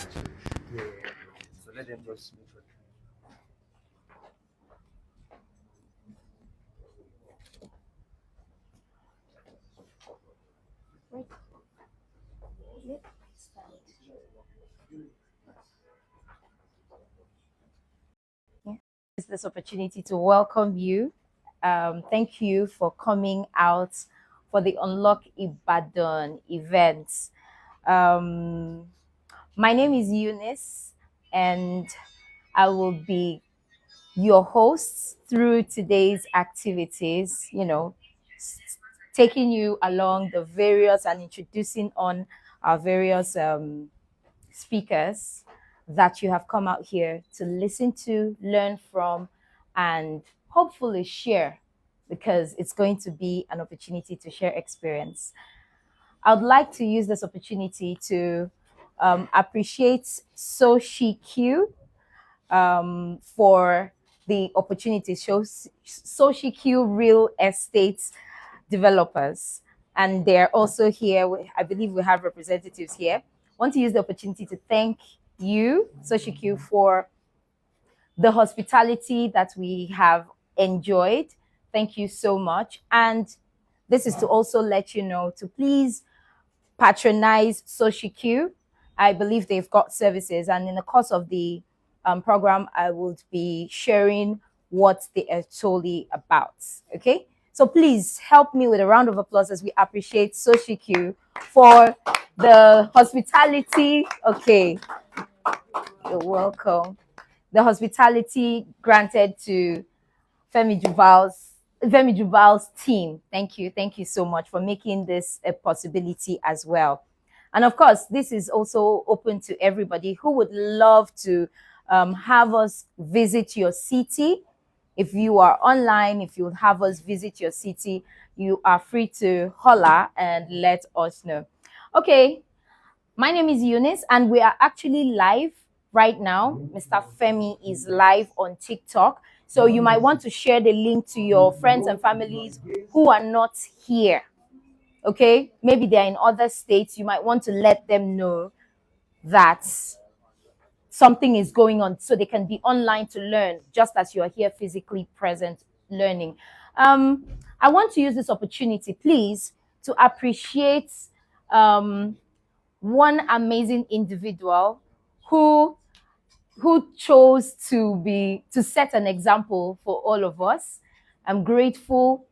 Yeah. So let them just make sure. Wait, let yeah. Use this opportunity to welcome you. Thank you for coming out for the Unlock Ibadan event. Um, my name is Eunice, and I will be your host through today's activities. Taking you along the various and introducing on our various speakers that you have come out here to listen to, learn from, and hopefully share, because it's going to be an opportunity to share experience. I'd like to use this opportunity to appreciate Soshi Q for the opportunity. Soshi Q Real Estate Developers, and they're also here. I believe we have representatives here. I want to use the opportunity to thank you, Soshi Q, for the hospitality that we have enjoyed. Thank you so much. And this is to also let you know to please patronize SociQ. I believe they've got services, and in the course of the program, I would be sharing what they are totally about. Okay, so please help me with a round of applause as we appreciate SociQ for the hospitality. Okay, you're welcome. The hospitality granted to Femi Juval's team. Thank you so much for making this a possibility as well. And of course, this is also open to everybody who would love to have us visit your city. If you are online, if you would have us visit your city, you are free to holler and let us know. Okay, my name is Eunice, and we are actually live right now. Mr. Femi is live on TikTok. So you might want to share the link to your friends and families who are not here. Okay? Maybe they're in other states. You might want to let them know that something is going on so they can be online to learn, just as you are here physically present learning. I want to use this opportunity, please, to appreciate um, one amazing individual who chose to set an example for all of us. I'm grateful.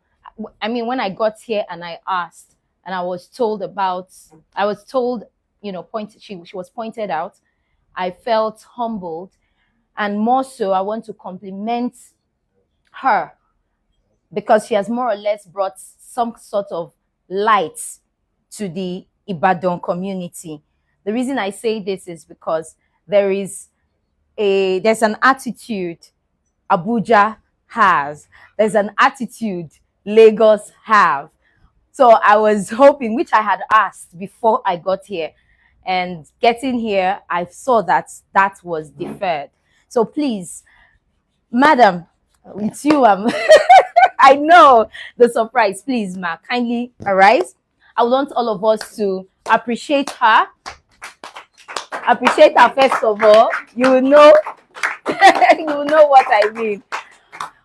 I mean, when I got here and I asked, and I was told, she was pointed out. I felt humbled, and more so, I want to compliment her because she has more or less brought some sort of light to the Ibadan community. The reason I say this is because there's an attitude Abuja has. There's an attitude Lagos have. So I was hoping, which I had asked before I got here, and getting here, I saw that that was deferred. So please, madam, it's you. I know the surprise. Please, ma, kindly arise. I want all of us to appreciate her. Appreciate her first of all. You will know, you will know what I mean.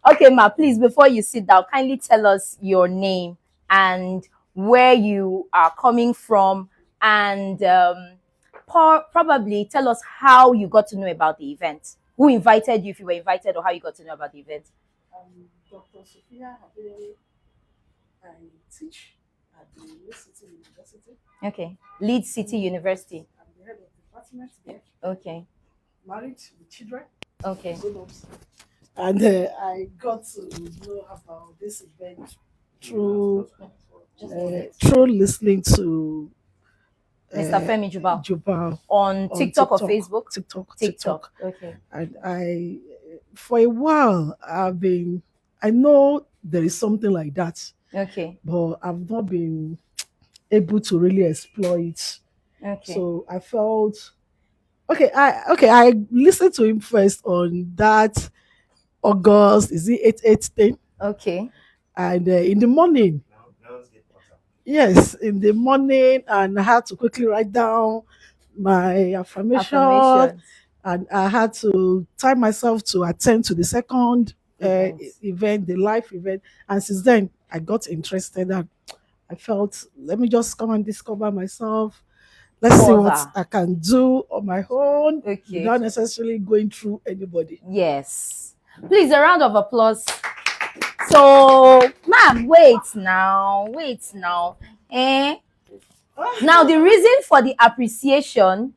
Okay, ma, please, before you sit down, kindly tell us your name and where you are coming from, and probably tell us how you got to know about the event. Who invited you, if you were invited, or how you got to know about the event. Dr. Sophia Habere. I teach at the Leeds City University. Okay, Leeds City University. I'm the head of the department there. Okay. Married with children. Okay. And I got to know about this event through listening to Mr. Femi Jubal. Jubal on TikTok or Facebook? TikTok. Okay. And for a while, I know there is something like that. Okay. But I've not been able to really explore it. Okay. So I felt I listened to him first on that August, is it 8/8 thing? Okay. And in the morning, yes, in the morning, and I had to quickly write down my affirmation, Affirmations. and I had to time myself to attend to the second Events. event, the live event. And since then, I got interested and I felt, let me just come and discover myself. Let's see what Further. I can do on my own Okay. without necessarily going through anybody. Yes. Please, a round of applause. So, ma'am, wait now. Now, the reason for the appreciation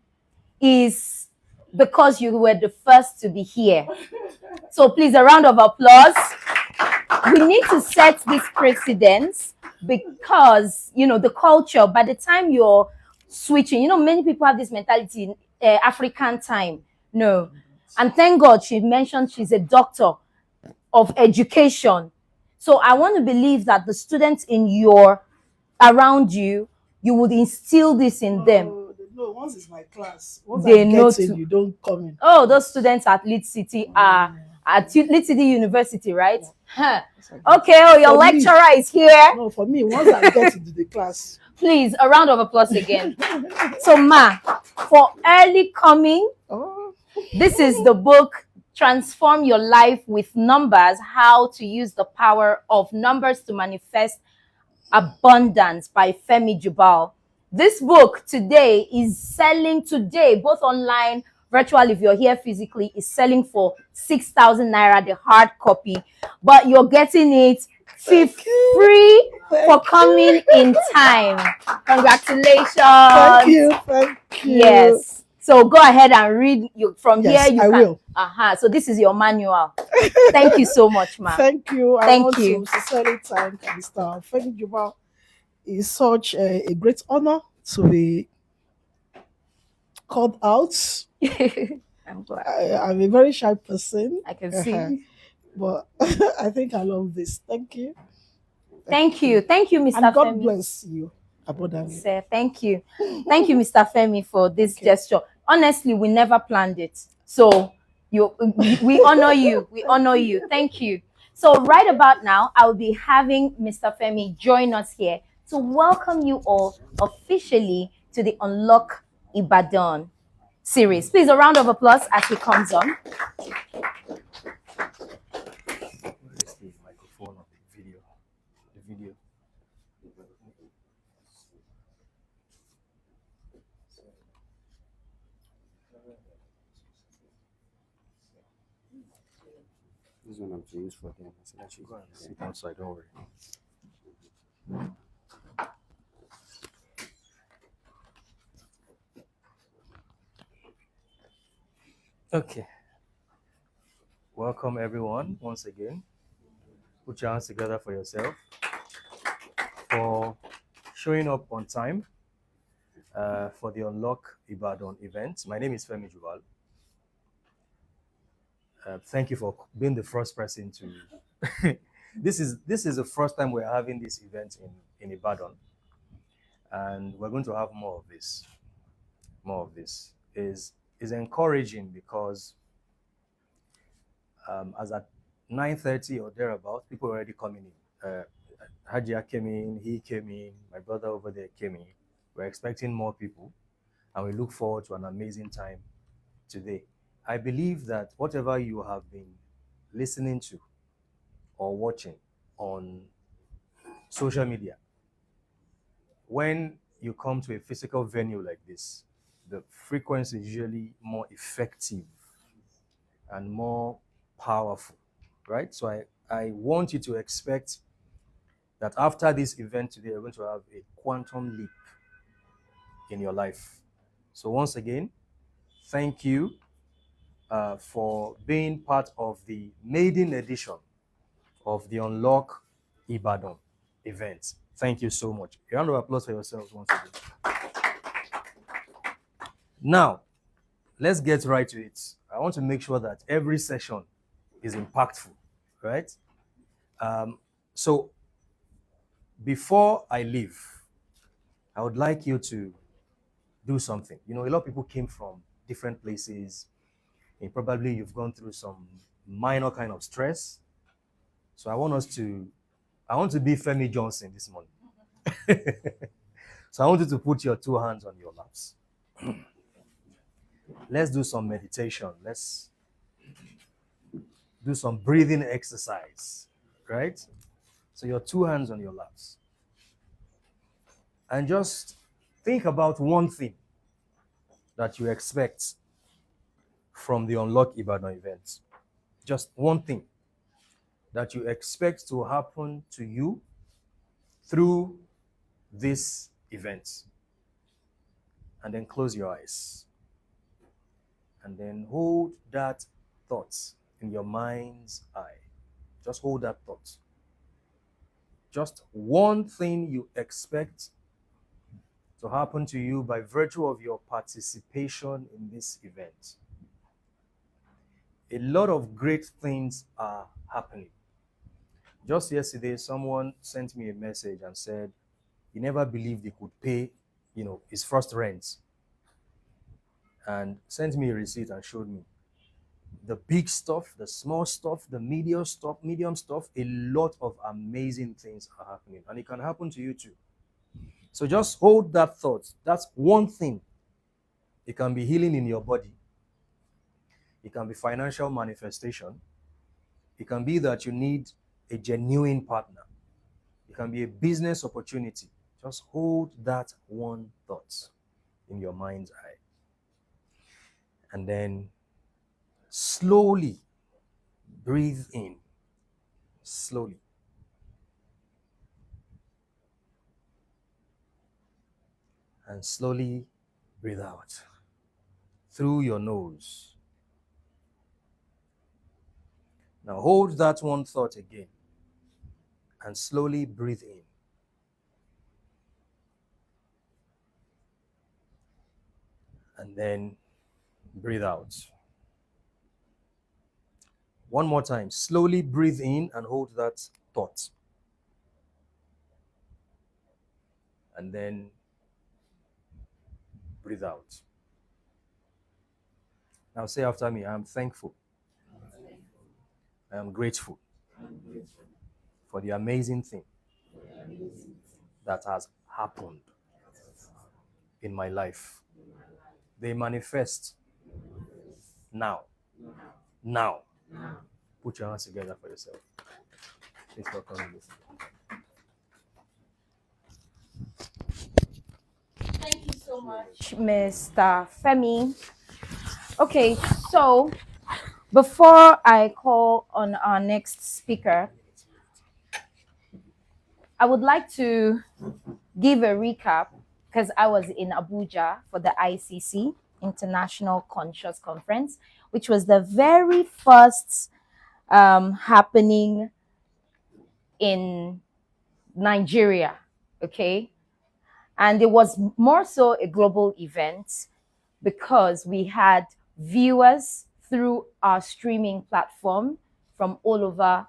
is because you were the first to be here. So, please, a round of applause. We need to set this precedence because, the culture, by the time you're switching, many people have this mentality, African time. No. And thank God she mentioned she's a doctor of education. So I want to believe that the students around you, you would instill this in them. No, once it's my class, once They I know get in, to- you don't come in. Oh, those students at Lead City are at Lead City University, right? Huh. Okay, your For me- lecturer is here. No, for me, once I get into the class, Please, a round of applause again. So, Ma, for early coming, this is the book, Transform Your Life with Numbers, How to Use the Power of Numbers to Manifest Abundance by Femi Jubal. This book today is selling both online, virtual, if you're here physically, is selling for 6,000 naira, the hard copy, but you're getting it free for coming in time. Congratulations. thank you. Yes. So go ahead and read from Yes, here. I will. So this is your manual. Thank you so much, ma'am. Thank you. I Thank want you. to sincerely thank Mr. Femi Jubal. It's such a great honor to be called out. I'm glad. I'm a very shy person, I can see. but I think I love this. Thank you. Thank you, Mr. And God Femi. bless you abundantly. Sir, thank you, Mr. Femi, for this gesture. Honestly, we never planned it, so we honor you. We honor you. Thank you. So right about now, I will be having Mr. Femi join us here to welcome you all officially to the Unlock Ibadan series. Please, a round of applause as he comes on. Where is the microphone of the video? The video. This one I'm to use for them. So that you go and sit outside, don't worry. Okay. Welcome everyone once again. Put your hands together for yourself for showing up on time for the Unlock Ibadan event. My name is Femi Jubal. Thank you for being the first person to. This is the first time we're having this event in Ibadan, and we're going to have more of this. More of this is encouraging because as at 9:30 or thereabout, people are already coming in. Hajia came in, he came in, my brother over there came in. We're expecting more people, and we look forward to an amazing time today. I believe that whatever you have been listening to or watching on social media, when you come to a physical venue like this, the frequency is usually more effective and more powerful, right? So I want you to expect that after this event today, you're going to have a quantum leap in your life. So once again, thank you for being part of the maiden edition of the Unlock Ibadan event. Thank you so much. A round of applause for yourselves once again. Now, let's get right to it. I want to make sure that every session is impactful, right? So before I leave, I would like you to do something. A lot of people came from different places, and probably you've gone through some minor kind of stress. So I want to be Femi Johnson this morning. So I want you to put your two hands on your laps. let's do some meditation. Let's do some breathing exercise, right? So your two hands on your laps. And just think about one thing that you expect from the Unlock Ibadan event. Just one thing that you expect to happen to you through this event. And then close your eyes. And then hold that thought in your mind's eye. Just hold that thought. Just one thing you expect to happen to you by virtue of your participation in this event. A lot of great things are happening. Just yesterday, someone sent me a message and said he never believed he could pay, his first rent, and sent me a receipt and showed me the big stuff, the small stuff, the medium stuff. A lot of amazing things are happening, and it can happen to you too. So just hold that thought. That's one thing. It can be healing in your body. It can be financial manifestation. It can be that you need a genuine partner. It can be a business opportunity. Just hold that one thought in your mind's eye. And then slowly breathe in. Slowly. And slowly breathe out through your nose. Now hold that one thought again and slowly breathe in. And then breathe out. One more time. Slowly breathe in and hold that thought. And then breathe out. Now say after me, I am thankful. I am grateful for the amazing thing that has happened in my life. They manifest now. Now. Put your hands together for yourself. Please welcome this. Thank you so much, Mr. Femi. Okay, so before I call on our next speaker, I would like to give a recap because I was in Abuja for the ICC, International Conscious Conference, which was the very first happening in Nigeria, okay? And it was more so a global event because we had viewers through our streaming platform from all over,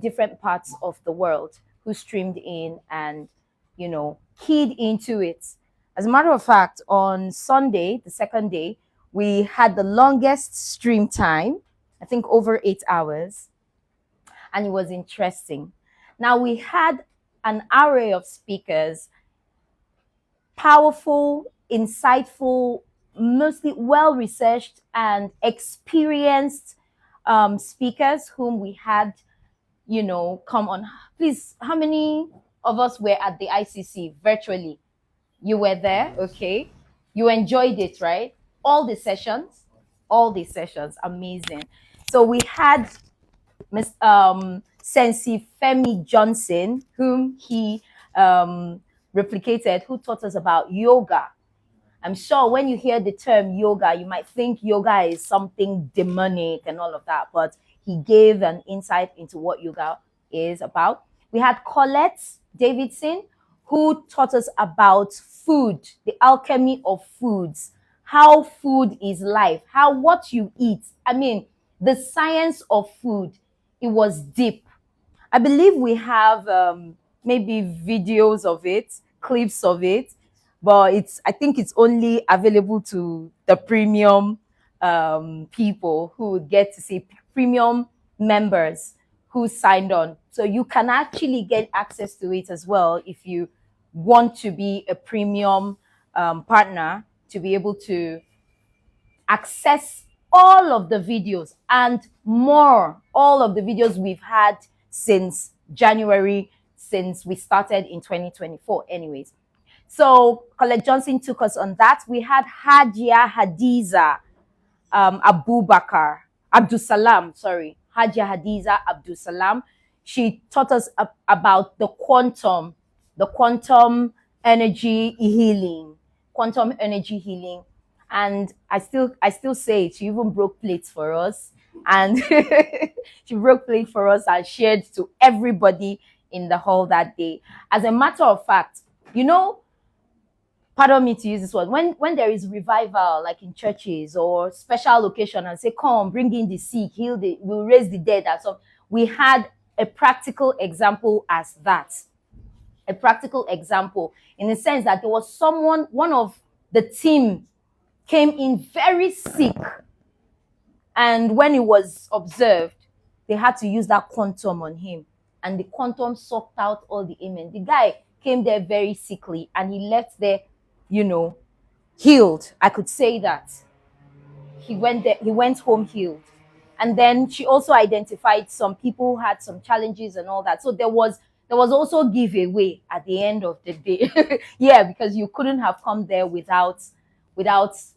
different parts of the world who streamed in and, keyed into it. As a matter of fact, on Sunday, the second day, we had the longest stream time, I think over 8 hours, and it was interesting. Now, we had an array of speakers, powerful, insightful, mostly well-researched and experienced speakers whom we had, come on. Please, how many of us were at the ICC virtually? You were there, okay? You enjoyed it, right? All the sessions, amazing. So we had Miss Sensi Femi Johnson, whom he replicated, who taught us about yoga. I'm sure when you hear the term yoga, you might think yoga is something demonic and all of that, but he gave an insight into what yoga is about. We had Colette Davidson, who taught us about food, the alchemy of foods, how food is life, how what you eat, the science of food. It was deep. I believe we have maybe videos of it, clips of it, but I think it's only available to the premium people who would get to see, premium members who signed on. So you can actually get access to it as well if you want to be a premium partner to be able to access all of the videos and more, all of the videos we've had since January, since we started in 2024 anyways. So Colette Johnson took us on that. We had Hajia Hadiza Abdul Salam, Hajia Hadiza Abdul Salam. She taught us about the quantum energy healing, and I still say it. She even broke plates for us, and she broke plates for us and shared to everybody in the hall that day. As a matter of fact, pardon me to use this word, when there is revival, like in churches or special occasion, and say, come, bring in the sick, we'll raise the dead, and so we had a practical example as that. A practical example in the sense that there was one of the team came in very sick, and when it was observed, they had to use that quantum on him, and the quantum sucked out all the amen. The guy came there very sickly, and he left there, healed. I could say that. He went home healed. And then she also identified some people who had some challenges and all that. So there was also giveaway at the end of the day. Yeah, because you couldn't have come there without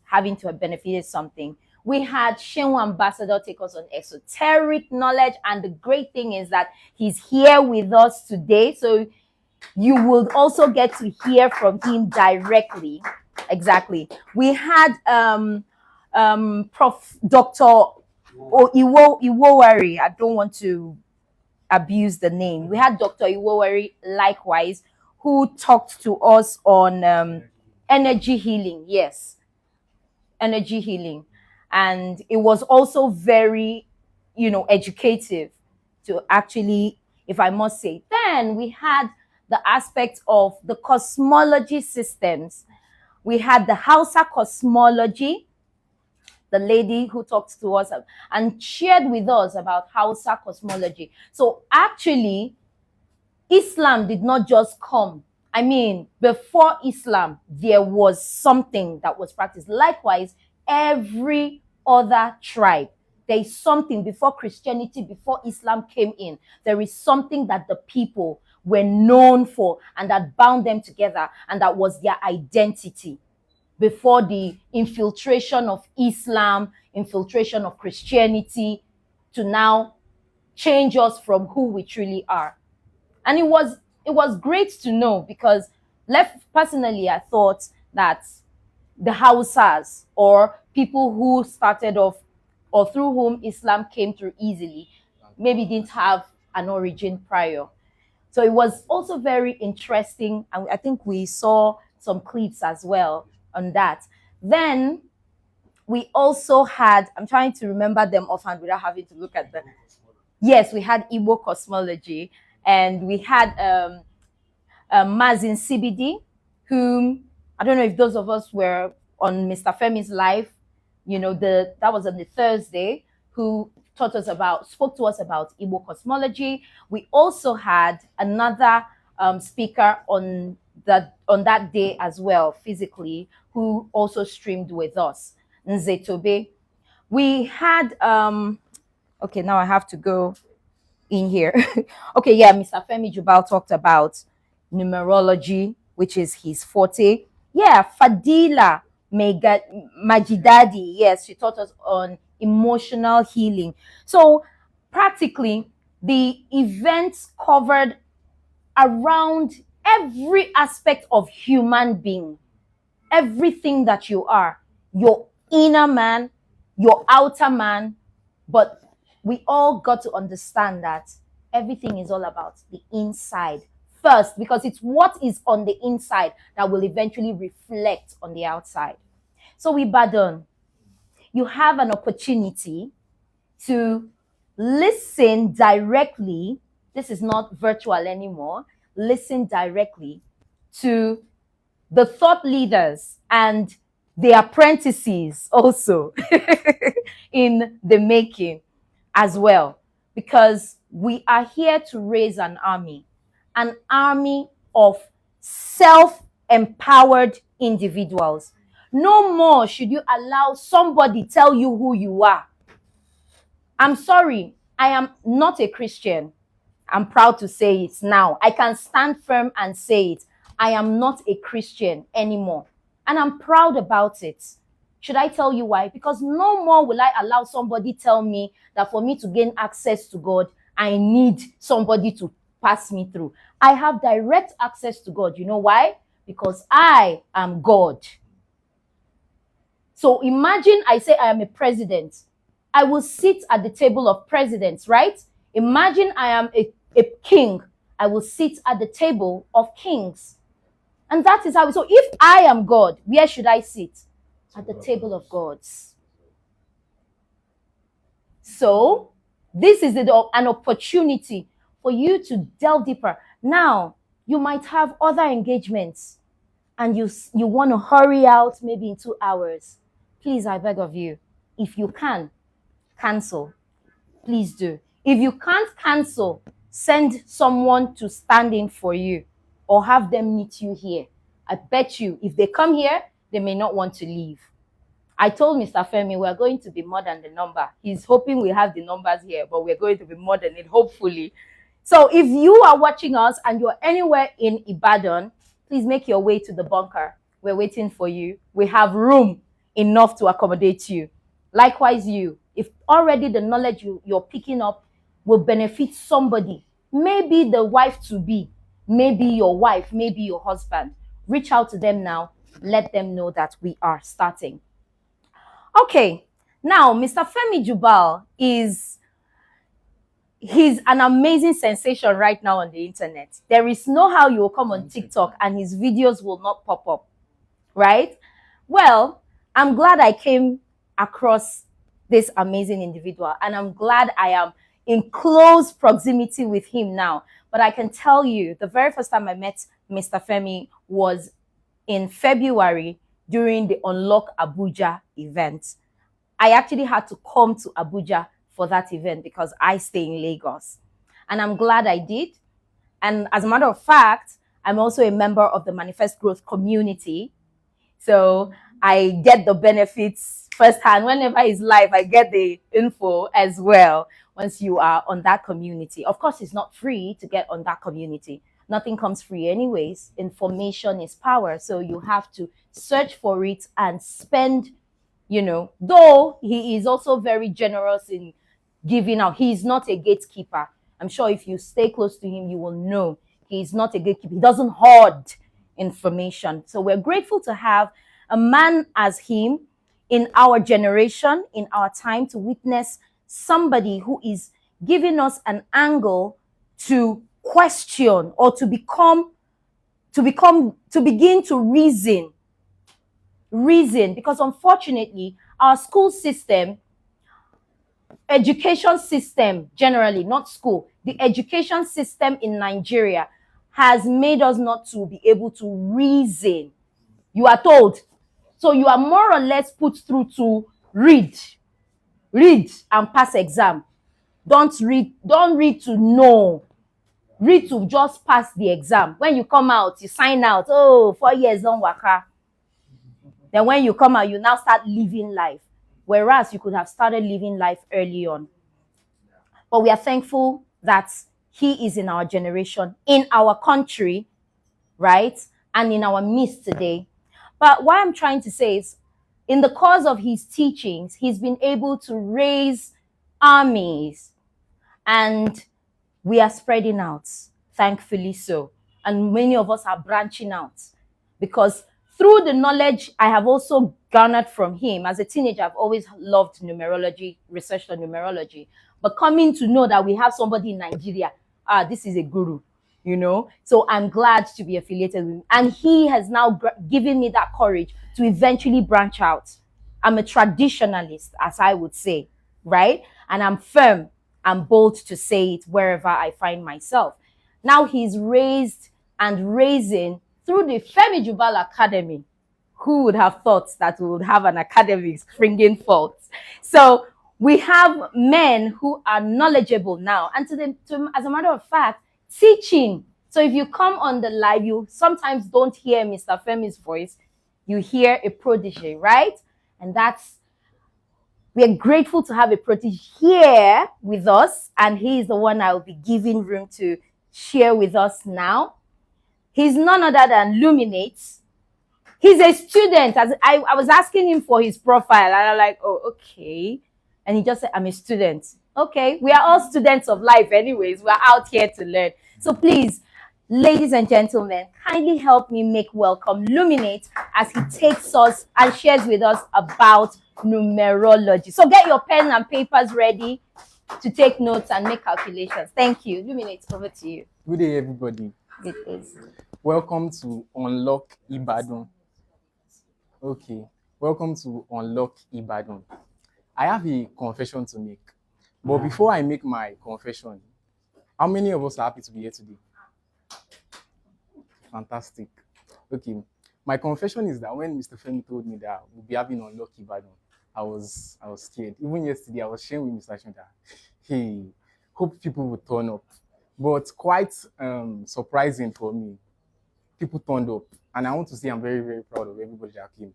having to have benefited something. We had Shenwu Ambassador take us on esoteric knowledge, and the great thing is that he's here with us today. So you will also get to hear from him directly. Exactly. We had Prof. Dr. Iwowari. I don't want to abuse the name. We had Dr. Iwowari likewise, who talked to us on energy healing. Yes, energy healing. And it was also very, educative to actually, if I must say. Then we had the aspect of the cosmology systems. We had the Hausa cosmology, the lady who talked to us and shared with us about Hausa cosmology. So actually, Islam did not just come. I mean, before Islam, there was something that was practiced. Likewise, every other tribe, there is something before Christianity, before Islam came in. There is something that the people were known for and that bound them together, and that was their identity before the infiltration of Islam, infiltration of Christianity, to now change us from who we truly are. And it was great to know, because personally, I thought that the Hausas, or people who started off or through whom Islam came through easily, maybe didn't have an origin prior. So it was also very interesting, and I think we saw some clips as well on that. Then we also had, I'm trying to remember them offhand without having to look at them. Yes, we had Igbo cosmology, and we had Mazin CBD, whom, I don't know if those of us were on Mr. Femi's live, that was on the Thursday, who spoke to us about Igbo cosmology. We also had another speaker on that day as well, physically, who also streamed with us, Nzetobe. We had, okay, now I have to go in here. Okay, yeah, Mr. Femi Jubal talked about numerology, which is his forte. Yeah, Fadila Majidadi, yes, she taught us on emotional healing. So practically, the events covered around every aspect of human being, everything that you are, your inner man, your outer man. But we all got to understand that everything is all about the inside first, because it's what is on the inside that will eventually reflect on the outside. So Ibadan, you have an opportunity to listen directly. This is not virtual anymore. Listen directly to the thought leaders and the apprentices also in the making as well, because we are here to raise an army of self-empowered individuals. No more should you allow somebody tell you who you are. I'm sorry, I am not a Christian. I'm proud to say it now. I can stand firm and say it. I am not a Christian anymore. And I'm proud about it. Should I tell you why? Because no more will I allow somebody tell me that for me to gain access to God, I need somebody to pass me through. I have direct access to God. You know why? Because I am God. So imagine I say I am a president. I will sit at the table of presidents, right? Imagine I am a king. I will sit at the table of kings. And that is how. So if I am God, where should I sit? At the table of gods. So this is an opportunity for you to delve deeper. Now, you might have other engagements and you want to hurry out maybe in 2 hours. Please, I beg of you, if you can, cancel. Please do. If you can't cancel, send someone to stand in for you or have them meet you here. I bet you if they come here, they may not want to leave. I told Mr. Femi we're going to be more than the number. He's hoping we have the numbers here, but we're going to be more than it, hopefully. So if you are watching us and you're anywhere in Ibadan, please make your way to the bunker. We're waiting for you. We have room enough to accommodate you. Likewise, you, if already the knowledge you're picking up will benefit somebody, maybe the wife-to-be, maybe your wife, maybe your husband, reach out to them now. Let them know that we are starting. Okay, now Mr. Femi Jubal he's an amazing sensation right now on the internet. There is no how you will come on TikTok and his videos will not pop up, right? Well, I'm glad I came across this amazing individual and I'm glad I am in close proximity with him now. But I can tell you, the very first time I met Mr. Femi was in February during the Unlock Abuja event. I actually had to come to Abuja for that event because I stay in Lagos. And I'm glad I did. And as a matter of fact, I'm also a member of the Manifest Growth community. So I get the benefits firsthand. Whenever it's live, I get the info as well once you are on that community. Of course, it's not free to get on that community. Nothing comes free anyways. Information is power. So you have to search for it and spend, though he is also very generous in giving out. He is not a gatekeeper. I'm sure if you stay close to him, you will know he is not a gatekeeper. He doesn't hoard information. So we're grateful to have a man as him in our generation, in our time, to witness somebody who is giving us an angle to question or to begin to reason, because unfortunately our school system, education system generally, not school, the education system in Nigeria has made us not to be able to reason. You are told, so you are more or less put through to read and pass exam. Don't read to know. Read to just pass the exam. When you come out, you sign out. Oh, 4 years don't waka. Then when you come out, you now start living life. Whereas you could have started living life early on. But we are thankful that he is in our generation, in our country, right? And in our midst today. But what I'm trying to say is, in the course of his teachings, he's been able to raise armies. And we are spreading out, thankfully so. And many of us are branching out. Because through the knowledge I have also garnered from him, as a teenager, I've always loved numerology, researched on numerology. But coming to know that we have somebody in Nigeria, this is a guru, So I'm glad to be affiliated with him. And he has now given me that courage to eventually branch out. I'm a traditionalist, as I would say, right? And I'm firm and bold to say it wherever I find myself. Now he's raised and raising through the Femi Jubal Academy. Who would have thought that we would have an academy springing forth? So we have men who are knowledgeable now. And as a matter of fact, teaching. So if you come on the live, you sometimes don't hear Mr. Femi's voice. you hear a protege, right? And we're grateful to have a protege here with us, and he is the one I will be giving room to share with us now. He's none other than Luminate. He's a student. As I was asking him for his profile, and I'm like, oh, okay. And he just said, I'm a student. Okay, we are all students of life anyways. We're out here to learn. So please, ladies and gentlemen, kindly help me make welcome Luminate as he takes us and shares with us about numerology. So get your pen and papers ready to take notes and make calculations. Thank you. Luminate, over to you. Good day, everybody. Good day. Welcome to Unlock Ibadan. Okay, welcome to Unlock Ibadan. I have a confession to make. But before I make my confession, how many of us are happy to be here today? Fantastic. Okay, my confession is that when Mr. Femi told me that we'll be having Unlock Ibadan, I was scared. Even yesterday, I was sharing with Mr. Shon that, hey, hope people will turn up. But quite surprising for me, people turned up. And I want to say I'm very, very proud of everybody that came.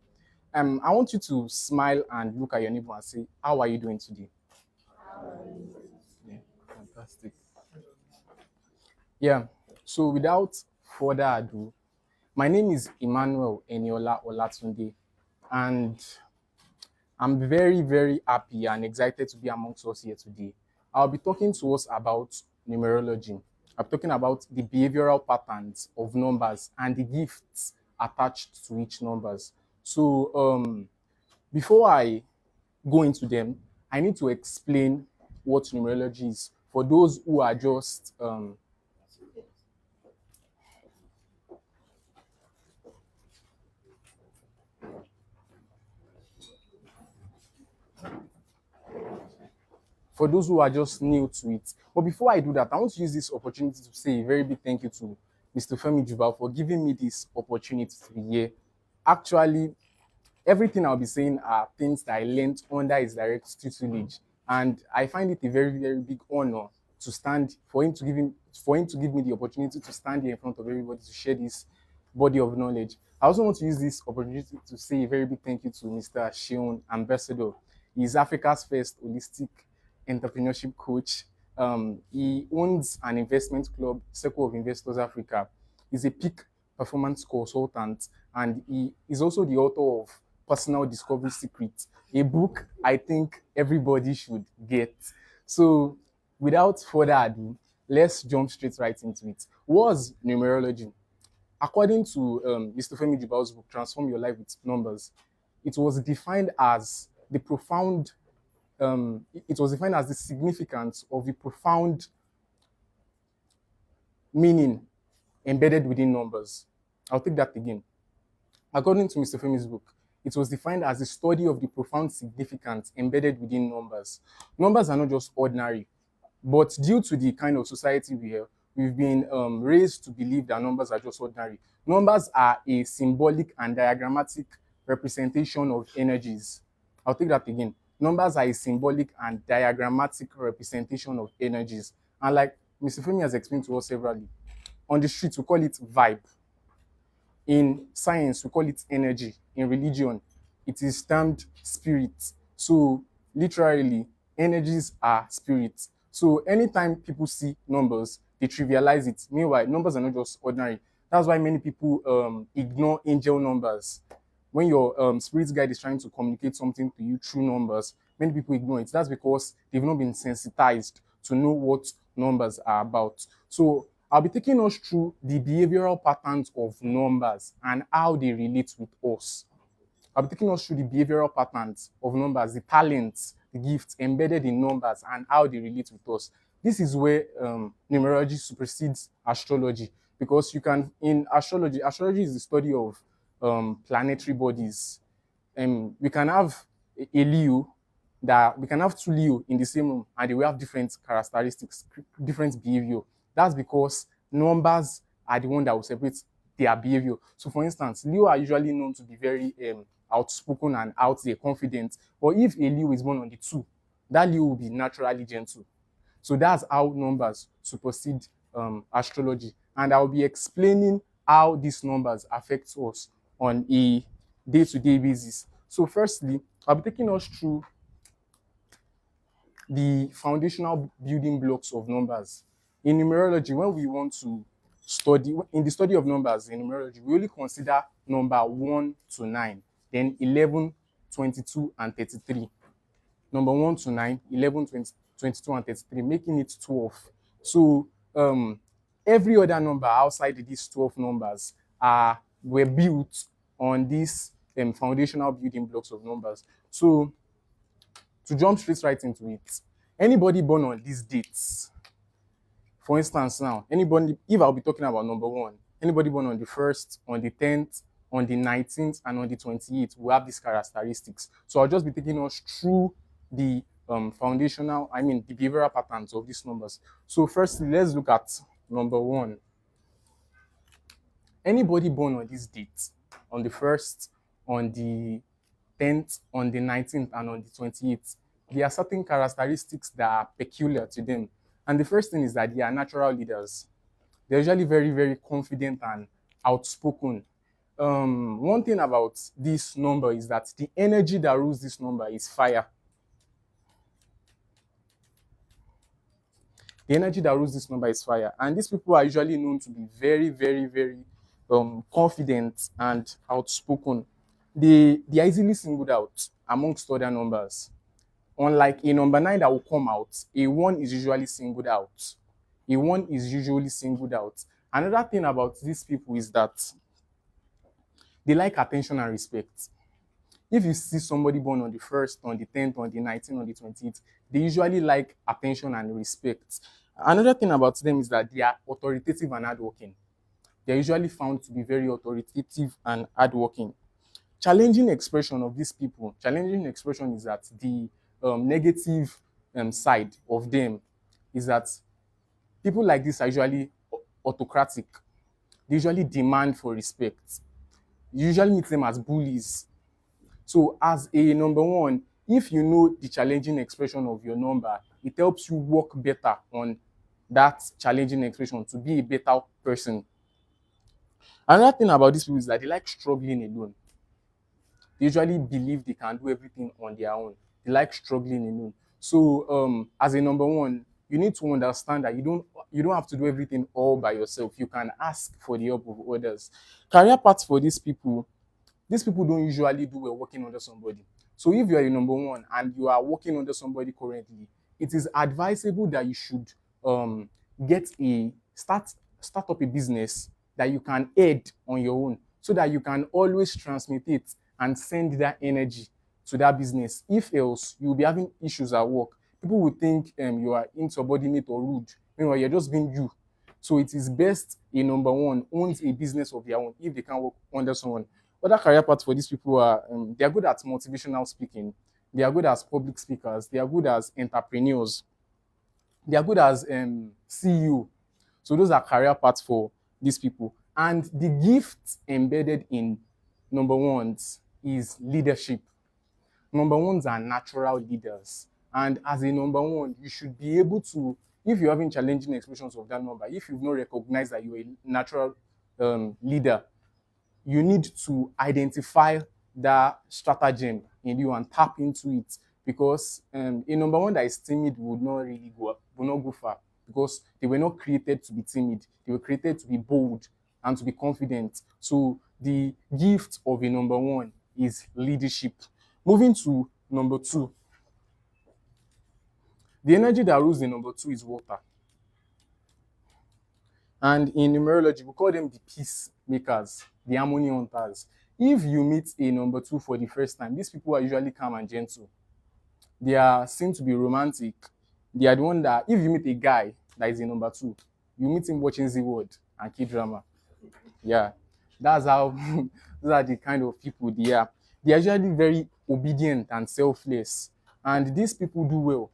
I want you to smile and look at your neighbor and say, how are you doing today? Yeah, fantastic. Yeah, so without further ado, my name is Emmanuel Eniola Olatunde, and I'm very, very happy and excited to be amongst us here today. I'll be talking to us about numerology. I'm talking about the behavioral patterns of numbers and the gifts attached to each numbers. So before I go into them, I need to explain what numerology is for those who are just new to it. But before I do that, I want to use this opportunity to say a very big thank you to Mr. Femi Jubal for giving me this opportunity to be here. Actually, everything I'll be saying are things that I learned under his direct tutelage, and I find it a very, very big honor to stand for him to give me the opportunity to stand here in front of everybody to share this body of knowledge. I also want to use this opportunity to say a very big thank you to Mr. Sheon Ambassador. He's Africa's first holistic entrepreneurship coach. He owns an investment club, Circle of Investors Africa. He's a peak performance consultant, and he is also the author of Personal Discovery Secrets, a book I think everybody should get. So without further ado, let's jump straight right into it. What's numerology? According to Mr. Femi Jubal's book, Transform Your Life with Numbers, it was defined as the significance of the profound meaning embedded within numbers. I'll take that again. According to Mr. Femi's book, it was defined as the study of the profound significance embedded within numbers. Numbers are not just ordinary, but due to the kind of society we have, we've been raised to believe that numbers are just ordinary. Numbers are a symbolic and diagrammatic representation of energies. I'll take that again. Numbers are a symbolic and diagrammatic representation of energies. And like Mr. Femi has explained to us severally, on the street, we call it vibe. In science, we call it energy. In religion, it is termed spirit. So literally, energies are spirits. So anytime people see numbers, they trivialize it. Meanwhile, numbers are not just ordinary. That's why many people ignore angel numbers. When your spirit guide is trying to communicate something to you through numbers, many people ignore it. That's because they've not been sensitized to know what numbers are about. So I'll be taking us through the behavioral patterns of numbers and how they relate with us. I'll be taking us through the behavioral patterns of numbers, the talents, the gifts embedded in numbers, and how they relate with us. This is where numerology supersedes astrology, because in astrology is the study of planetary bodies. We can have a Leo, we can have two Leo in the same room, and they will have different characteristics, different behavior. That's because numbers are the one that will separate their behavior. So for instance, Leo are usually known to be very outspoken and out there, confident. But if a Leo is born on the 2, that Leo will be naturally gentle. So that's how numbers supersede astrology. And I'll be explaining how these numbers affect us on a day-to-day basis. So firstly, I'll be taking us through the foundational building blocks of numbers. In numerology, when we want to study, in the study of numbers in numerology, we only consider number 1 to 9, then 11, 22, and 33. Number 1 to 9, 11, 20, 22, and 33, making it 12. So every other number outside these 12 numbers were built on these foundational building blocks of numbers. So to jump straight right into it, anybody born on these dates, for instance, now, anybody, if I'll be talking about number 1, anybody born on the 1st, on the 10th, on the 19th, and on the 28th will have these characteristics. So I'll just be taking us through the the behavioral patterns of these numbers. So firstly, let's look at number 1. Anybody born on this date, on the 1st, on the 10th, on the 19th, and on the 28th, there are certain characteristics that are peculiar to them. And the first thing is that they are natural leaders. They're usually very, very confident and outspoken. One thing about this number is that the energy that rules this number is fire. The energy that rules this number is fire. And these people are usually known to be very, very, very confident and outspoken. They are easily singled out amongst other numbers. Unlike a number 9 that will come out, a 1 is usually singled out. A 1 is usually singled out. Another thing about these people is that they like attention and respect. If you see somebody born on the 1st, on the 10th, on the 19th, on the 28th, they usually like attention and respect. Another thing about them is that they are authoritative and hardworking. They're usually found to be very authoritative and hardworking. Challenging expression of these people, challenging expression is that the negative side of them is that people like this are usually autocratic. They usually demand for respect. You usually meet them as bullies. So as a number 1, if you know the challenging expression of your number, it helps you work better on that challenging expression to be a better person. Another thing about these people is that they like struggling alone. They usually believe they can do everything on their own. They like struggling alone. So as a number 1, you need to understand that you don't have to do everything all by yourself. You can ask for the help of others. Career paths for these people don't usually do well working under somebody. So if you are a number 1 and you are working under somebody currently, it is advisable that you should start up a business that you can aid on your own, so that you can always transmit it and send that energy to that business. If else, you'll be having issues at work. People will think you are insubordinate or rude. Meanwhile, you're just being you. So it is best a number 1 owns a business of their own if they can work under someone. Other career paths for these people are they are good at motivational speaking. They are good as public speakers. They are good as entrepreneurs. They are good as CEO. So those are career paths for these people. And the gift embedded in number 1s is leadership. Number 1s are natural leaders. And as a number 1, you should be able to, if you're having challenging expressions of that number, if you've not recognized that you're a natural leader, you need to identify that stratagem in you and tap into it, because a number 1 that is timid would not go far, because they were not created to be timid. They were created to be bold and to be confident. So the gift of a number 1 is leadership. Moving to number 2. The energy that rules the number 2 is water. And in numerology, we call them the peacemakers, the harmony hunters. If you meet a number 2 for the first time, these people are usually calm and gentle. They are seen to be romantic. They are the one that, if you meet a guy that is a number 2, you meet him watching Z Word and K-drama. Yeah, that's how, those are the kind of people they are. They are usually very obedient and selfless. And these people do well.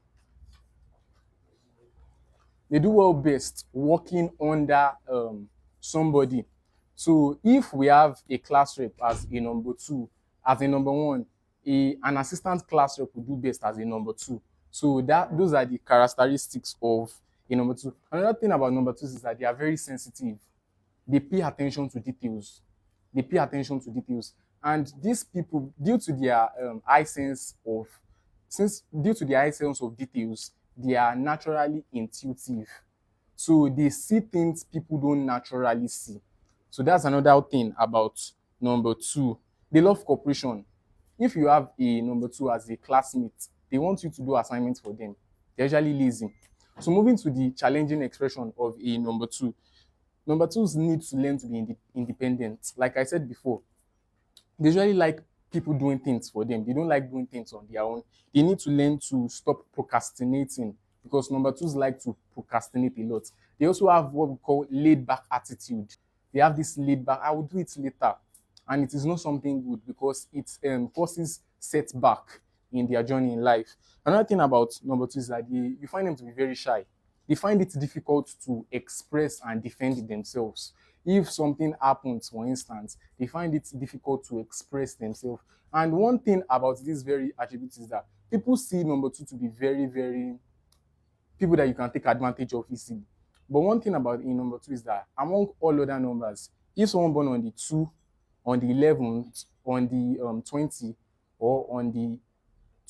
They do well best working under somebody. So if we have a class rep as a number 2, as a number 1, an assistant class rep will do best as a number 2. So those are the characteristics of a number 2. Another thing about number 2s is that they are very sensitive. They pay attention to details. And these people, due to their high sense of due to their high sense of details, they are naturally intuitive. So they see things people don't naturally see. So that's another thing about number two. They love cooperation. If you have a number two as a classmate, they want you to do assignments for them. They're usually lazy. So moving to the challenging expression of a number two. Number twos need to learn to be independent. Like I said before, they usually like people doing things for them. They don't like doing things on their own. They need to learn to stop procrastinating because number twos like to procrastinate a lot. They also have what we call laid back attitude. They have this laid back, I will do it later. And it is not something good because it causes setback in their journey in life. Another thing about number two is that you find them to be very shy. They find it difficult to express and defend themselves. If something happens, for instance, they find it difficult to express themselves. And one thing about these very attributes is that people see number two to be very, very people that you can take advantage of easily. But one thing about in number two is that among all other numbers, if someone born on the 2, on the 11th, on the 20, or on the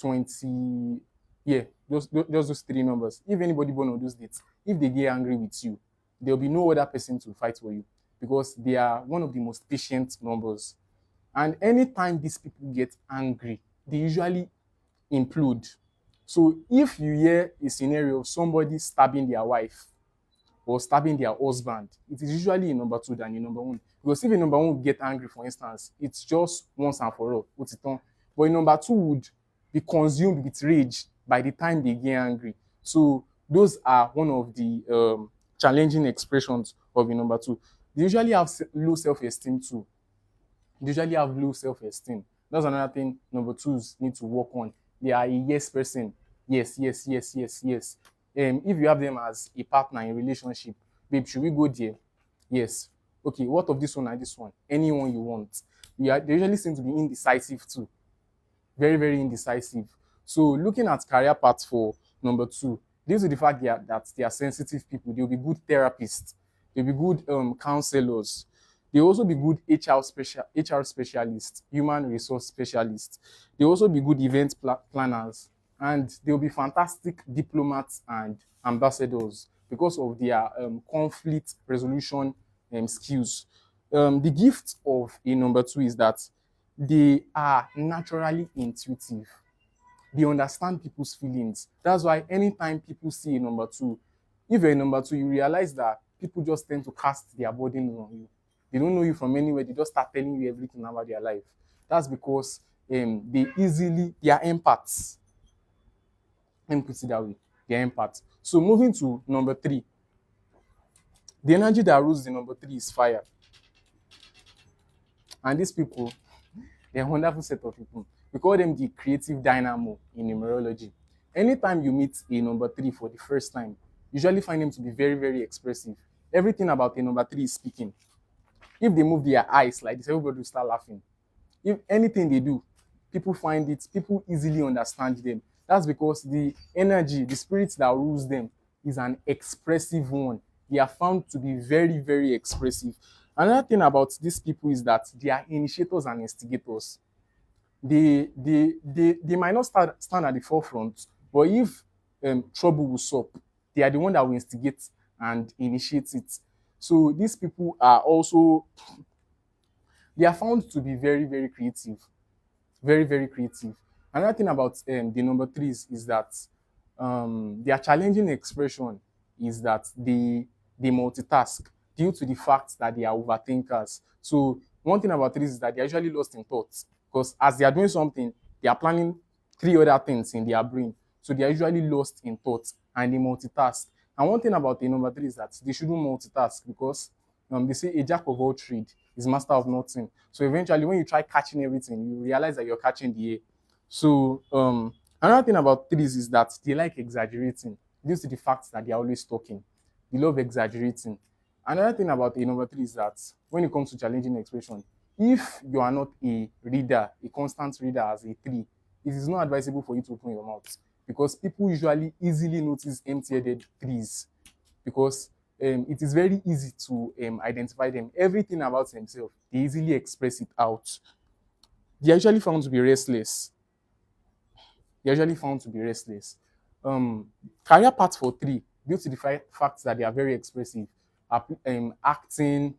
20, yeah, just those three numbers. If anybody born on those dates, if they get angry with you, there will be no other person to fight for you because they are one of the most patient numbers. And anytime these people get angry, they usually implode. So if you hear a scenario of somebody stabbing their wife or stabbing their husband, it is usually a number two than a number one. Because if a number one would get angry, for instance, it's just once and for all. But a number two would be consumed with rage by the time they get angry. So those are one of the challenging expressions of a number two. They usually have low self-esteem too. They usually have low self-esteem. That's another thing number twos need to work on. They are a yes person. Yes, yes, yes, yes, yes. If you have them as a partner in a relationship, babe, should we go there? Yes. Okay, what of this one and this one? Anyone you want. They usually seem to be indecisive too. Very, very indecisive. So looking at career paths for number two, due to the fact that they are sensitive people, they'll be good therapists, they'll be good counselors, they'll also be good HR specialists, human resource specialists. They'll also be good event planners, and they'll be fantastic diplomats and ambassadors because of their conflict resolution skills. The gift of a number two is that they are naturally intuitive. They understand people's feelings. That's why anytime people see a number two, if you're a number two, you realize that people just tend to cast their burden on you. They don't know you from anywhere. They just start telling you everything about their life. That's because they are empaths. Let me put it that way. They are empaths. So moving to number three, the energy that rules the number three is fire. And these people, they're a wonderful set of people. We call them the creative dynamo in numerology. Anytime you meet a number three for the first time, you usually find them to be very, very expressive. Everything about a number three is speaking. If they move their eyes like this, everybody will start laughing. If anything they do, people easily understand them. That's because the energy, the spirit that rules them is an expressive one. They are found to be very, very expressive. Another thing about these people is that they are initiators and instigators. They might not stand at the forefront, but if trouble will sup, they are the one that will instigate and initiate it. So these people are also, they are found to be very, very creative. Very, very creative. Another thing about the number threes is that their challenging expression is that they multitask due to the fact that they are overthinkers. So one thing about threes is that they're usually lost in thoughts because as they are doing something, they are planning 3 other things in their brain. So they are usually lost in thoughts and they multitask. And one thing about the number three is that they shouldn't multitask because they say a jack of all trades is master of nothing. So eventually, when you try catching everything, you realize that you're catching the air. So another thing about threes is that they like exaggerating due to the fact that they're always talking. They love exaggerating. Another thing about a number three is that when it comes to challenging expression, if you are not a reader, a constant reader as a three, it is not advisable for you to open your mouth because people usually easily notice empty-headed threes because it is very easy to identify them. Everything about themselves, they easily express it out. They are usually found to be restless. They are usually found to be restless. Career path for 3, due to the fact that they are very expressive, acting,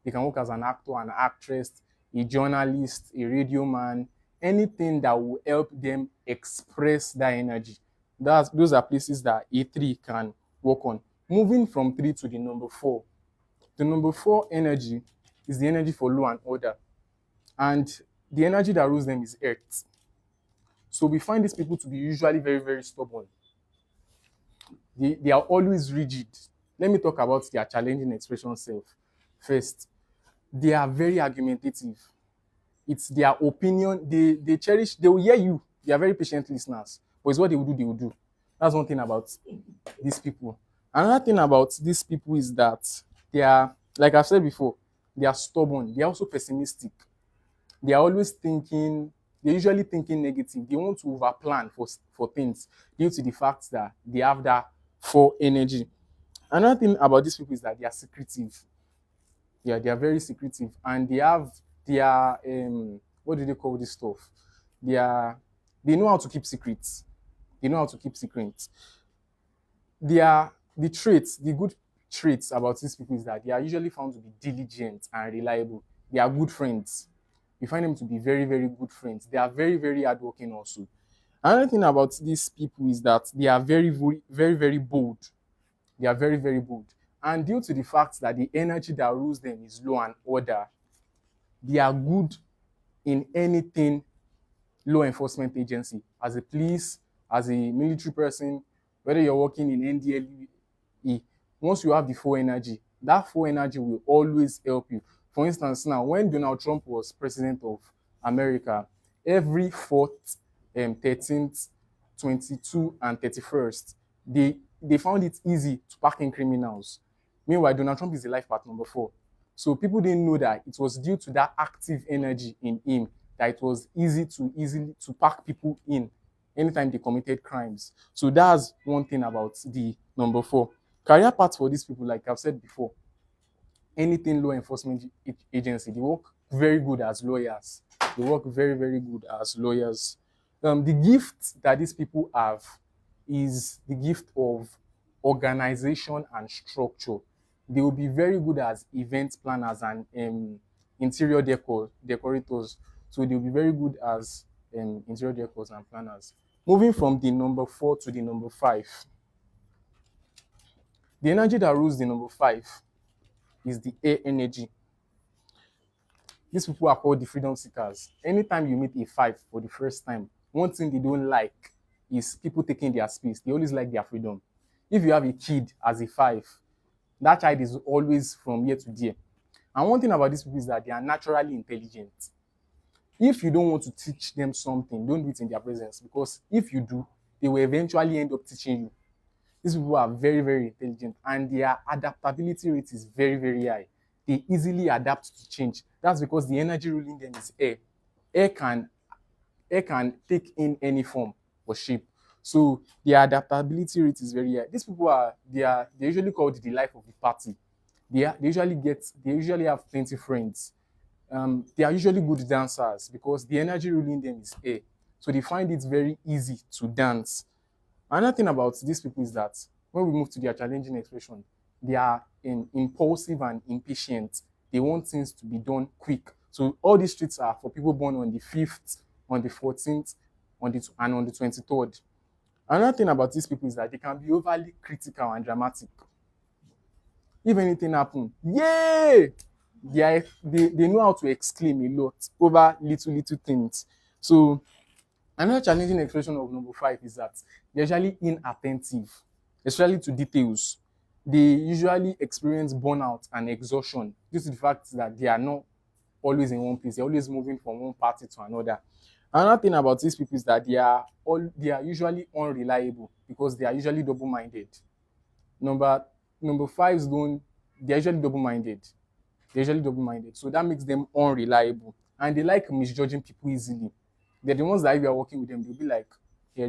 they can work as an actor, an actress, a journalist, a radio man, anything that will help them express that energy. Those are places that A3 can work on. Moving from 3 to the number 4. The number 4 energy is the energy for law and order. And the energy that rules them is earth. So we find these people to be usually very, very stubborn. They are always rigid. Let me talk about their challenging expression self first. They are very argumentative. It's their opinion. They cherish, they will hear you. They are very patient listeners. But it's what they will do, they will do. That's one thing about these people. Another thing about these people is that they are, like I've said before, they are stubborn. They are also pessimistic. They are always thinking, they're usually thinking negative. They want to overplan for things due to the fact that they have that 4 energy. Another thing about these people is that they are secretive. Yeah, they are very secretive, and they have their what do they call this stuff? They know how to keep secrets. They know how to keep secrets. The good traits about these people is that they are usually found to be diligent and reliable. They are good friends. We find them to be very, very good friends. They are very, very hardworking also. Another thing about these people is that they are very, very, very, very bold. They are very, very bold. And due to the fact that the energy that rules them is law and order, they are good in anything law enforcement agency. As a police, as a military person, whether you're working in NDLE, once you have the 4 energy, that 4 energy will always help you. For instance, now, when Donald Trump was president of America, every 4th, 13th, 22, and 31st, they found it easy to pack in criminals. Meanwhile, Donald Trump is the life path number 4. So people didn't know that it was due to that active energy in him that it was easily to pack people in anytime they committed crimes. So that's one thing about the number 4. Career paths for these people, like I've said before, anything law enforcement agency, they work very good as lawyers. They work very, very good as lawyers. The gift that these people have is the gift of organization and structure. They will be very good as event planners and interior decorators. So they'll be very good as interior decorators and planners. Moving from the number 4 to the number 5. The energy that rules the number 5 is the air energy. These people are called the freedom seekers. Anytime you meet a 5 for the first time, one thing they don't like is people taking their space. They always like their freedom. If you have a kid as a 5, that child is always from here to there. And one thing about these people is that they are naturally intelligent. If you don't want to teach them something, don't do it in their presence, because if you do, they will eventually end up teaching you. These people are very, very intelligent, and their adaptability rate is very, very high. They easily adapt to change. That's because the energy ruling them is air. Air can take in any form or shape. So their adaptability rate is very high. These people they're usually called the life of the party. They usually have plenty of friends. They are usually good dancers because the energy ruling them is air. So they find it very easy to dance. Another thing about these people is that when we move to their challenging expression, they are impulsive and impatient. They want things to be done quick. So all these traits are for people born on the 5th, on the 14th, and on the 23rd. Another thing about these people is that they can be overly critical and dramatic. If anything happens, yay! They know how to exclaim a lot over little things. So another challenging expression of number 5 is that they're usually inattentive, especially to details. They usually experience burnout and exhaustion due to the fact that they are not always in one place. They're always moving from one party to another. Another thing about these people is that they are usually unreliable because they are usually double-minded. Number 5s they're usually double-minded. So that makes them unreliable. And they like misjudging people easily. They're the ones that if you are working with them, they'll be like, yeah,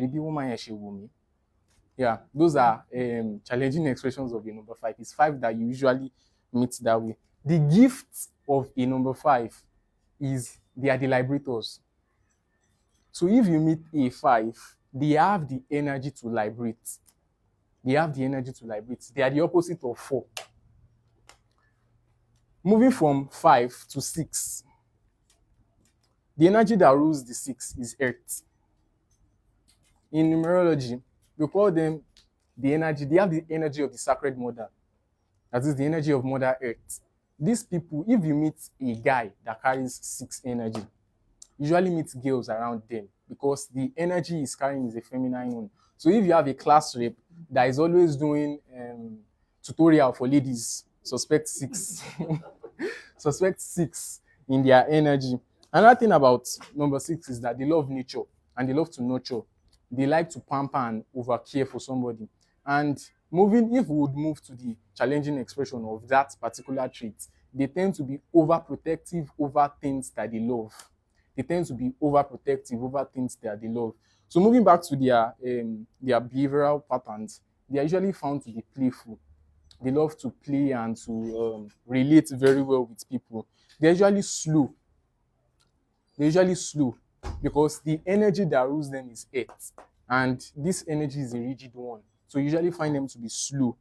yeah, those are challenging expressions of a number 5. It's 5 that you usually meet that way. The gift of a number 5 is they are the liberators. So if you meet a 5, they have the energy to liberate. They have the energy to liberate. They are the opposite of 4. Moving from 5 to 6, the energy that rules the 6 is Earth. In numerology, we call them the energy, they have the energy of the sacred mother. That is the energy of Mother Earth. These people, if you meet a guy that carries 6 energy, usually meet girls around them because the energy he's carrying is a feminine one. So if you have a class rep that is always doing tutorial for ladies, suspect 6. Suspect 6 in their energy. Another thing about number 6 is that they love nature and they love to nurture. They like to pamper and over care for somebody. And if we would move to the challenging expression of that particular trait, they tend to be overprotective over things that they love. They tend to be overprotective over things that they love. So moving back to their behavioral patterns, they are usually found to be playful. They love to play and to relate very well with people. They're usually slow. Because the energy that rules them is earth, and this energy is a rigid one. So you usually find them to be slow.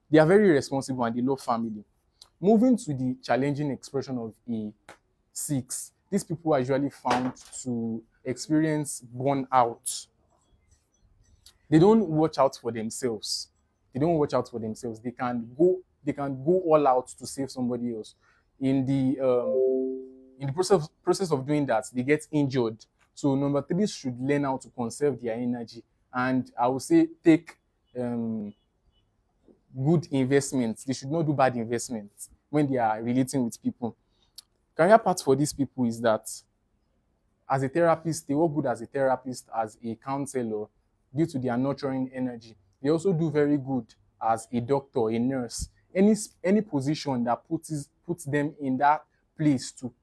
They are very responsible and they love family. Moving to the challenging expression of a 6, these people are usually found to experience burnout. They don't watch out for themselves. They can go all out to save somebody else. In the process of doing that, they get injured. So number 3 should learn how to conserve their energy, and I would say take good investments. They should not do bad investments when they are relating with people. Career path for these people is that as a therapist, they work good as a therapist, as a counselor, due to their nurturing energy. They also do very good as a doctor, a nurse, any position that puts them in that place to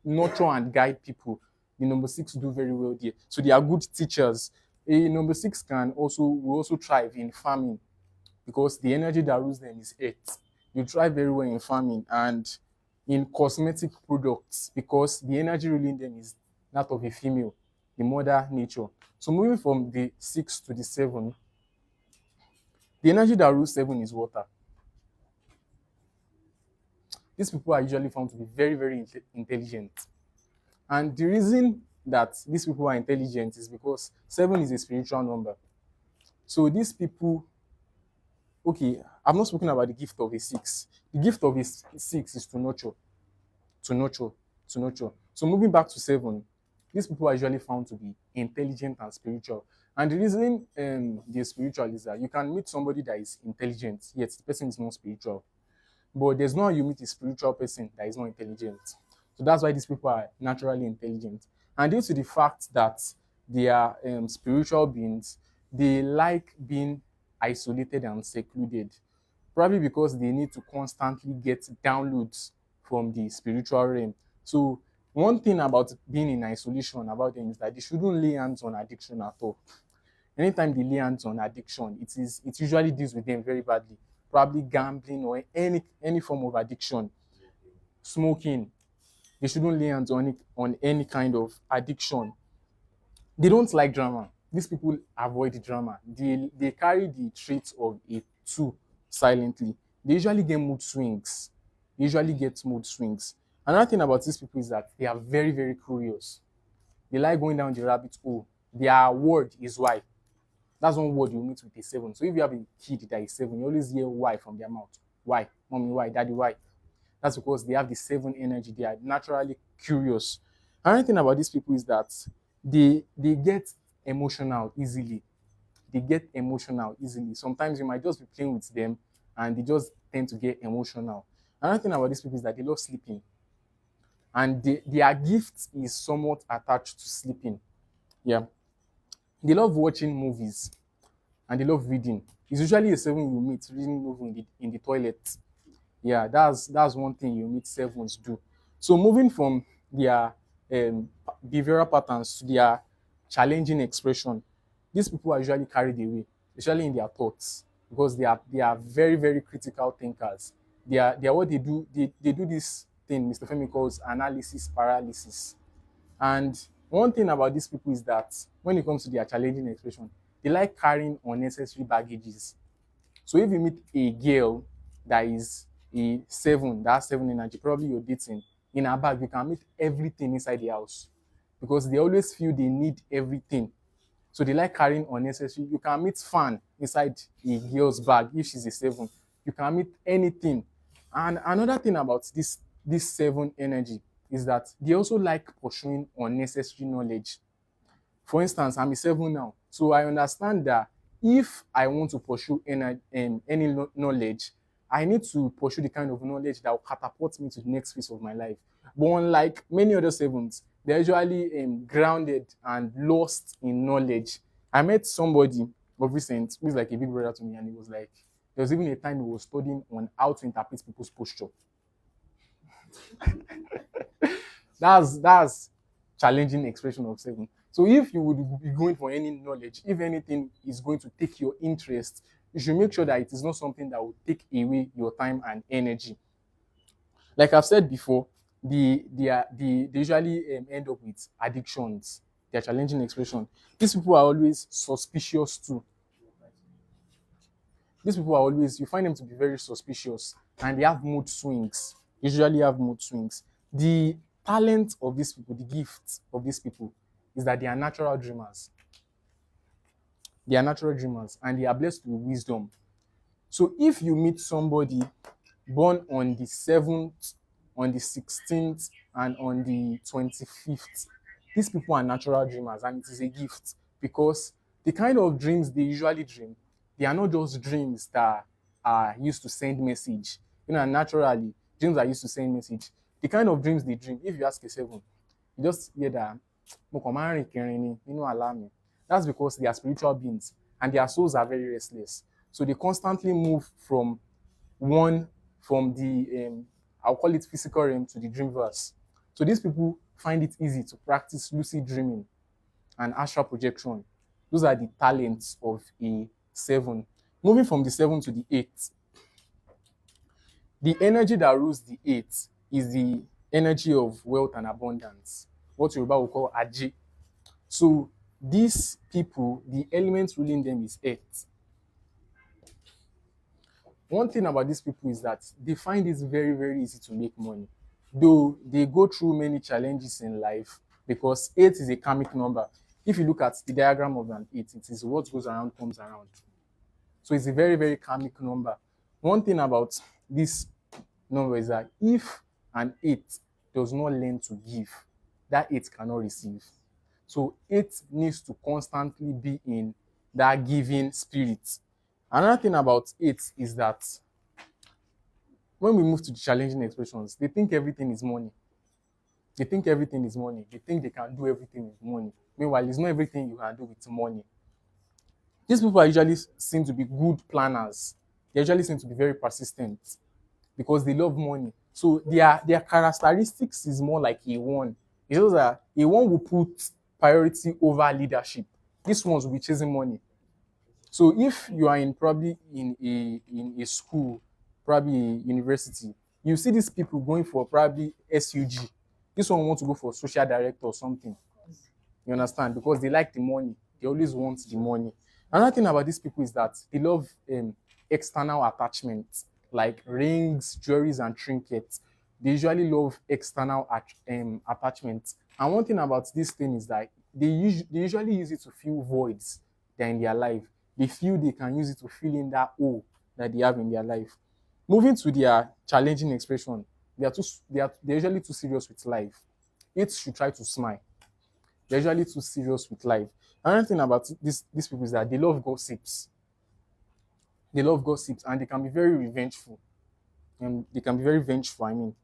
nurture and guide people. The number 6 do very well there. So they are good teachers. A number 6 will also thrive in farming because the energy that rules them is earth. They thrive very well in farming and in cosmetic products because the energy ruling them is that of a female, the mother nature. So moving from the 6 to the 7, the energy that rules 7 is water. These people are usually found to be very, very intelligent. And the reason that these people are intelligent is because 7 is a spiritual number. So these people, okay, I've not spoken about the gift of a 6. The gift of a 6 is to nurture. So moving back to 7, these people are usually found to be intelligent and spiritual. And the reason they're spiritual is that you can meet somebody that is intelligent, yet the person is not spiritual. But there's no how you meet a spiritual person that is not intelligent. So that's why these people are naturally intelligent. And due to the fact that they are spiritual beings, they like being isolated and secluded, probably because they need to constantly get downloads from the spiritual realm. So one thing about being in isolation about them is that they shouldn't lay hands on addiction at all. Anytime they lay hands on addiction, it usually deals with them very badly. Probably gambling or any form of addiction, smoking. They shouldn't lay hands on any kind of addiction. They don't like drama. These people avoid drama. They carry the traits of a 2 silently. They usually get mood swings. Another thing about these people is that they are very, very curious. They like going down the rabbit hole. Their word is why. That's one word you meet with a 7. So if you have a kid that is 7, you always hear why from their mouth. Why? Mommy, why? Daddy, why? That's because they have the 7 energy. They are naturally curious. Another thing about these people is that they get emotional easily. Sometimes you might just be playing with them and they just tend to get emotional. Another thing about these people is that they love sleeping. And their gift is somewhat attached to sleeping. Yeah. They love watching movies and they love reading. It's usually a 7 you meet reading movie in the toilet. Yeah, that's one thing you meet 7s do. So moving from their behavioral patterns to their challenging expression, these people are usually carried away, especially in their thoughts, because they are very, very critical thinkers. They are what they do. They do this thing Mr. Femi calls analysis paralysis. And one thing about these people is that when it comes to their challenging expression, they like carrying unnecessary baggages. So if you meet a girl that is a 7, that has 7 energy, probably you're dating, in her bag, you can meet everything inside the house because they always feel they need everything. So they like carrying unnecessary. You can meet fan inside a girl's bag if she's a 7. You can meet anything. And another thing about this 7 energy is that they also like pursuing unnecessary knowledge. For instance, I'm a 7 now, so I understand that if I want to pursue any knowledge, I need to pursue the kind of knowledge that will catapult me to the next phase of my life. But unlike many other 7s, they're usually grounded and lost in knowledge. I met somebody of recent who is like a big brother to me, and he was like, there was even a time he was studying on how to interpret people's posture. That's challenging expression of 7. So if you would be going for any knowledge, if anything is going to take your interest, you should make sure that it is not something that will take away your time and energy. Like I've said before, they usually end up with addictions. They're challenging expression. These people are always suspicious too. These people are always, you find them to be very suspicious, and they have mood swings. Usually have mood swings. The talent of these people, the gift of these people is that they are natural dreamers. They are natural dreamers and they are blessed with wisdom. So if you meet somebody born on the 7th, on the 16th, and on the 25th, these people are natural dreamers, and it is a gift because the kind of dreams they usually dream, they are not just dreams that are used to send message. Naturally, dreams are used to send message. The kind of dreams they dream, if you ask a 7, you just hear that that's because they are spiritual beings and their souls are very restless. So they constantly move from the I'll call it physical realm to the dreamverse. So these people find it easy to practice lucid dreaming and astral projection. Those are the talents of a 7. Moving from the 7 to the 8, the energy that rules the 8 is the energy of wealth and abundance, what Yoruba will call Aje. So these people, the element ruling them is earth. One thing about these people is that they find it very, very easy to make money, though they go through many challenges in life because 8 is a karmic number. If you look at the diagram of an 8, it is what goes around comes around. So it's a very, very karmic number. One thing about this number is that if an 8 does not learn to give, that 8 cannot receive. So 8 needs to constantly be in that giving spirit. Another thing about 8 is that when we move to the challenging expressions, they think everything is money. They think everything is money. They think they can do everything with money. Meanwhile, it's not everything you can do with money. These people are usually seem to be good planners. They usually seem to be very persistent because they love money. So their characteristics is more like a 1. It shows that a 1 will put priority over leadership. These ones will be chasing money. So if you are probably in a school, probably a university, you see these people going for probably SUG. This one wants to go for social director or something. You understand? Because they like the money. They always want the money. Another thing about these people is that they love external attachments like rings, jewelries, and trinkets. They usually love external attachments. And one thing about this thing is that they usually use it to fill voids that are in their life. They feel they can use it to fill in that hole that they have in their life. Moving to their challenging expression, they're usually too serious with life. It should try to smile. They're usually too serious with life. Another thing about these people is that they love gossips. They love gossips and they can be very revengeful. And they can be very vengeful, I mean.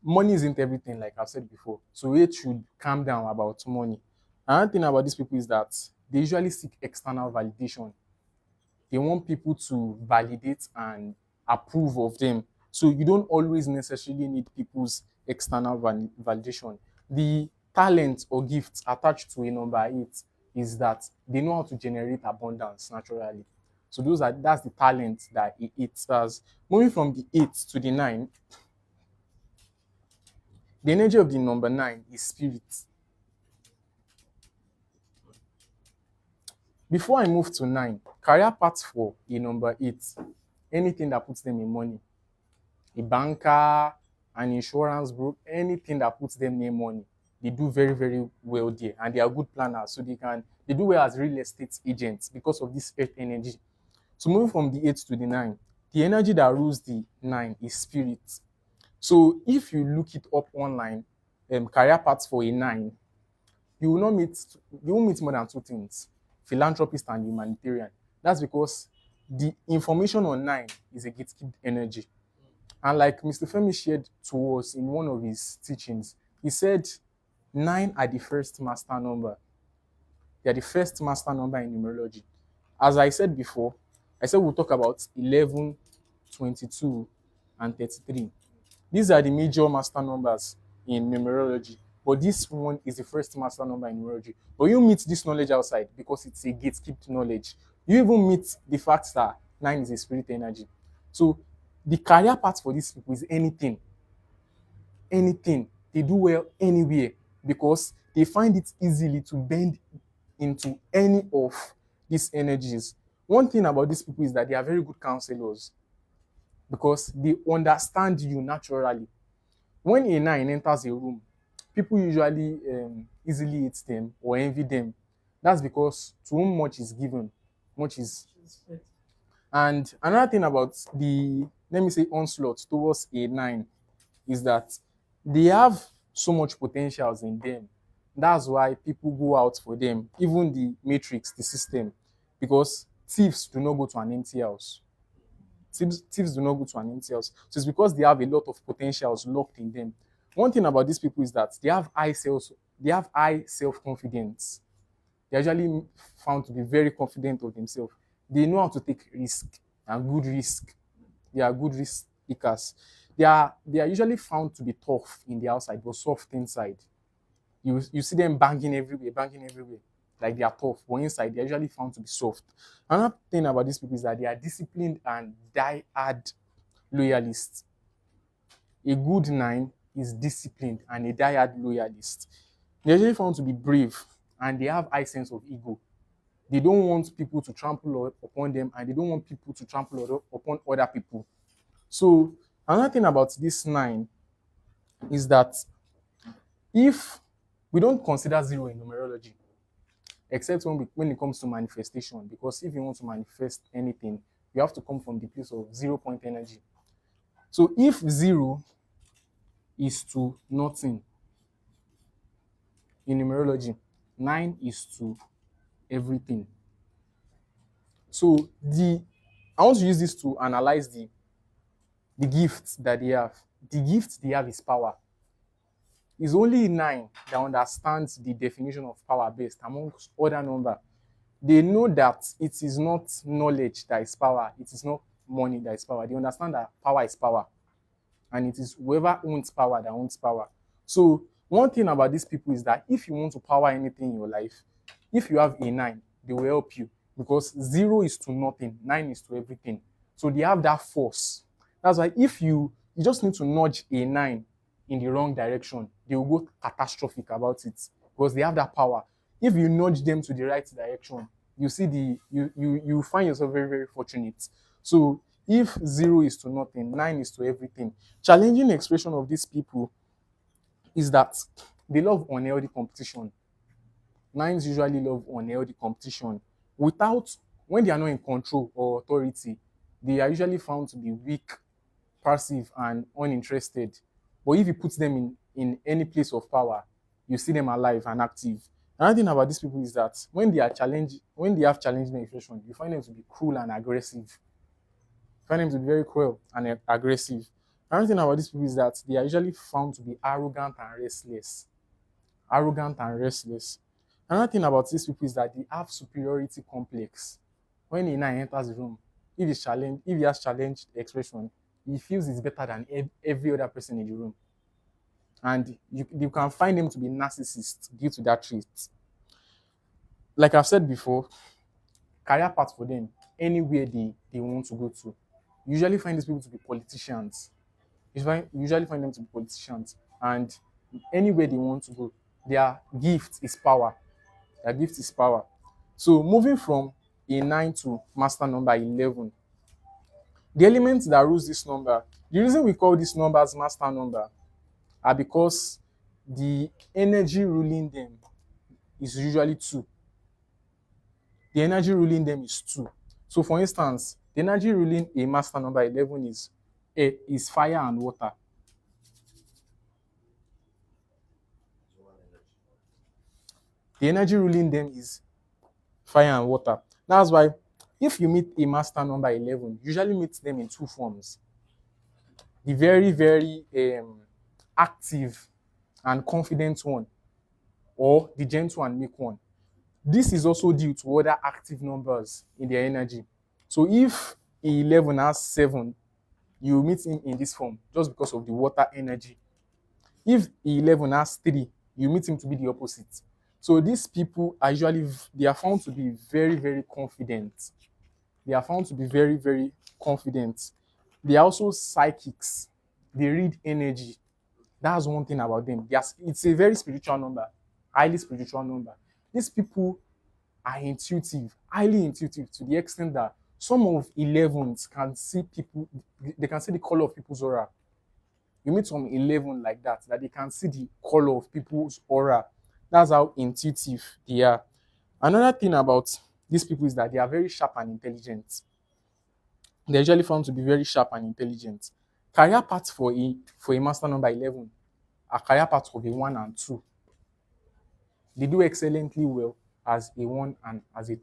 Money isn't everything, like I've said before. So it should calm down about money. Another thing about these people is that they usually seek external validation. They want people to validate and approve of them. So you don't always necessarily need people's external validation. The talent or gifts attached to a number 8 is that they know how to generate abundance naturally. So that's the talent that it has. Moving from the 8 to the 9, the energy of the number 9 is spirit. Before I move to 9, career path for a number 8, anything that puts them in money. A banker, an insurance group, anything that puts them near money. They do very, very well there, and they are good planners. So they do well as real estate agents because of this earth energy. So moving from the 8 to the 9, the energy that rules the 9 is spirit. So if you look it up online, career paths for a 9, you will meet more than two things: philanthropist and humanitarian. That's because the information on 9 is a gatekept energy. And like Mr. Femi shared to us in one of his teachings, he said 9 are the first master number. They are the first master number in numerology. As I said before, I said we'll talk about 11, 22, and 33. These are the major master numbers in numerology, but this one is the first master number in numerology. But you meet this knowledge outside because it's a gatekept knowledge. You even meet the fact that 9 is a spirit energy. So the career path for these people is anything. Anything. They do well anywhere because they find it easily to bend into any of these energies. One thing about these people is that they are very good counselors because they understand you naturally. When a 9 enters a room, people usually easily hate them or envy them. That's because to whom much is given, much is. And another thing about the, let me say, onslaught towards a 9 is that they have so much potentials in them. That's why people go out for them, even the matrix, the system, because thieves do not go to an empty house. Thieves do not go to an empty house. So it's because they have a lot of potentials locked in them. One thing about these people is that they have high self-confidence. They're usually found to be very confident of themselves. They know how to take risk and good risk. They are good risk takers. They are usually found to be tough in the outside, but soft inside. You see them banging everywhere, like they are tough, but inside they're usually found to be soft. Another thing about these people is that they are disciplined and die-hard loyalists. A good 9 is disciplined and a die-hard loyalist. They're usually found to be brave and they have high sense of ego. They don't want people to trample upon them, and they don't want people to trample upon other people. So another thing about this 9 is that if we don't consider 0 in numerology, except when it comes to manifestation, because if you want to manifest anything, you have to come from the place of 0-point energy. So if 0 is to nothing in numerology, 9 is to everything. So I want to use this to analyze the gifts that they have. The gift they have is power. It's only 9 that understands the definition of power based amongst other number. They know that it is not knowledge that is power. It is not money that is power. They understand that power is power. And it is whoever owns power that owns power. So one thing about these people is that if you want to power anything in your life, if you have a 9, they will help you because 0 is to nothing, 9 is to everything. So they have that force. That's why if you just need to nudge a 9 in the wrong direction, they will go catastrophic about it because they have that power. If you nudge them to the right direction, you see you find yourself very, very fortunate. So if 0 is to nothing, 9 is to everything. Challenging expression of these people is that they love unhealthy competition. 9s usually love unhealthy competition. When they are not in control or authority, they are usually found to be weak, passive, and uninterested. But if you put them in any place of power, you see them alive and active. Another thing about these people is that when they have challenging expression, you find them to be cruel and aggressive. You find them to be very cruel and aggressive. Another thing about these people is that they are usually found to be arrogant and restless. Another thing about these people is that they have superiority complex. When a 9 enters the room, if he has challenged expression, he feels he's better than every other person in the room. And you can find him to be narcissist due to that trait. Like I've said before, career path for them, anywhere they want to go to. You usually find these people to be politicians. Usually find them to be politicians. And anywhere they want to go, their gift is power. So moving from a 9 to master number 11, the elements that rules this number, the reason we call this number as master number are because the energy ruling them is usually 2. The energy ruling them is 2. So for instance, the energy ruling a master number 11 is fire and water. The energy ruling them is fire and water. That's why if you meet a master number 11, usually meet them in 2 forms. The very, very active and confident one, or the gentle and meek one. This is also due to other active numbers in their energy. So if 11 has 7, you meet him in this form just because of the water energy. If 11 has 3, you meet him to be the opposite. So these people are usually, they are found to be very, very confident. They are found to be very, very confident. They are also psychics. They read energy. That's one thing about them. It's a very spiritual number, highly spiritual number. These people are intuitive, highly intuitive, to the extent that some of 11s can see people, they can see the color of people's aura. You meet some 11 like that they can see the color of people's aura. That's how intuitive they are. Another thing about these people is that they are very sharp and intelligent. They're usually found to be very sharp and intelligent. Career paths for a master number 11 are career paths of a 1 and 2. They do excellently well as a 1 and as a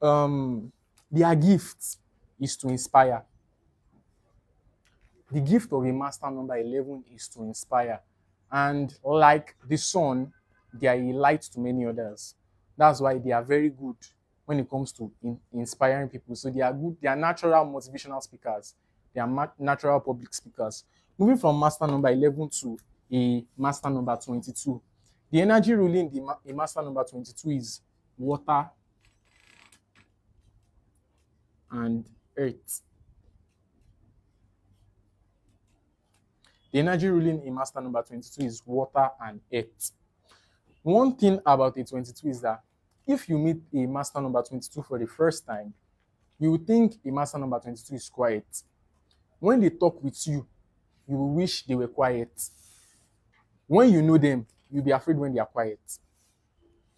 2. Their gift is to inspire. The gift of a master number 11 is to inspire. And like the sun, they are a light to many others. That's why they are very good when it comes to inspiring people. So they are good. They are natural motivational speakers. They are natural public speakers. Moving from master number 11 to a master number 22. The energy ruling a master number 22 is water and earth. The energy ruling a master number 22 is water and earth. One thing about a 22 is that if you meet a master number 22 for the first time, you will think a master number 22 is quiet. When they talk with you, you will wish they were quiet. When you know them, you'll be afraid when they are quiet.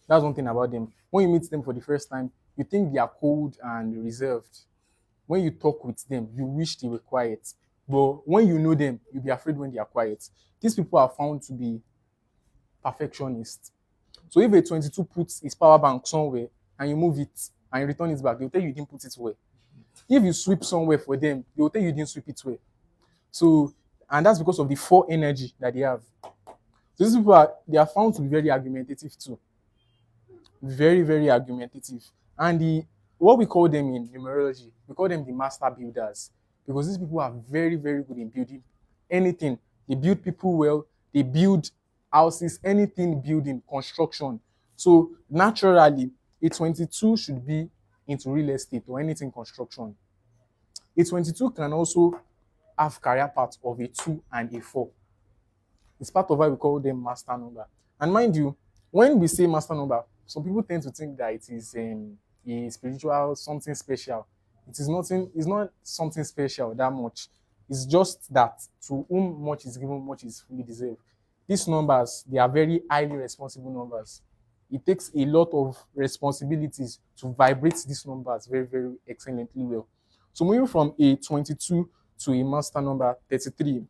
That's one thing about them. When you meet them for the first time, you think they are cold and reserved. When you talk with them, you wish they were quiet. But when you know them, you'll be afraid when they are quiet. These people are found to be perfectionists. So if a 22 puts his power bank somewhere and you move it and you return it back, they'll tell you didn't put it well. If you sweep somewhere for them, they'll tell you didn't sweep it well. So, and that's because of the 4 energy that they have. So these people they are found to be very argumentative too. Very, very argumentative. And what we call them in numerology, we call them the master builders, because these people are very, very good in building anything. They build people well. They build houses, anything building, construction. So naturally, a 22 should be into real estate or anything construction. A 22 can also have career paths of a 2 and a 4. It's part of why we call them master number. And mind you, when we say master number, some people tend to think that it is a spiritual, something special. It is nothing, it's not something special that much. It's just that to whom much is given, much is fully deserved. These numbers, they are very highly responsible numbers. It takes a lot of responsibilities to vibrate these numbers very, very excellently well. So moving from a 22 to a master number 33.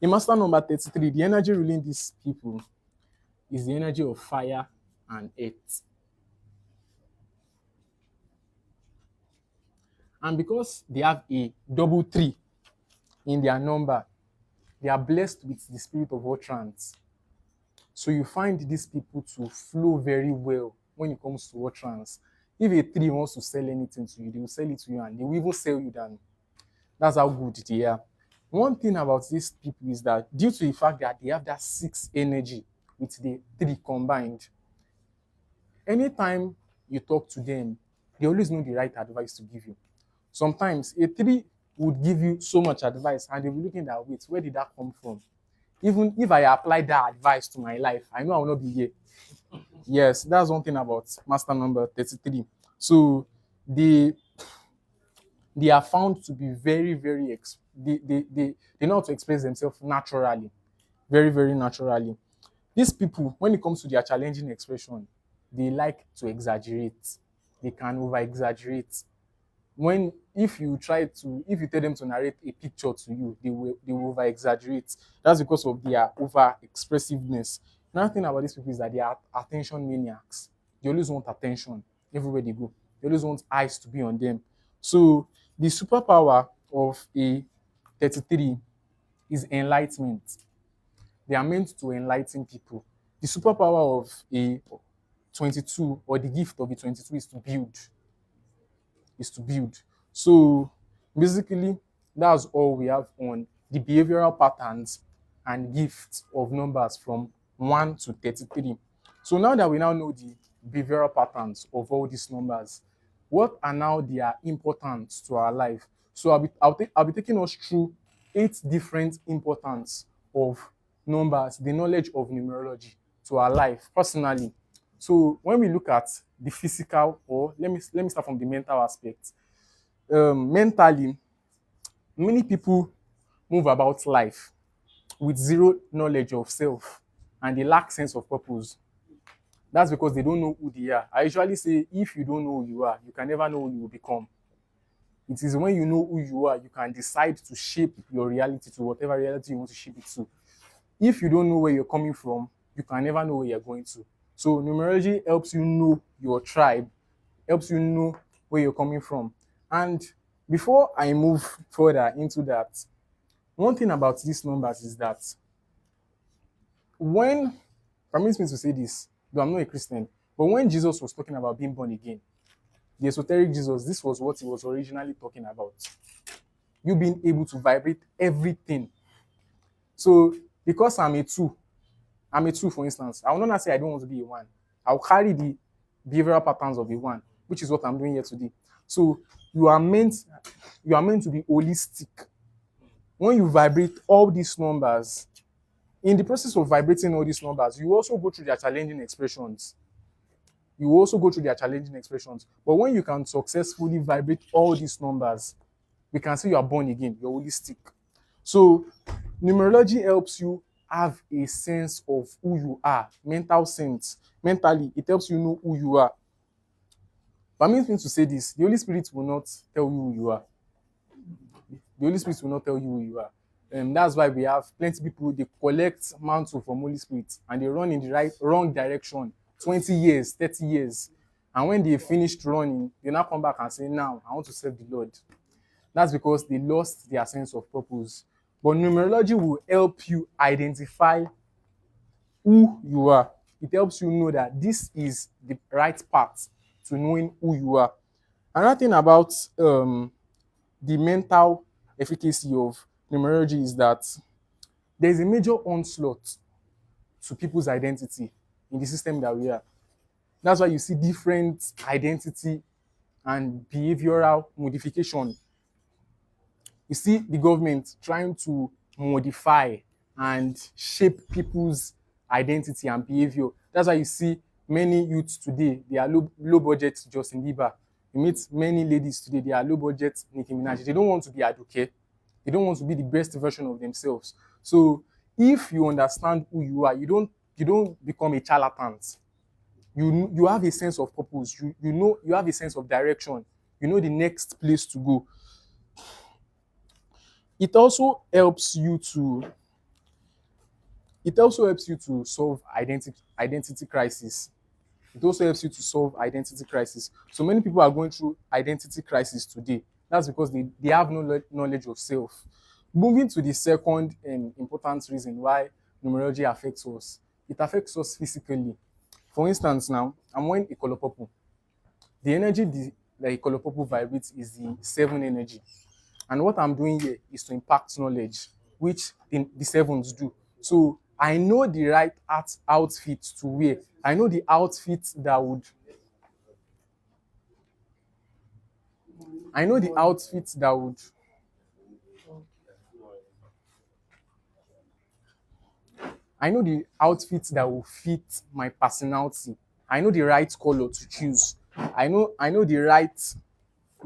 A master number 33, the energy ruling these people is the energy of fire and earth. And because they have a double 3 in their number, they are blessed with the spirit of utterance. So you find these people to flow very well when it comes to utterance. If a 3 wants to sell anything to you, they will sell it to you and they will even sell you down. That's how good they are. One thing about these people is that due to the fact that they have that 6 energy with the 3 combined, anytime you talk to them, they always know the right advice to give you. Sometimes a 3 would give you so much advice and they'll be looking at, wait, where did that come from? Even if I apply that advice to my life, I know I will not be here. Yes, that's one thing about master number 33. So they they are found to be very, very they know how to express themselves naturally, very, very naturally. These people, when it comes to their challenging expression, they like to exaggerate. They can over exaggerate. When if you tell them to narrate a picture to you, they will over exaggerate. That's because of their over expressiveness. Another thing about these people is that they are attention maniacs. They always want attention everywhere they go. They always want eyes to be on them. So the superpower of a 33 is enlightenment. They are meant to enlighten people. The superpower of a 22, or the gift of a 22, is to build. So basically, that's all we have on the behavioral patterns and gifts of numbers from 1 to 33. So now that we now know the behavioral patterns of all these numbers, what are now their importance to our life? So I'll be taking us through 8 different importance of numbers, the knowledge of numerology to our life personally. So when we look at the physical, or let me start from the mental aspect. Mentally, many people move about life with zero knowledge of self, and they lack sense of purpose. That's because they don't know who they are. I usually say, if you don't know who you are, you can never know who you will become. It is when you know who you are, you can decide to shape your reality to whatever reality you want to shape it to. If you don't know where you're coming from, you can never know where you're going to. So numerology helps you know your tribe, helps you know where you're coming from. And before I move further into that, one thing about these numbers is that when, permit me to say this, though I'm not a Christian, but when Jesus was talking about being born again, the esoteric Jesus, this was what he was originally talking about. You being able to vibrate everything. So because I'm a two, for instance. I will not say I don't want to be a one. I'll carry the behavioral patterns of a one, which is what I'm doing here today. So you are meant you are meant to be holistic. When you vibrate all these numbers, in the process of vibrating all these numbers, you also go through their challenging expressions. But when you can successfully vibrate all these numbers, we can say you are born again, you're holistic. So numerology helps you have a sense of who you are, mental sense. Mentally, it helps you know who you are. Permit me to say this: the Holy Spirit will not tell you who you are. The Holy Spirit will not tell you who you are. That's why we have plenty of people, they collect mantle from Holy Spirit and they run in the wrong direction 20 years, 30 years. And when they finished running, they now come back and say, now, I want to serve the Lord. That's because they lost their sense of purpose. But numerology will help you identify who you are. It helps you know that this is the right path to knowing who you are. Another thing about the mental efficacy of numerology is that there's a major onslaught to people's identity in the system that we are. That's why you see different identity and behavioral modification. You see the government trying to modify and shape people's identity and behavior. That's why you see many youths today, they are low budget Justin Bieber. You meet many ladies today, they are low budget Nicki Minaj. They don't want to be Aduke. They don't want to be the best version of themselves. So if you understand who you are, you don't become a charlatan. You have a sense of purpose. You have a sense of direction. You know the next place to go. It also helps you to solve identity crisis. It also helps you to solve identity crisis. So many people are going through identity crisis today. That's because they have no knowledge of self. Moving to the second important reason why numerology affects us. It affects us physically. For instance, now, I'm wearing a color purple. The energy that a color purple vibrates is the 7 energy. And what I'm doing here is to impact knowledge, which the sevens do. So I know the right outfit to wear. I know the outfit that would. I know the outfit that would. I know the outfit that will fit my personality I know the right color to choose. I know the right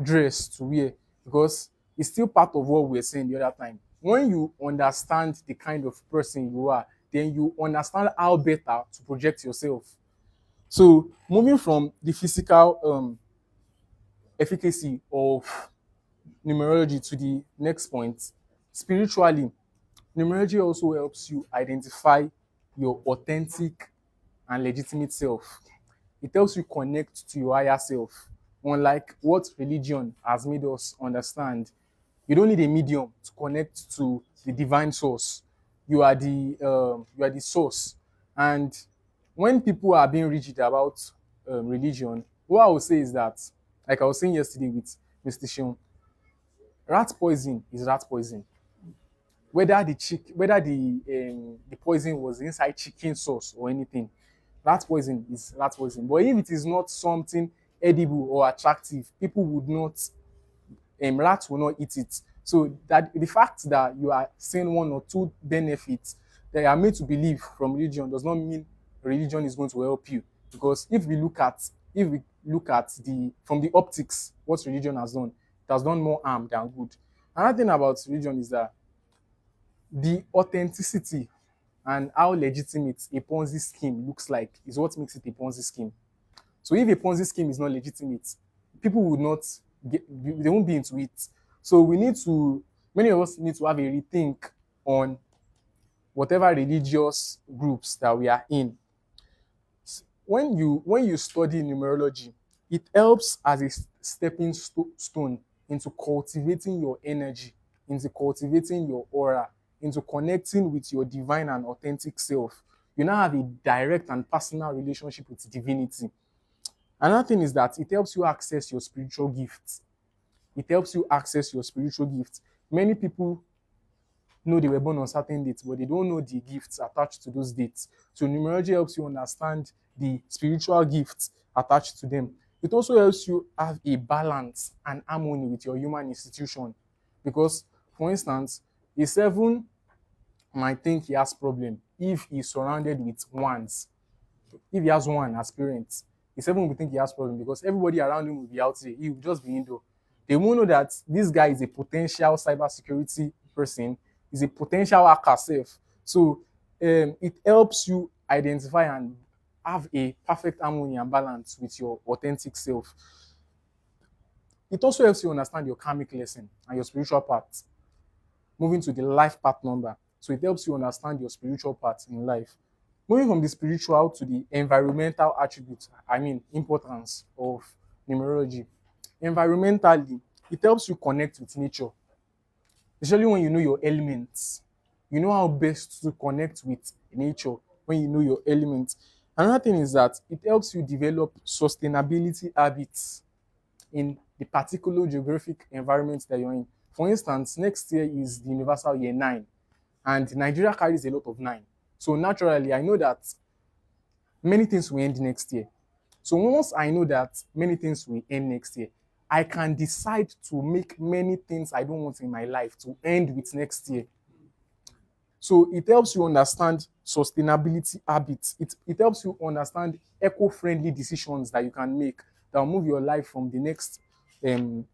dress to wear, because it's still part of what we were saying the other time. When you understand the kind of person you are, then you understand how better to project yourself. So moving from the physical efficacy of numerology to the next point, spiritually, numerology also helps you identify your authentic and legitimate self. It helps you connect to your higher self. Unlike what religion has made us understand, you don't need a medium to connect to the divine source. You are the source. And when people are being rigid about religion, what I would say is that, like I was saying yesterday with Mr. Shion, rat poison is rat poison. Whether the poison was inside chicken sauce or anything, rat poison is rat poison. But if it is not something edible or attractive, people would not, rats will not eat it. So that the fact that you are seeing one or two benefits that you are made to believe from religion does not mean religion is going to help you. Because if we look at the from the optics, what religion has done, it has done more harm than good. Another thing about religion is that the authenticity and how legitimate a Ponzi scheme looks like is what makes it a Ponzi scheme. So if a Ponzi scheme is not legitimate, people would not they won't be into it. So many of us need to have a rethink on whatever religious groups that we are in. When you study numerology, it helps as a stepping stone into cultivating your energy, into cultivating your aura, into connecting with your divine and authentic self. You now have a direct and personal relationship with divinity. Another thing is that it helps you access your spiritual gifts. It helps you access your spiritual gifts. Many people know they were born on certain dates, but they don't know the gifts attached to those dates. So numerology helps you understand the spiritual gifts attached to them. It also helps you have a balance and harmony with your human institution. Because, for instance, a 7 might think he has problem if he's surrounded with ones. If he has one as parents, the 7 will think he has problem because everybody around him will be out there. He will just be indoor. They won't know that this guy is a potential cybersecurity person, is a potential hacker self. So it helps you identify and have a perfect harmony and balance with your authentic self. It also helps you understand your karmic lesson and your spiritual path. Moving to the life path number. So it helps you understand your spiritual path in life. Moving from the spiritual to the environmental attributes, importance of numerology. Environmentally, it helps you connect with nature, especially when you know your elements. You know how best to connect with nature when you know your elements. Another thing is that it helps you develop sustainability habits in the particular geographic environment that you're in. For instance, next year is the universal year 9, and Nigeria carries a lot of 9. So naturally, I know that many things will end next year. So once I know that many things will end next year, I can decide to make many things I don't want in my life to end with next year. So it helps you understand sustainability habits. It helps you understand eco-friendly decisions that you can make that will move your life from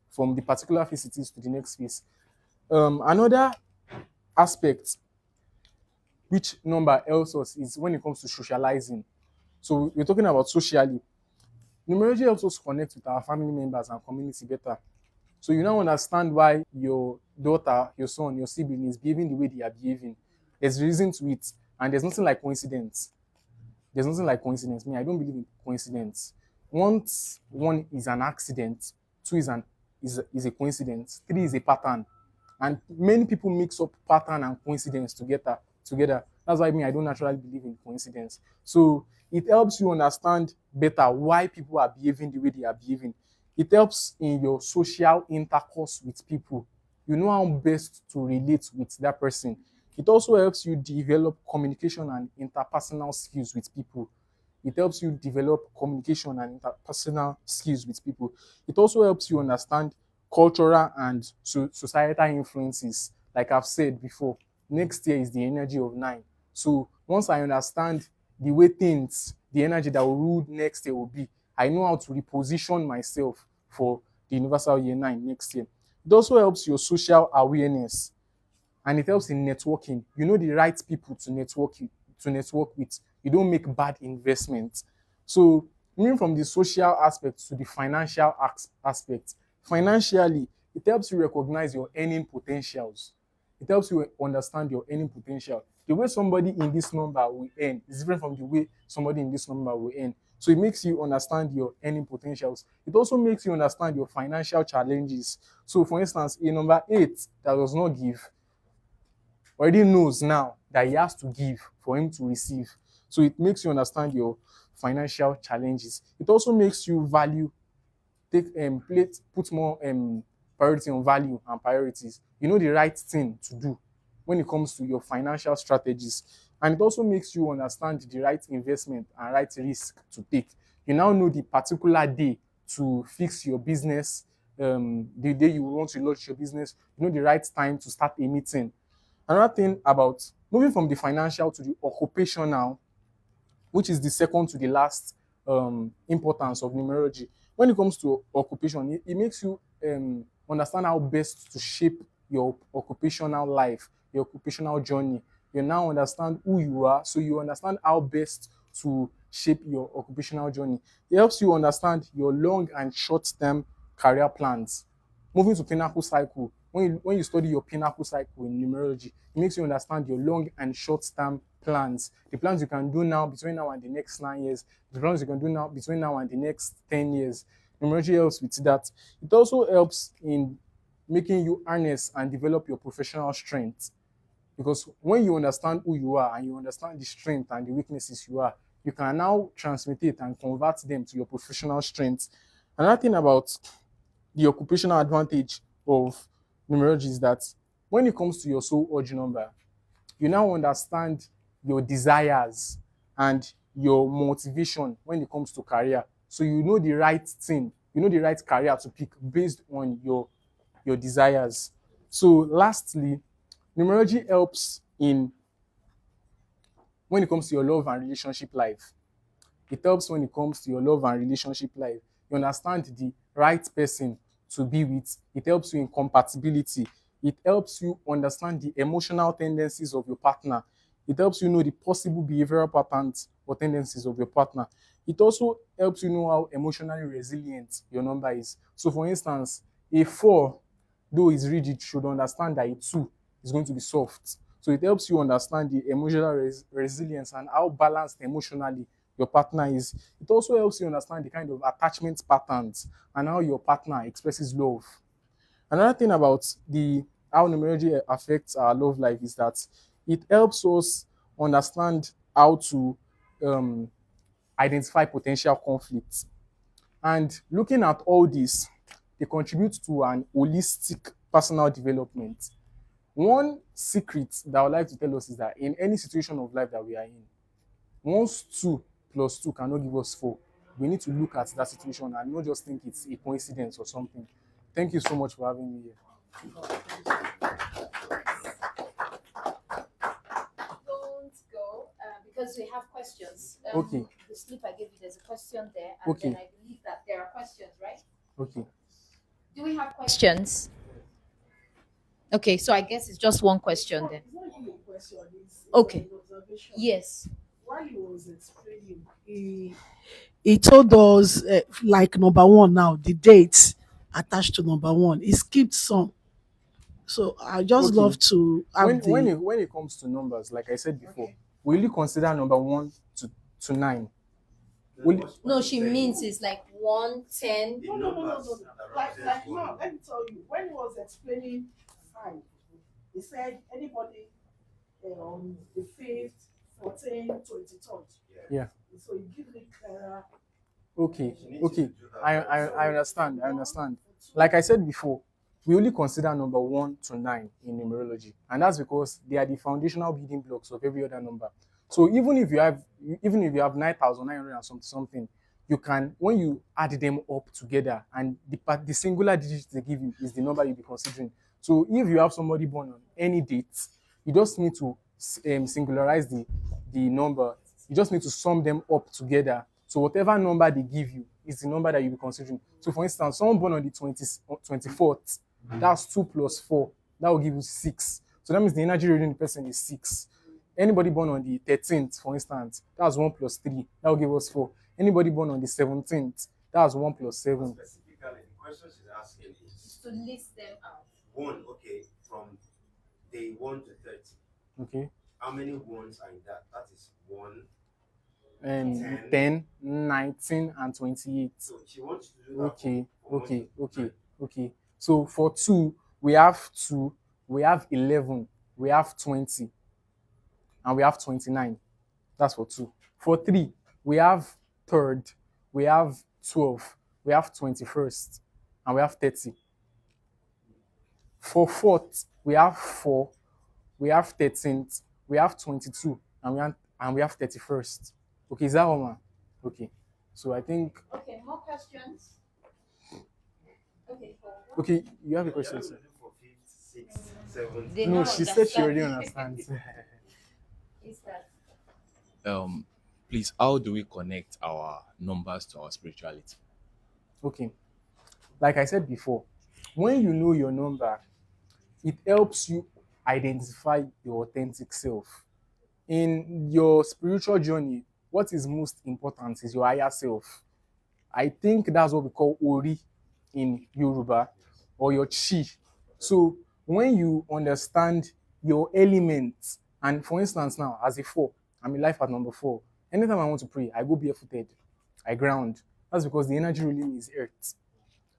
from the particular phase it is to the next phase. Another aspect which number helps us is when it comes to socializing. So we're talking about socially. Numerology helps us connect with our family members and community better. So you now understand why your daughter, your son, your sibling is behaving the way they are behaving. There's reason to it, and there's nothing like coincidence. There's nothing like coincidence. Me, I don't believe in coincidence. Once one is an accident, two is a coincidence, three is a pattern. And many people mix up pattern and coincidence together. That's why I don't naturally believe in coincidence. So it helps you understand better why people are behaving the way they are behaving. It helps in your social intercourse with people. You know how best to relate with that person. It also helps you develop communication and interpersonal skills with people. It helps you develop communication and interpersonal skills with people. It also helps you understand cultural and societal influences. Like I've said before, next year is the energy of 9. So once I understand the way things, the energy that will rule next year will be. I know how to reposition myself for the universal year 9 next year. It also helps your social awareness, and it helps in networking. You know the right people to network with. You don't make bad investments. So moving from the social aspect to the financial aspect, financially, it helps you recognize your earning potentials. It helps you understand your earning potential. The way somebody in this number will earn is different from the way somebody in this number will earn. So it makes you understand your earning potentials. It also makes you understand your financial challenges. So for instance, a number 8 that does not give already knows now that he has to give for him to receive. So it makes you understand your financial challenges. It also makes you value, put more priority on value and priorities. You know the right thing to do when it comes to your financial strategies. And it also makes you understand the right investment and right risk to take. You now know the particular day to fix your business, the day you want to launch your business. You know the right time to start a meeting. Another thing about moving from the financial to the occupational, which is the second to the last importance of numerology. When it comes to occupation, it makes you understand how best to shape your occupational life, your occupational journey. You now understand who you are, so you understand how best to shape your occupational journey. It helps you understand your long and short-term career plans. Moving to pinnacle cycle, when you study your pinnacle cycle in numerology, it makes you understand your long and short-term plans, the plans you can do now between now and the next 9 years, the plans you can do now between now and the next 10 years. Numerology helps with that. It also helps in making you harness and develop your professional strength. Because when you understand who you are and you understand the strength and the weaknesses you are, you can now transmit it and convert them to your professional strength. Another thing about the occupational advantage of numerology is that when it comes to your soul urge number, you now understand your desires and your motivation when it comes to career. So you know the right thing, you know the right career to pick based on your desires. So lastly, numerology helps in when it comes to your love and relationship life. It helps when it comes to your love and relationship life. You understand the right person to be with. It helps you in compatibility. It helps you understand the emotional tendencies of your partner. It helps you know the possible behavioral patterns or tendencies of your partner. It also helps you know how emotionally resilient your number is. So for instance, a 4, though is rigid, should understand that a 2 is going to be soft. So it helps you understand the emotional resilience and how balanced emotionally your partner is. It also helps you understand the kind of attachment patterns and how your partner expresses love. Another thing about the how numerology affects our love life is that it helps us understand how to identify potential conflicts. And looking at all this, they contribute to an holistic personal development. One secret that I would like to tell us is that in any situation of life that we are in, once 2 plus 2 cannot give us 4, we need to look at that situation and not just think it's a coincidence or something. Thank you so much for having me here. Don't go because we have questions. Okay. The slip I gave you, there's a question there, and Okay. then I believe that there are questions, right? Okay. Do we have questions? Okay, so I guess it's just one question then. It's not even a question, it's Okay. an observation. Yes. While he was explaining, he told us like number 1 now, the dates attached to number 1. He skipped some. So I just Okay. love to have When it comes to numbers, like I said before, will you consider number 1 to 9? No, she means it's like 1, 10. No. Like now, let me tell you, when he was explaining 5, he said anybody on the 5th, 14th, 23rd. Yeah. So he gives me clearer. Okay. I understand. Like I said before, we only consider number 1 to 9 in numerology, and that's because they are the foundational building blocks of every other number. So even if you have 9,900 and something, you can, when you add them up together, and the singular digit they give you is the number you'll be considering. So if you have somebody born on any date, you just need to singularize the number You just need to sum them up together. So whatever number they give you is the number that you'll be considering. So for instance, someone born on the 24th, that's 2 plus 4. That will give you 6. So that means the energy reading the person is 6. Anybody born on the 13th, for instance, that's 1 plus 3. That will give us 4. Anybody born on the 17th, that's 1 plus 7. Specifically, the question she's asking is To list them out. one, okay, from day 1 to 30. Okay. How many ones are in that? That is 1. 10, 19, and 28. So she wants to do that. Okay, for 1 okay, to okay, 9. okay. So for 2, we have 2, we have 11, we have 20, and we have 29. That's for 2. For 3, we have 3rd, we have 12, we have 21st, and we have 30. For 4th, we have 4, we have 13th, we have 22, and we have 31st. Okay, is that all, man? Okay. So I think. Okay, more questions? Okay. Okay, you have a You're question, going sir. to do for 5th, 6th, 7th. They No, don't she said she understand. already understands. Is that Please, how do we connect our numbers to our spirituality? Okay. Like I said before, when you know your number, it helps you identify your authentic self. In your spiritual journey, what is most important is your higher self. I think that's what we call Ori in Yoruba, or your Chi. So when you understand your elements, and for instance now, as a 4, I'm in life at number 4. Anytime I want to pray, I go barefooted, I ground. That's because the energy ruling is earth.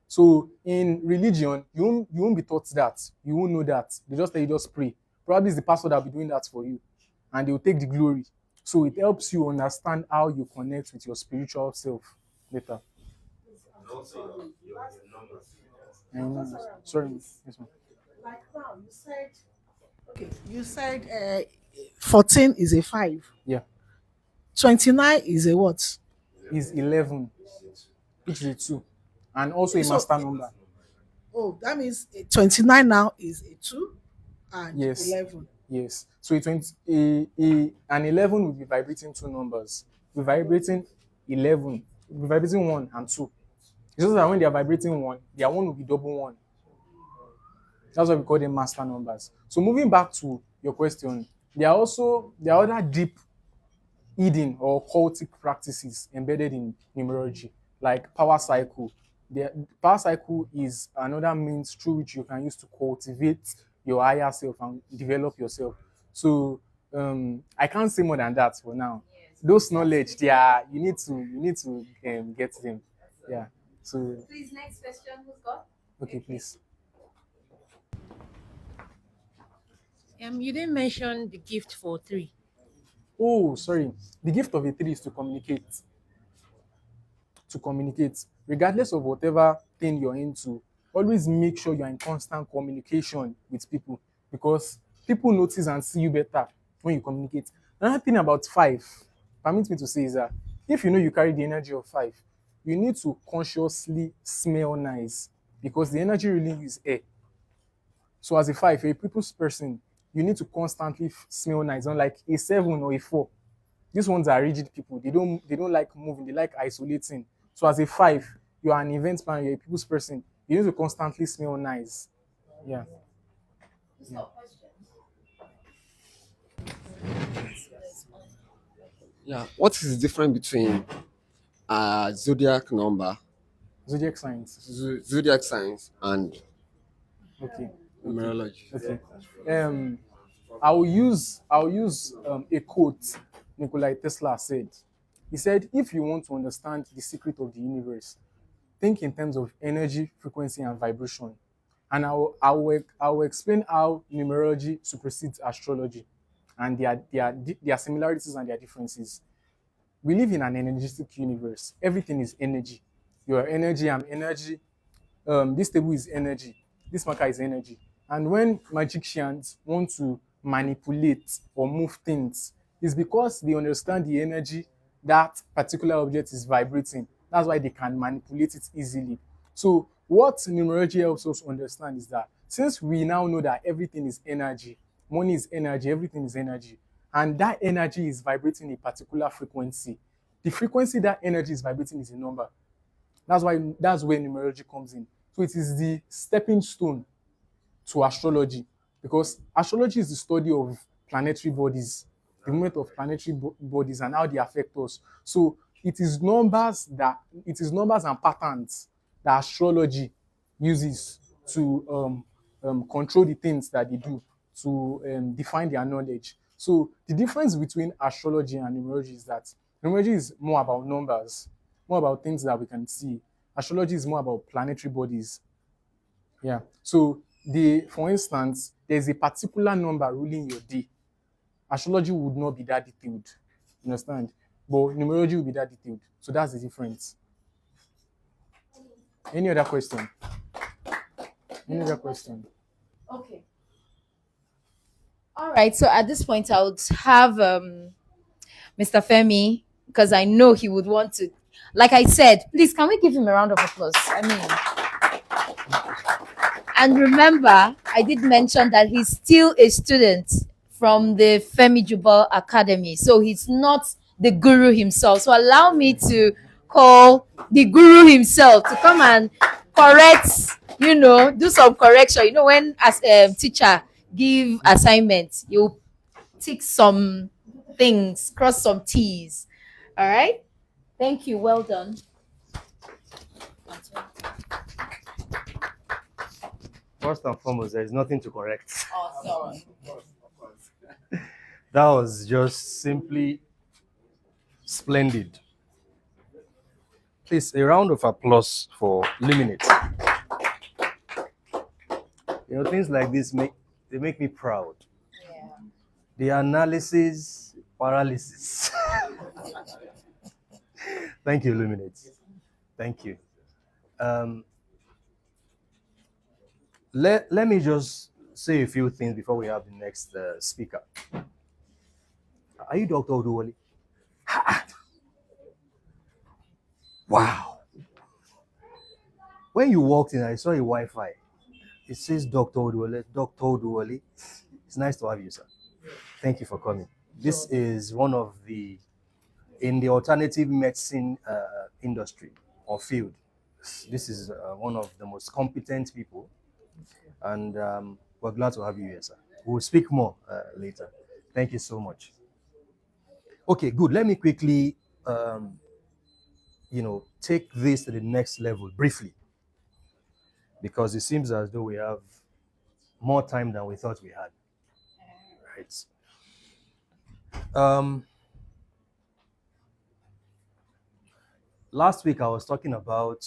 So in religion, you won't be taught that. You won't know that. They just tell you just pray. Probably it's the pastor that will be doing that for you, and they will take the glory. So it helps you understand how you connect with your spiritual self later. And also your numbers. Sorry. Yes, ma'am. Like now, you said, okay, you said 14 is a 5. Yeah. 29 is a what? Is 11, which is a 2, and also a So- master number. Oh, that means 29 now is a 2 and Yes. 11. Yes. So an 11 will be vibrating 2 numbers. We're vibrating 11. We're vibrating 1 and 2. It's just that when they are vibrating 1, their 1 will be double 1. That's why we call them master numbers. So moving back to your question, there are other deep hidden or cultic practices embedded in numerology, like power cycle. The power cycle is another means through which you can use to cultivate your higher self and develop yourself. So I can't say more than that for now. Those knowledge, you need to get them. Yeah. So Please, next question. Who's got? okay, please. You didn't mention the gift for 3. Oh, sorry. The gift of a 3 is to communicate. To communicate, regardless of whatever thing you're into, always make sure you're in constant communication with people, because people notice and see you better when you communicate. Another thing about 5, permit me to say, is that if you know you carry the energy of 5, you need to consciously smell nice, because the energy really is air. So as a 5, you're a people's person, you need to constantly smell nice, unlike a 7 or a 4. These ones are rigid people. They don't like moving. They like isolating. So as a 5, you are an event planner. You're a people's person. You need to constantly smell nice. Yeah. Who's got questions? Yeah. What is the difference between zodiac number, Zodiac signs. zodiac signs, and Okay. numerology? Okay. I'll use a quote Nikola Tesla said. He said, if you want to understand the secret of the universe, think in terms of energy, frequency, and vibration. And I will explain how numerology supersedes astrology, and their similarities and their differences. We live in an energetic universe. Everything is energy. Your energy, I'm energy. This table is energy. This marker is energy. And when magicians want to manipulate or move things, it's because they understand the energy that particular object is vibrating. That's why they can manipulate it easily. So what numerology helps us understand is that since we now know that everything is energy, money is energy, everything is energy, and that energy is vibrating a particular frequency. The frequency that energy is vibrating is a number. That's where numerology comes in. So it is the stepping stone to astrology, because astrology is the study of planetary bodies, the movement of planetary bodies and how they affect us. So it is numbers and patterns that astrology uses to control the things that they do, to define their knowledge. So the difference between astrology and numerology is that numerology is more about numbers, more about things that we can see. Astrology is more about planetary bodies. Yeah. So for instance, there's a particular number ruling your day. Astrology would not be that detailed. You understand? But numerology will be that detailed. So that's the difference. Any other question? Any other question? Okay. All right. So at this point, I would have Mr. Femi, because I know he would want to. Like I said, please, can we give him a round of applause? I mean, and remember, I did mention that he's still a student from the Femi Jubal Academy. So he's not the guru himself. So allow me to call the guru himself to come and correct, do some correction. When as a teacher give assignments, you tick some things, cross some T's. All right. Thank you. Well done. First and foremost, there is nothing to correct. Awesome. That was just simply splendid. Please, a round of applause for Luminate. Things like this make me proud. Yeah. The analysis paralysis. Thank you, Luminate. Thank you. Let me just say a few things before we have the next speaker. Are you Dr. Oduwole? Wow. When you walked in, I saw a Wi-Fi. It says Dr. Oduwole. Dr. Oduwole. It's nice to have you, sir. Thank you for coming. This is one of in the alternative medicine industry or field. This is one of the most competent people, and we're glad to have you here, sir. We'll speak more later. Thank you so much. Okay, good. Let me quickly, take this to the next level briefly, because it seems as though we have more time than we thought we had. Right. Last week I was talking about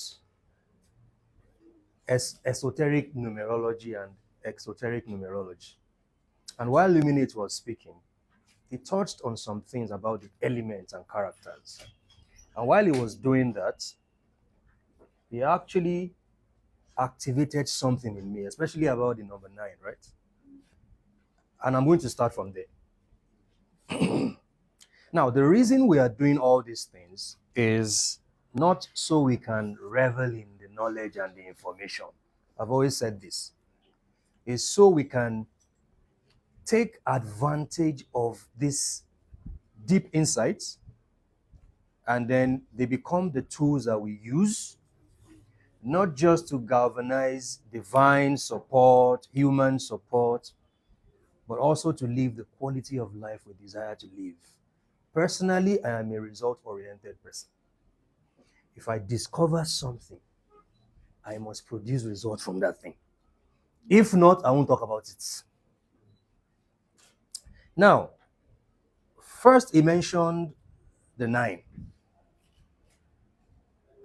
esoteric numerology and exoteric numerology. And while Luminate was speaking, he touched on some things about the elements and characters. And while he was doing that, he actually activated something in me, especially about the number 9, right? And I'm going to start from there. Now, the reason we are doing all these things is not so we can revel in the knowledge and the information. I've always said this. Is so we can take advantage of these deep insights, and then they become the tools that we use, not just to galvanize divine support, human support, but also to live the quality of life we desire to live. Personally, I am a result-oriented person. If I discover something, I must produce results from that thing. If not, I won't talk about it. Now, first he mentioned the 9.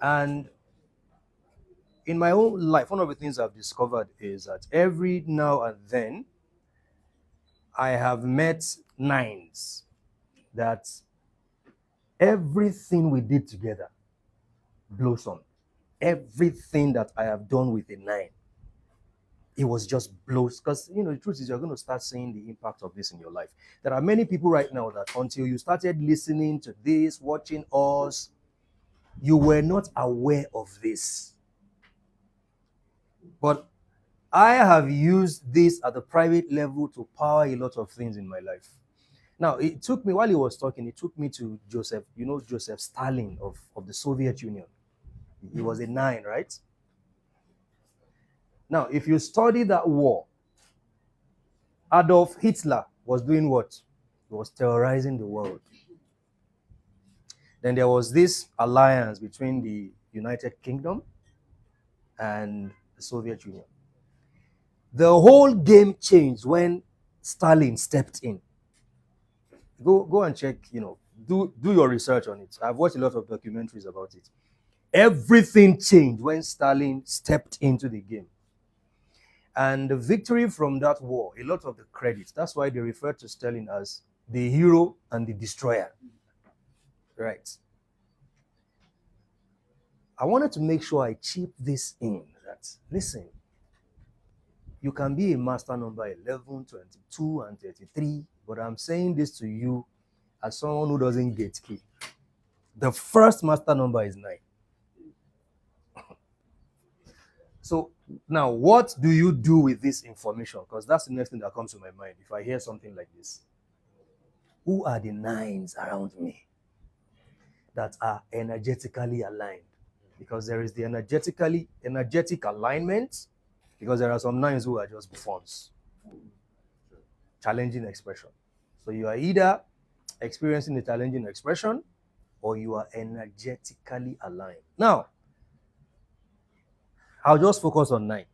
And in my own life, one of the things I've discovered is that every now and then, I have met 9s that everything we did together blossomed. Everything that I have done with a 9, it was just blows. Because, the truth is, you're going to start seeing the impact of this in your life. There are many people right now that until you started listening to this, watching us, you were not aware of this. But I have used this at the private level to power a lot of things in my life. Now, it took me, while he was talking, it took me to Joseph, Joseph Stalin of the Soviet Union. He was a 9, right? Now, if you study that war, Adolf Hitler was doing what? He was terrorizing the world. Then there was this alliance between the United Kingdom and the Soviet Union. The whole game changed when Stalin stepped in. Go and check, do your research on it. I've watched a lot of documentaries about it. Everything changed when Stalin stepped into the game. And the victory from that war, a lot of the credit, that's why they refer to Stalin as the hero and the destroyer. Right. I wanted to make sure I chip this in, that, listen, you can be a master number 11, 22, and 33, but I'm saying this to you as someone who doesn't get key. The first master number is 9. So now, what do you do with this information? Because that's the next thing that comes to my mind if I hear something like this. Who are the 9s around me that are energetically aligned? Because there is the energetic alignment, because there are some 9s who are just buffons. Challenging expression. So you are either experiencing a challenging expression or you are energetically aligned. Now, I'll just focus on 9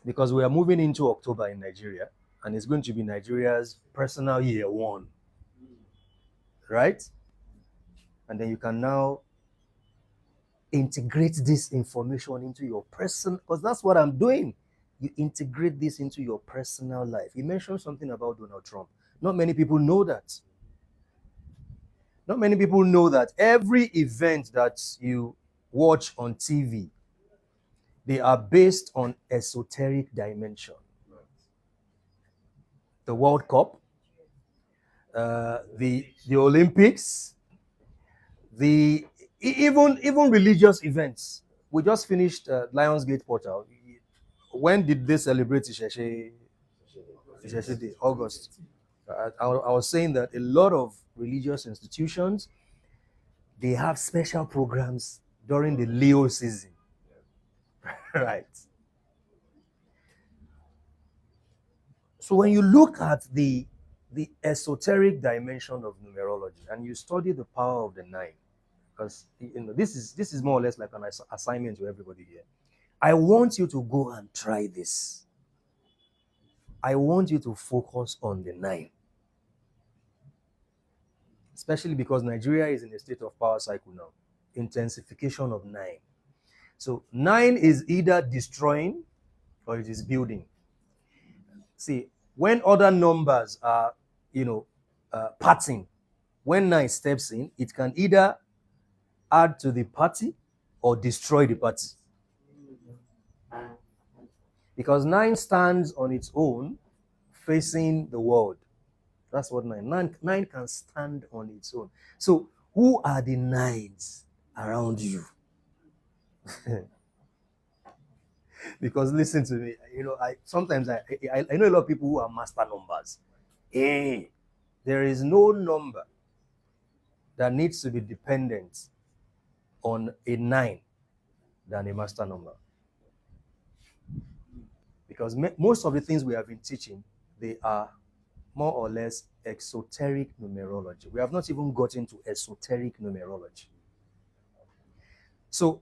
because we are moving into October in Nigeria and it's going to be Nigeria's personal year 1. Right? And then you can now integrate this information into your personal, because that's what I'm doing. You integrate this into your personal life. You mentioned something about Donald Trump. Not many people know that. Not many people know that every event that you watch on TV, they are based on esoteric dimension. The World Cup, the Olympics, even religious events. We just finished Lionsgate Portal. When did they celebrate Isheshe Day? August. I was saying that a lot of religious institutions, they have special programs during the Leo season. Right. So when you look at the esoteric dimension of numerology and you study the power of the 9, because this is more or less like an assignment to everybody here. I want you to go and try this. I want you to focus on the 9. Especially because Nigeria is in a state of power cycle now. Intensification of 9. So 9 is either destroying or it is building. See, when other numbers are, parting, when 9 steps in, it can either add to the party or destroy the party. Because 9 stands on its own, facing the world. That's what 9 can stand on its own. So who are the 9s around you? Because listen to me, sometimes I know a lot of people who are master numbers. Hey, there is no number that needs to be dependent on a 9 than a master number. Because most of the things we have been teaching, they are more or less exoteric numerology. We have not even gotten to esoteric numerology. So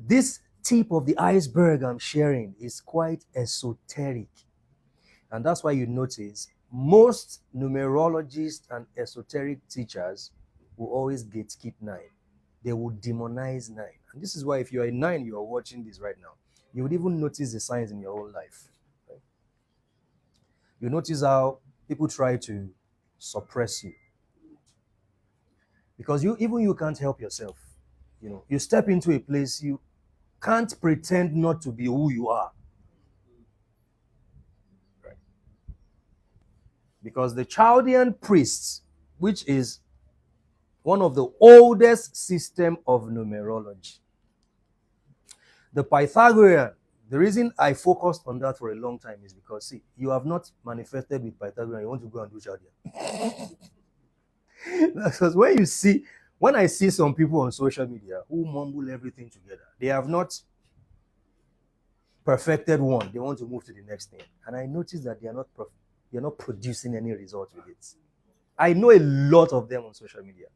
this tip of the iceberg I'm sharing is quite esoteric. And that's why you notice most numerologists and esoteric teachers will always gatekeep 9. They will demonize 9. And this is why if you're a 9, you are watching this right now, you would even notice the signs in your own life. Right? You notice how people try to suppress you. Because you can't help yourself. You step into a place, you can't pretend not to be who you are. Right? Because the Chaldean priests, which is one of the oldest system of numerology, the Pythagorean, The reason I focused on that for a long time is because, see, you have not manifested with Pythagorean, you want to go and do Shadia. Because when I see some people on social media who mumble everything together, they have not perfected one, they want to move to the next thing. And I notice that they are not producing any results with it. I know a lot of them on social media.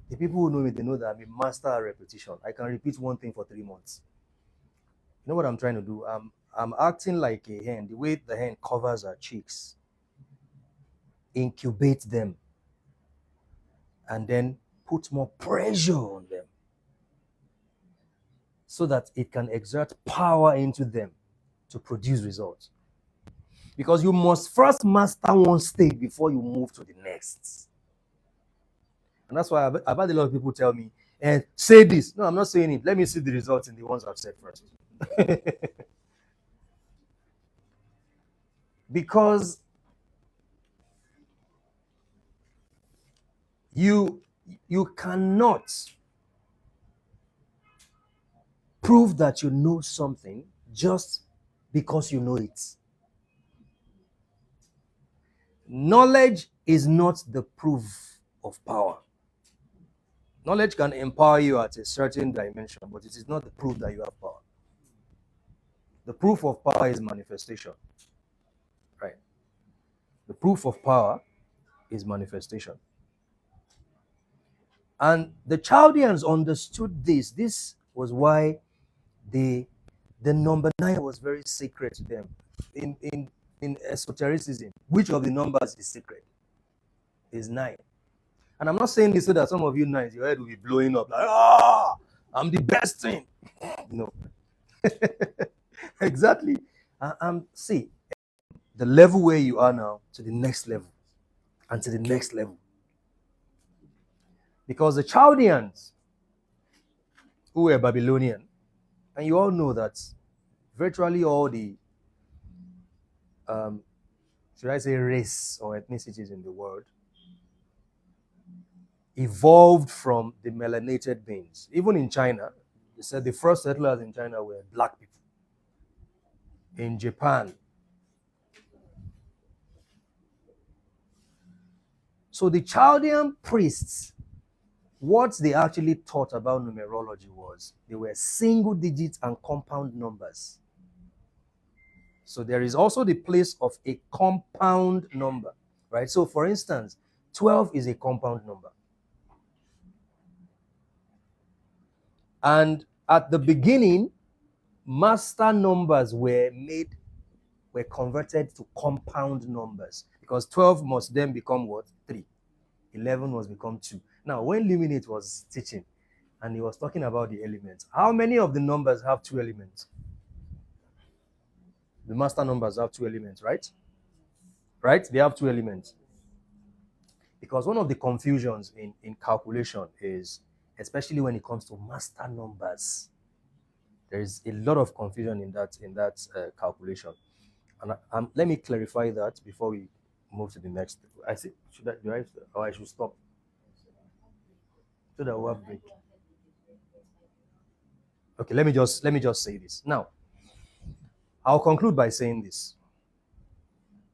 The people who know me, they know that I'm a master at repetition. I can repeat one thing for 3 months. You know what I'm trying to do? I'm acting like a hen. The way the hen covers her chicks, incubate them, and then put more pressure on them so that it can exert power into them to produce results. Because you must first master one stage before you move to the next. And that's why I've had a lot of people tell me, say this. No, I'm not saying it. Let me see the results in the ones I've said first. Because you cannot prove that you know something just because you know it. Knowledge is not the proof of power. Knowledge can empower you at a certain dimension, but it is not the proof that you have power. The proof of power is manifestation. Right? The proof of power is manifestation. And the Chaldeans understood this. This was why the number 9 was very sacred to them. In esotericism, which of the numbers is sacred? Is 9. And I'm not saying this so that some of you nines, your head will be blowing up like, I'm the best thing. No. Exactly. See, the level where you are now to the next level and to the next level. Because the Chaldeans, who were Babylonian, and you all know that virtually all the, should I say, race or ethnicities in the world evolved from the melanated beings. Even in China, they said the first settlers in China were black people. In Japan. So the Chaldean priests, what they actually taught about numerology was they were single digit and compound numbers. So there is also the place of a compound number, right? So for instance, 12 is a compound number. And at the beginning, master numbers were converted to compound numbers because 12 must then become what? 3. 11 must become 2. Now, when Luminate was teaching and he was talking about the elements, how many of the numbers have 2 elements? The master numbers have 2 elements, right? Right? They have 2 elements. Because one of the confusions in calculation is, especially when it comes to master numbers, there is a lot of confusion in that calculation. And let me clarify that before we move to the next. I say, I should stop so that we'll have break. Okay, let me just say this now. I'll conclude by saying this.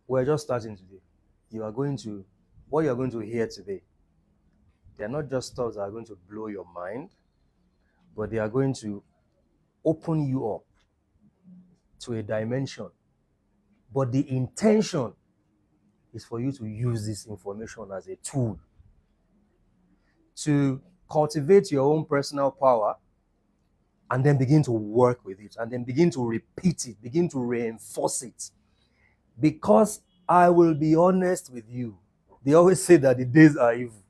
We're just starting today. What you're going to hear today, they're not just thoughts that are going to blow your mind, but they are going to open you up to a dimension. But the intention is for you to use this information as a tool to cultivate your own personal power and then begin to work with it and then begin to repeat it, begin to reinforce it. Because I will be honest with you, they always say that the days are evil.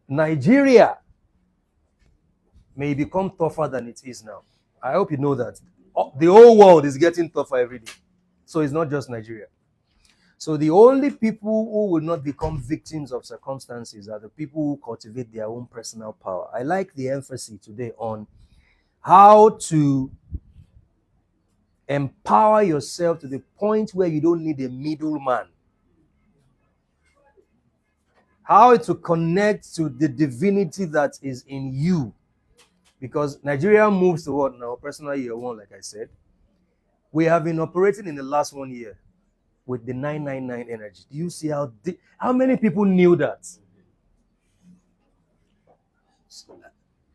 Nigeria may become tougher than it is now. I hope you know that. The whole world is getting tougher every day. So it's not just Nigeria. So the only people who will not become victims of circumstances are the people who cultivate their own personal power. I like the emphasis today on how to empower yourself to the point where you don't need a middleman. how to connect to the divinity that is in you. Because Nigeria moves to what now? Personal year one, like I said. We have been operating in the last 1 year with the 999 energy. Do you see how many people knew that?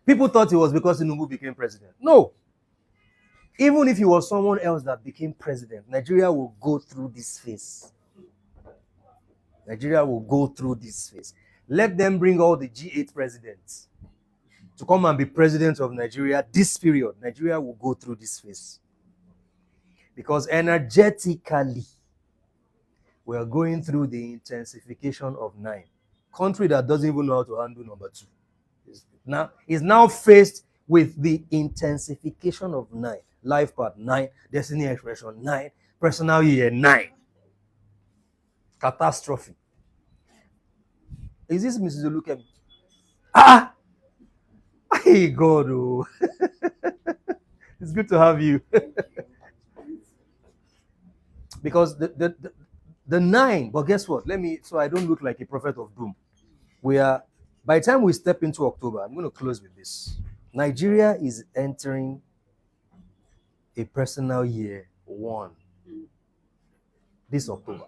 People thought it was because Tinubu became president. No. Even if it was someone else that became president, Nigeria will go through this phase. Nigeria will go through this phase. Let them bring all the G8 presidents to come and be president of Nigeria this period. Nigeria will go through this phase. Because energetically, we are going through the intensification of 9. Country that doesn't even know how to handle number 2 is now faced with the intensification of 9. Life path 9, destiny expression 9, personal year 9. Catastrophe. Is this Mrs. Olukemi? Ah! Hey, God, oh. It's good to have you. Because the 9, but guess what? So I don't look like a prophet of doom. By the time we step into October, I'm going to close with this. Nigeria is entering a personal year 1 this October.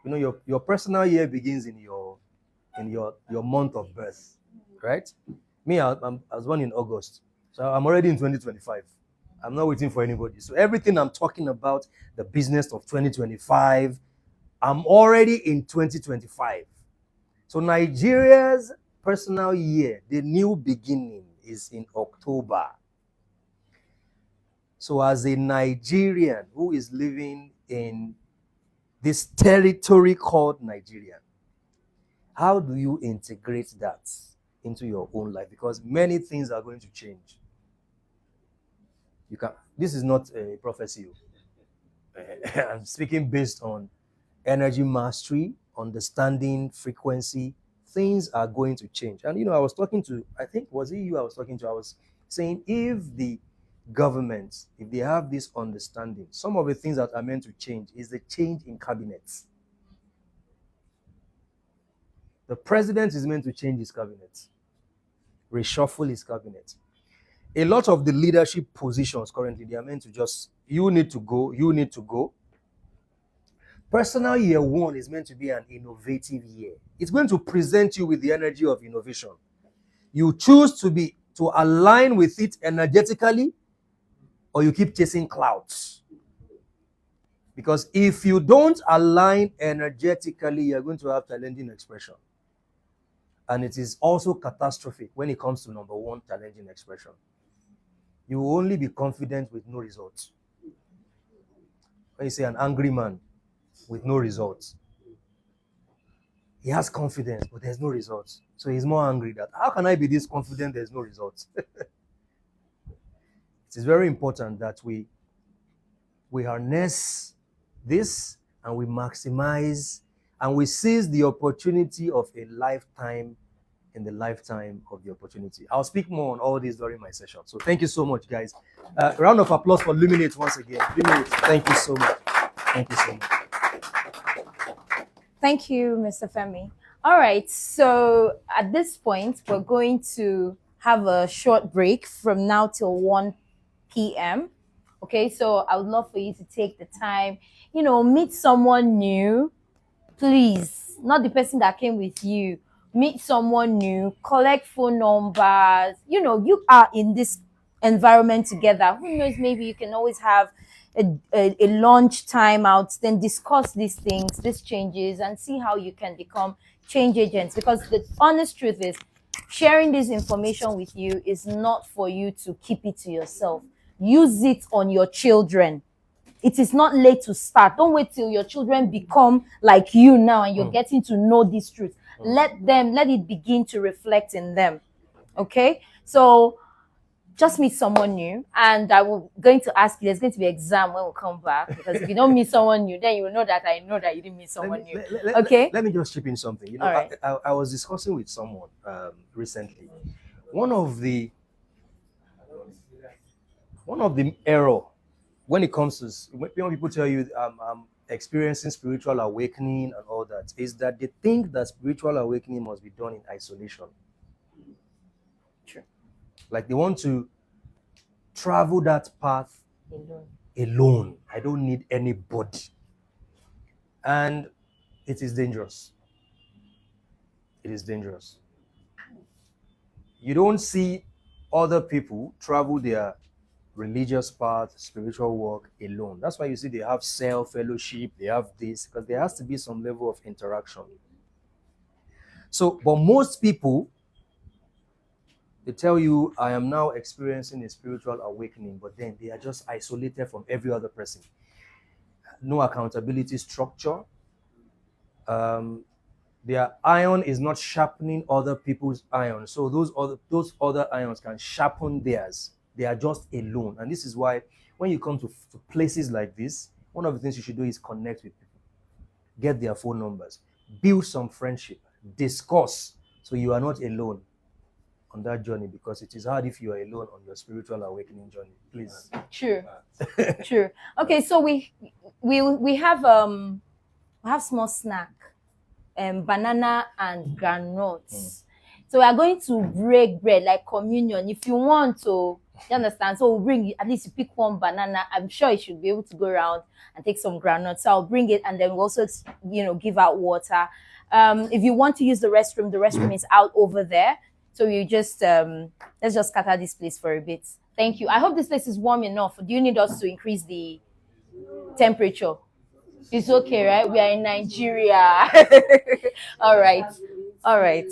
You know, your personal year begins in your month of birth, right? Me, I was born in August, so I'm already in 2025. I'm not waiting for anybody. So everything I'm talking about, the business of 2025, I'm already in 2025. So Nigeria's personal year, the new beginning, is in October. So as a Nigerian who is living in this territory called Nigeria, how do you integrate that into your own life? Because many things are going to change. This is not a prophecy. I'm speaking based on energy mastery, understanding frequency. Things are going to change. And I was talking to, I think, was it you I was talking to? I was saying, if the government, if they have this understanding, some of the things that are meant to change is the change in cabinets. The president is meant to change his cabinet, reshuffle his cabinet. A lot of the leadership positions currently, they are meant to just, you need to go, you need to go. Personal year 1 is meant to be an innovative year. It's going to present you with the energy of innovation. You choose to align with it energetically, or you keep chasing clouds. Because if you don't align energetically, you're going to have challenging expression. And it is also catastrophic when it comes to number 1, challenging expression. You will only be confident with no results. When you say an angry man with no results, he has confidence, but there's no results. So he's more angry that, how can I be this confident there's no results? It is very important that we harness this and we maximize and we seize the opportunity of a lifetime in the lifetime of the opportunity. I'll speak more on all this during my session. So thank you so much, guys. Round of applause for Luminate once again. Luminate, thank you so much. Thank you so much. Thank you, Mr. Femi. All right, so at this point, we're going to have a short break from now till 1 p.m. Okay, so I would love for you to take the time, meet someone new. Please, not the person that came with you. Meet someone new, collect phone numbers. You are in this environment together. Who knows, maybe you can always have a lunch time out, then discuss these things, these changes, and see how you can become change agents. Because the honest truth is, sharing this information with you is not for you to keep it to yourself. Use it on your children. It is not late to start. Don't wait till your children become like you now and you're getting to know this truth. Let it begin to reflect in them. Okay? So just meet someone new, and I'm going to ask you, there's going to be an exam when we come back, because if you don't meet someone new, then you will know that I know that you didn't meet someone new. Okay? Let me just chip in something. All right. I was discussing with someone recently. One of the error when it comes to when people tell you I'm experiencing spiritual awakening and all that is that they think that spiritual awakening must be done in isolation. True. Like they want to travel that path alone. I don't need anybody. And it is dangerous. It is dangerous. You don't see other people travel their religious path, spiritual work alone. That's why you see they have cell fellowship, they have this, because there has to be some level of interaction. So, but most people, they tell you, I am now experiencing a spiritual awakening, but then they are just isolated from every other person. No accountability structure. Their iron is not sharpening other people's iron. So those other irons can sharpen theirs. They are just alone. And this is why when you come to places like this, one of the things you should do is connect with people. Get their phone numbers. Build some friendship. Discuss. So you are not alone on that journey, because it is hard if you are alone on your spiritual awakening journey. Please. True. True. Okay, so we have small snack, banana and granules. So we are going to break bread like communion. If you want to, you understand? So we'll bring, at least you pick one banana. I'm sure you should be able to go around and take some granules. So I'll bring it, and then we'll also, give out water. If you want to use the restroom is out over there. So you just, let's just scatter this place for a bit. Thank you. I hope this place is warm enough. Do you need us to increase the temperature? It's okay, right? We are in Nigeria. All right. All right.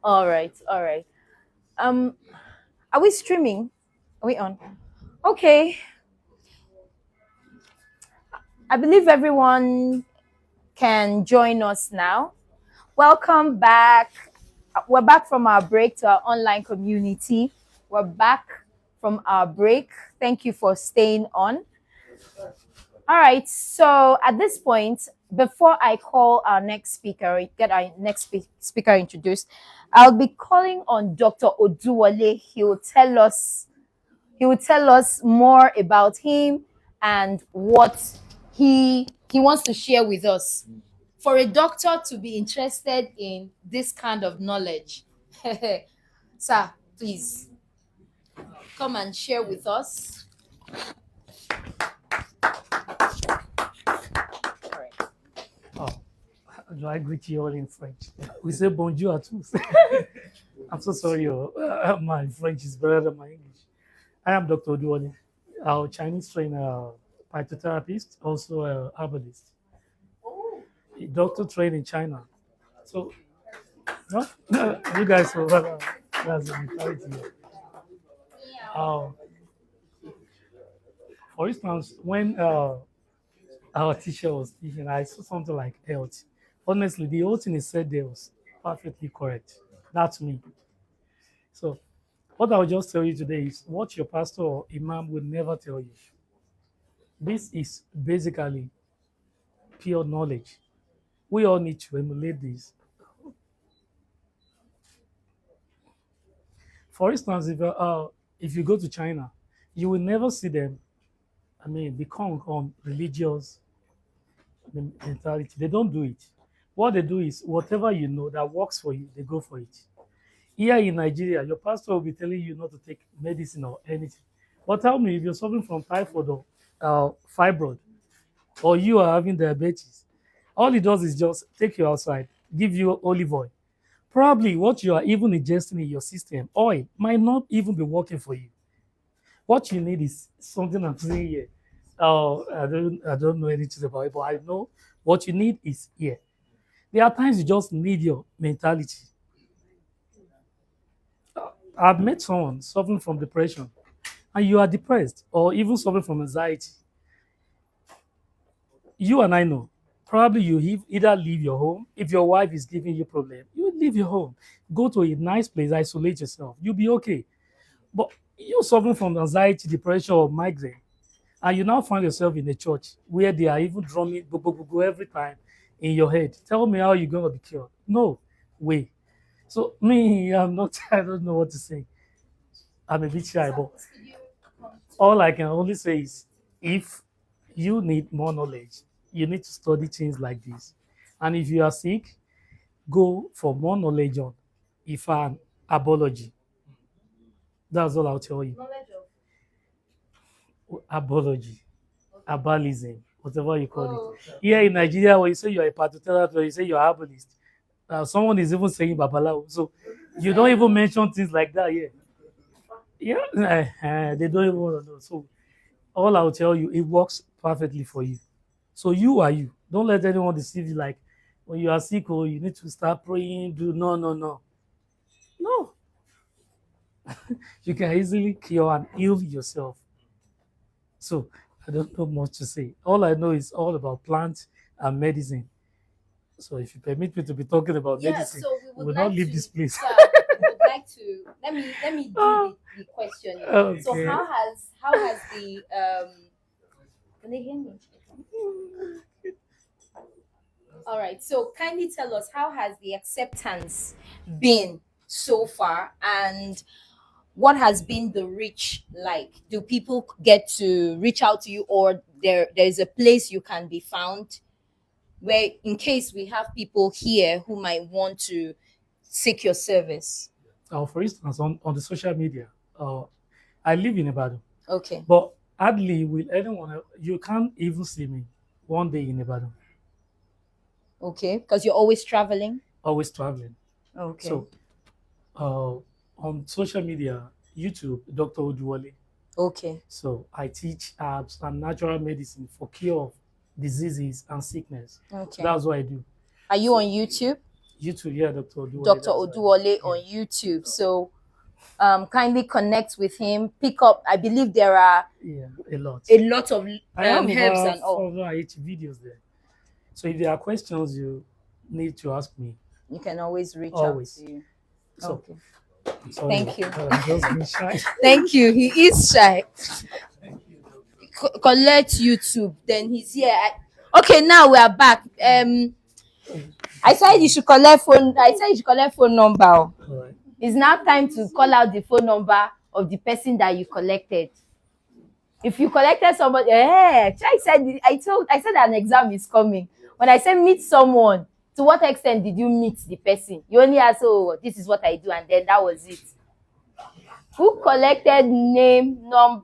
All right, all right. Are we streaming? Are we on? Okay. I believe everyone can join us now. Welcome back. We're back from our break to our online community. We're back from our break. Thank you for staying on. All right. So at this point, before I call our next speaker, get our next speaker introduced, I'll be calling on Dr. Oduwole. He will tell us more about him and what he wants to share with us. For a doctor to be interested in this kind of knowledge, sir, please come and share with us. Oh, do I greet you all in French? We say bonjour à tous. I'm so sorry, my French is better than my English. I am Dr. Oduwole, our Chinese trainer, phytotherapist, also a herbalist. A doctor trained in China. So, no, you guys know that's the mentality. Uh, for instance, when our teacher was teaching, I saw something like health. Honestly, the whole thing he said there was perfectly correct. That's me. So, what I'll just tell you today is what your pastor or imam will never tell you. This is basically pure knowledge. We all need to emulate this. For instance, if you go to China, you will never see them, become on religious mentality. They don't do it. What they do is whatever you know that works for you, they go for it. Here in Nigeria, your pastor will be telling you not to take medicine or anything. But tell me, if you're suffering from typhoid or fibroid, or you are having diabetes, all he does is just take you outside, give you olive oil. Probably what you are even ingesting in your system, oil, might not even be working for you. What you need is something I'm saying here. I don't know anything about it, but I know what you need is here. There are times you just need your mentality. I've met someone suffering from depression, and you are depressed, or even suffering from anxiety. You and I know. Probably you either leave your home. If your wife is giving you problem, you leave your home, go to a nice place, isolate yourself. You'll be okay. But you're suffering from anxiety, depression, or migraine, and you now find yourself in a church where they are even drumming go, go, go, go every time in your head. Tell me how you're gonna be cured. No way. So me, I'm not. I don't know what to say. I'm a bit shy, but all I can only say is if you need more knowledge, you need to study things like this. And if you are sick, go for more knowledge on Ifan abology. That's all I'll tell you. Abology, herbalism, whatever you call it. Here in Nigeria, when you say you're a phytotherapist, you say you're a herbalist. Someone is even saying babalawo. So you don't even mention things like that here. Yeah, they don't even want to know. So all I'll tell you, it works perfectly for you. So you are you. Don't let anyone deceive you. Like when you are sick, or you need to start praying. Do no, no, no, no. You can easily cure and heal yourself. So I don't know much to say. All I know is all about plants and medicine. So if you permit me to be talking about medicine, so we will not leave this place. We would like to let me do the question. Okay. So how has the can they hear me? All right. So kindly tell us, how has the acceptance been so far, and what has been the reach like? Do people get to reach out to you, or there's a place you can be found where, in case we have people here who might want to seek your service? For instance, on the social media, I live in Ibadan, Okay. but hardly will anyone, you can't even see me one day in Ibadan, Okay. Because you're always traveling. always traveling. Okay. So on social media, YouTube, Dr. Oduwole. Okay. So I teach herbs and natural medicine for cure of diseases and sickness. Okay. That's what I do. Are you on YouTube? YouTube, yeah, Dr. Oduwole. Dr. that's right. Oduwole on YouTube. So kindly connect with him. Pick up. I believe there are Yeah, a lot. a lot of I have herbs over and all. 480 videos there. So if there are questions you need to ask me, You can always reach always. out to you. So, Okay. sorry, Thank you. I'm just being shy. Thank you. He is shy. Collect YouTube. Then he's here. Okay, now we are back. I said you should collect phone. I said you should collect phone number. All right. It's now time to call out the phone number of the person that you collected. If you collected somebody, I said an exam is coming. When I said meet someone, to what extent did you meet the person? You only asked, oh, this is what I do, and then that was it. Who collected name, number?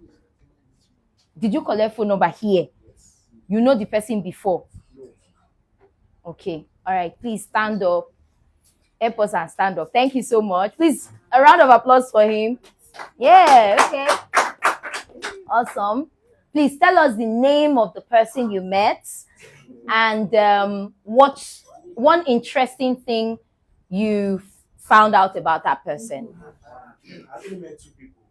Did you collect phone number here? You know the person before. Okay. All right. Please stand up. Help us and stand up. Thank you so much. Please, a round of applause for him. Yeah. Okay. Awesome. Please tell us the name of the person you met and what one interesting thing you found out about that person. I only met 2 people.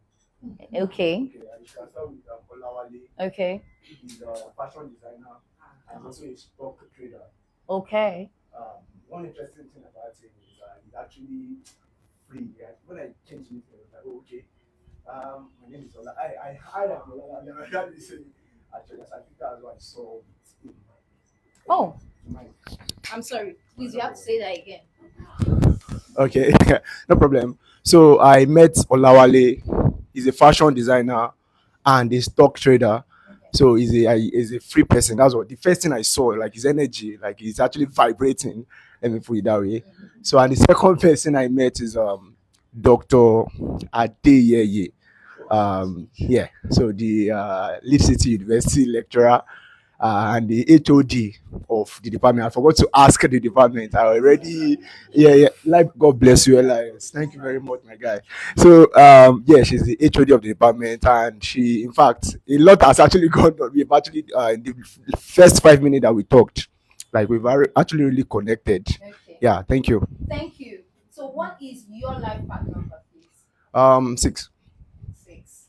Okay. I shall start with Olawale. Okay. He's a fashion designer and also a stock trader. Okay. One interesting thing about him is he's actually free. Yeah. When I changed his name, I was like, oh, okay. My name is Ola. I like Olawale. I heard this actually. I think that's why I saw it. Oh. I'm sorry. Please, you have to say that again. Okay, no problem. So I met Olawale. He's a fashion designer and a stock trader. So he's a free person. That's what the first thing I saw, like his energy, like he's actually vibrating. Let me put it that way. So and the second person I met is Dr. Adeyeye. Yeah. So the Leeds City University lecturer. And the HOD of the department. I forgot to ask the department. I already, yeah. Like, God bless you, Elias. Thank you very much, my guy. So, yeah, she's the HOD of the department, and she, in fact, a lot has actually gone on. We've actually, in the first 5 minutes that we talked, like, we've actually really connected. Okay. Yeah, thank you. Thank you. So, what is your life path number, please? 6. 6.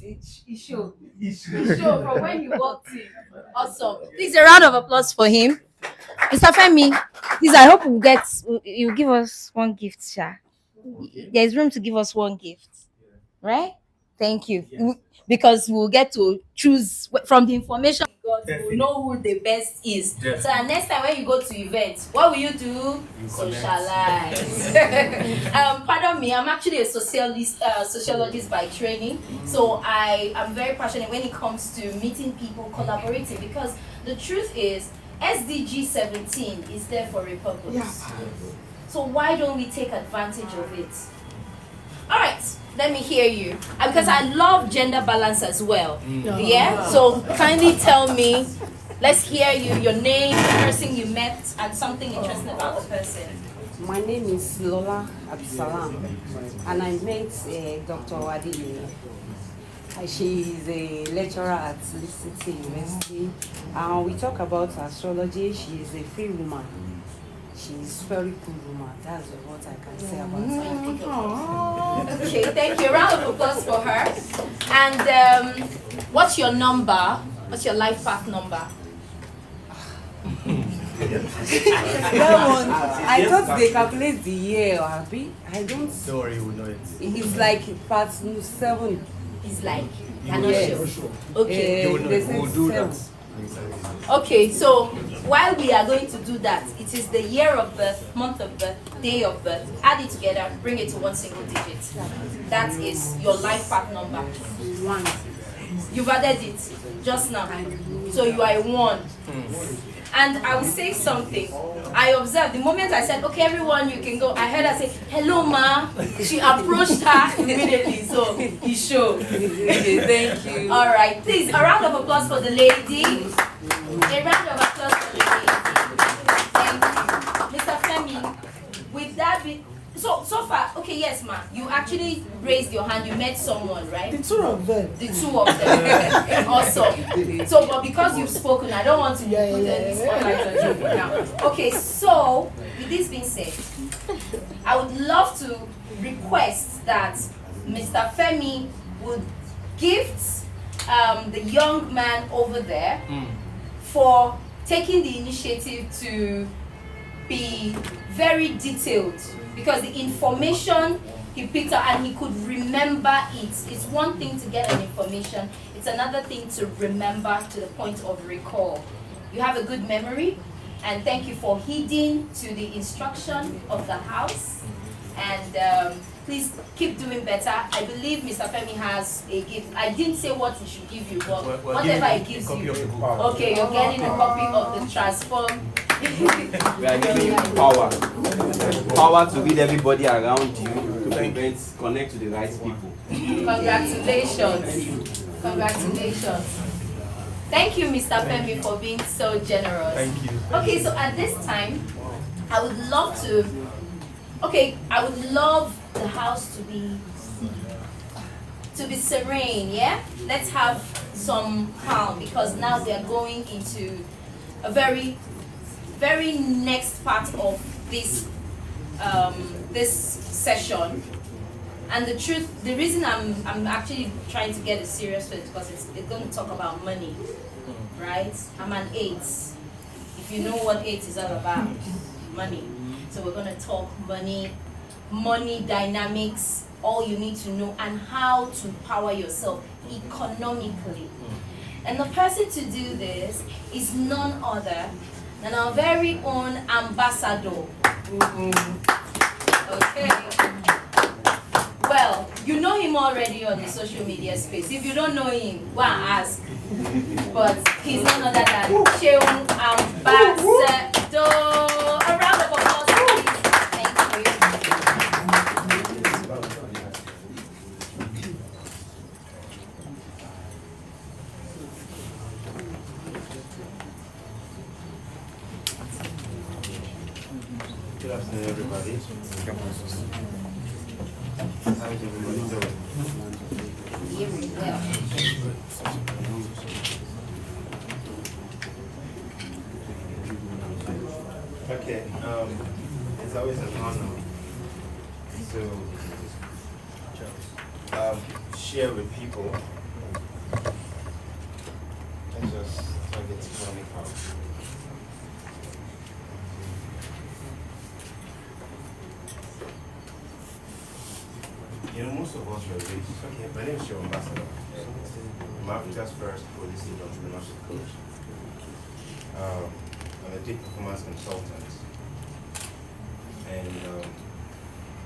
It showed. It showed from when you walked in. Awesome. Please, a round of applause for him. Mr. Femi, please, I hope you give us one gift, Sha. There's room to give us one gift. Right? Thank you. Yes. Because we'll get to choose from the information we got, we'll know who the best is. Definitely. So next time when you go to events, what will you do? Socialize. Pardon me, I'm actually a sociologist by training. So I am very passionate when it comes to meeting people, collaborating, because the truth is SDG 17 is there for a purpose. Yeah. So why don't we take advantage of it? All right, let me hear you. Because I love gender balance as well. Yeah? So kindly tell me, let's hear you, your name, the person you met, and something interesting about the person. My name is Lola Absalam, and I met Dr. Adeyeye. She is a lecturer at Leeds City University. We talk about astrology. She is a free woman. She's very cool woman. That's what I can say about her. Okay, thank you. A round of applause for her. And what's your number? What's your life path number? That one, I thought they calculate the year, Abby. I don't. Sorry, we know it. It's like part 7. It's like, I'm not sure. Okay. We'll do that. Okay, so while we are going to do that, it is the year of birth, month of birth, day of birth. Add it together, bring it to one single digit. That is your life path number. 1. You've added it just now. So you are a 1. And I will say something. I observed the moment I said, okay, everyone, you can go. I heard her say, hello, ma. She approached her immediately. So he showed. Thank you. All right. Please, a round of applause for the lady. A round of applause for the lady. Thank you. Mr. Femi, with that, so far far, okay, yes, ma. You actually raised your hand. You met someone, right? The two of them. The two of them. Awesome. So, but because you've spoken, I don't want to put the spotlight on you now. Okay, so with this being said, I would love to request that Mr. Femi would gift the young man over there for taking the initiative to be very detailed, because the information he picked up and he could remember it. It's one thing to get an information, it's another thing to remember to the point of recall. You have a good memory, and thank you for heeding to the instruction of the house, and please keep doing better. I believe Mr. Femi has a gift. I didn't say what he should give you, but whatever he gives you. Okay, you're getting a copy of the transform. We are giving you power. Power to lead everybody around you to connect to the right people. Congratulations. Congratulations. Thank you, Mr. Femi, for being so generous. Thank you. Okay, so at this time, I would love the house to be serene, yeah? Let's have some calm, because now we are going into a very, very next part of this this session. And the reason I'm actually trying to get it serious with it, because it's going to talk about money, right? I'm an 8. If you know what 8 is all about, money. So we're going to talk money dynamics, all you need to know, and how to power yourself economically. And the person to do this is none other than our very own ambassador. Okay. Well, you know him already on the social media space. If you don't know him, go and ask. But he's none other than Sheung Ambassador. A round of applause, please. Thank you. Good afternoon, everybody. How's everybody doing? Very well. Okay, it's always an honor to share with people. Let's just target economic power. You know, most of us are raised. Okay, my name is Sheung Ambassador. I'm Africa's first holistic entrepreneurship coach. I'm a peak performance consultant, and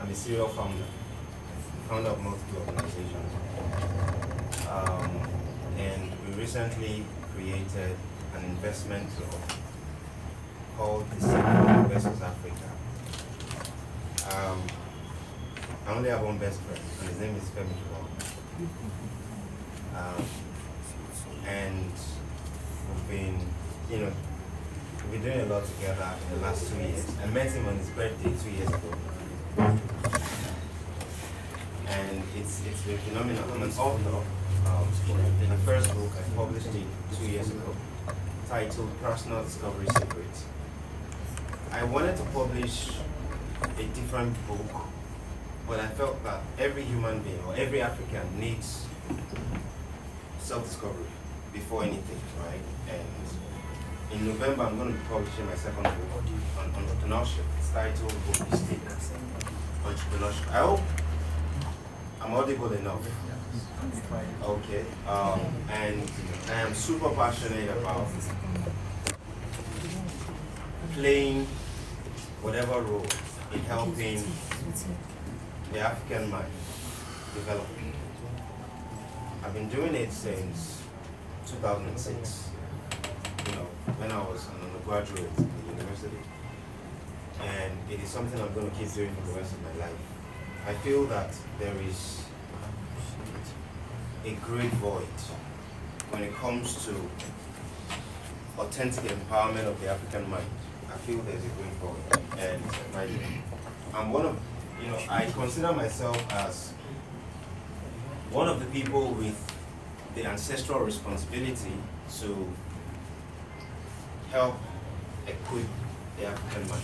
I'm a serial founder of multiple organizations. And we recently created an investment called the Center Investors Africa. I only have one best friend, and his name is Femi. And we've been doing a lot together in the last 2 years. I met him on his birthday 2 years ago. And it's been phenomenal. I'm an author. The first book I published it 2 years ago, titled Personal Discovery Secrets. I wanted to publish a different book, but I felt that every human being or every African needs self-discovery before anything, right? And in November, I'm going to be publishing my second book on entrepreneurship. It's titled Holistic Entrepreneurship. I hope I'm audible enough. Okay. And I am super passionate about playing whatever role in helping the African mind develop. I've been doing it since 2006, when I was an undergraduate in the university. And it is something I'm going to keep doing for the rest of my life. I feel that there is a great void when it comes to authentic empowerment of the African mind. I feel there's a great void. And I'm one of I consider myself as one of the people with the ancestral responsibility to help equip the African man.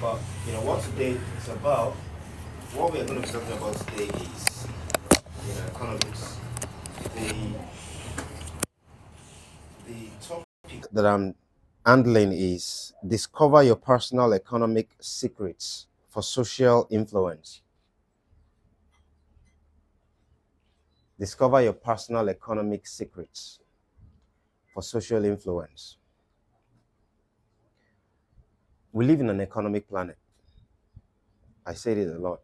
But what today is about, what we are going to be talking about today is economics. The topic that I'm handling is discover your personal economic secrets for social influence. Discover your personal economic secrets for social influence. We live in an economic planet. I say it a lot.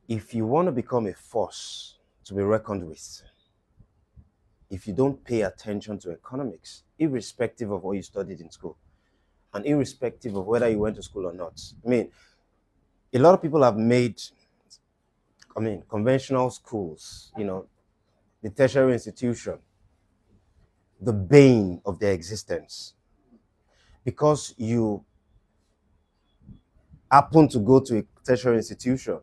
If you want to become a force to be reckoned with, if you don't pay attention to economics, irrespective of what you studied in school, and irrespective of whether you went to school or not. I mean, a lot of people have made, conventional schools, the tertiary institution, the bane of their existence. Because you happen to go to a tertiary institution,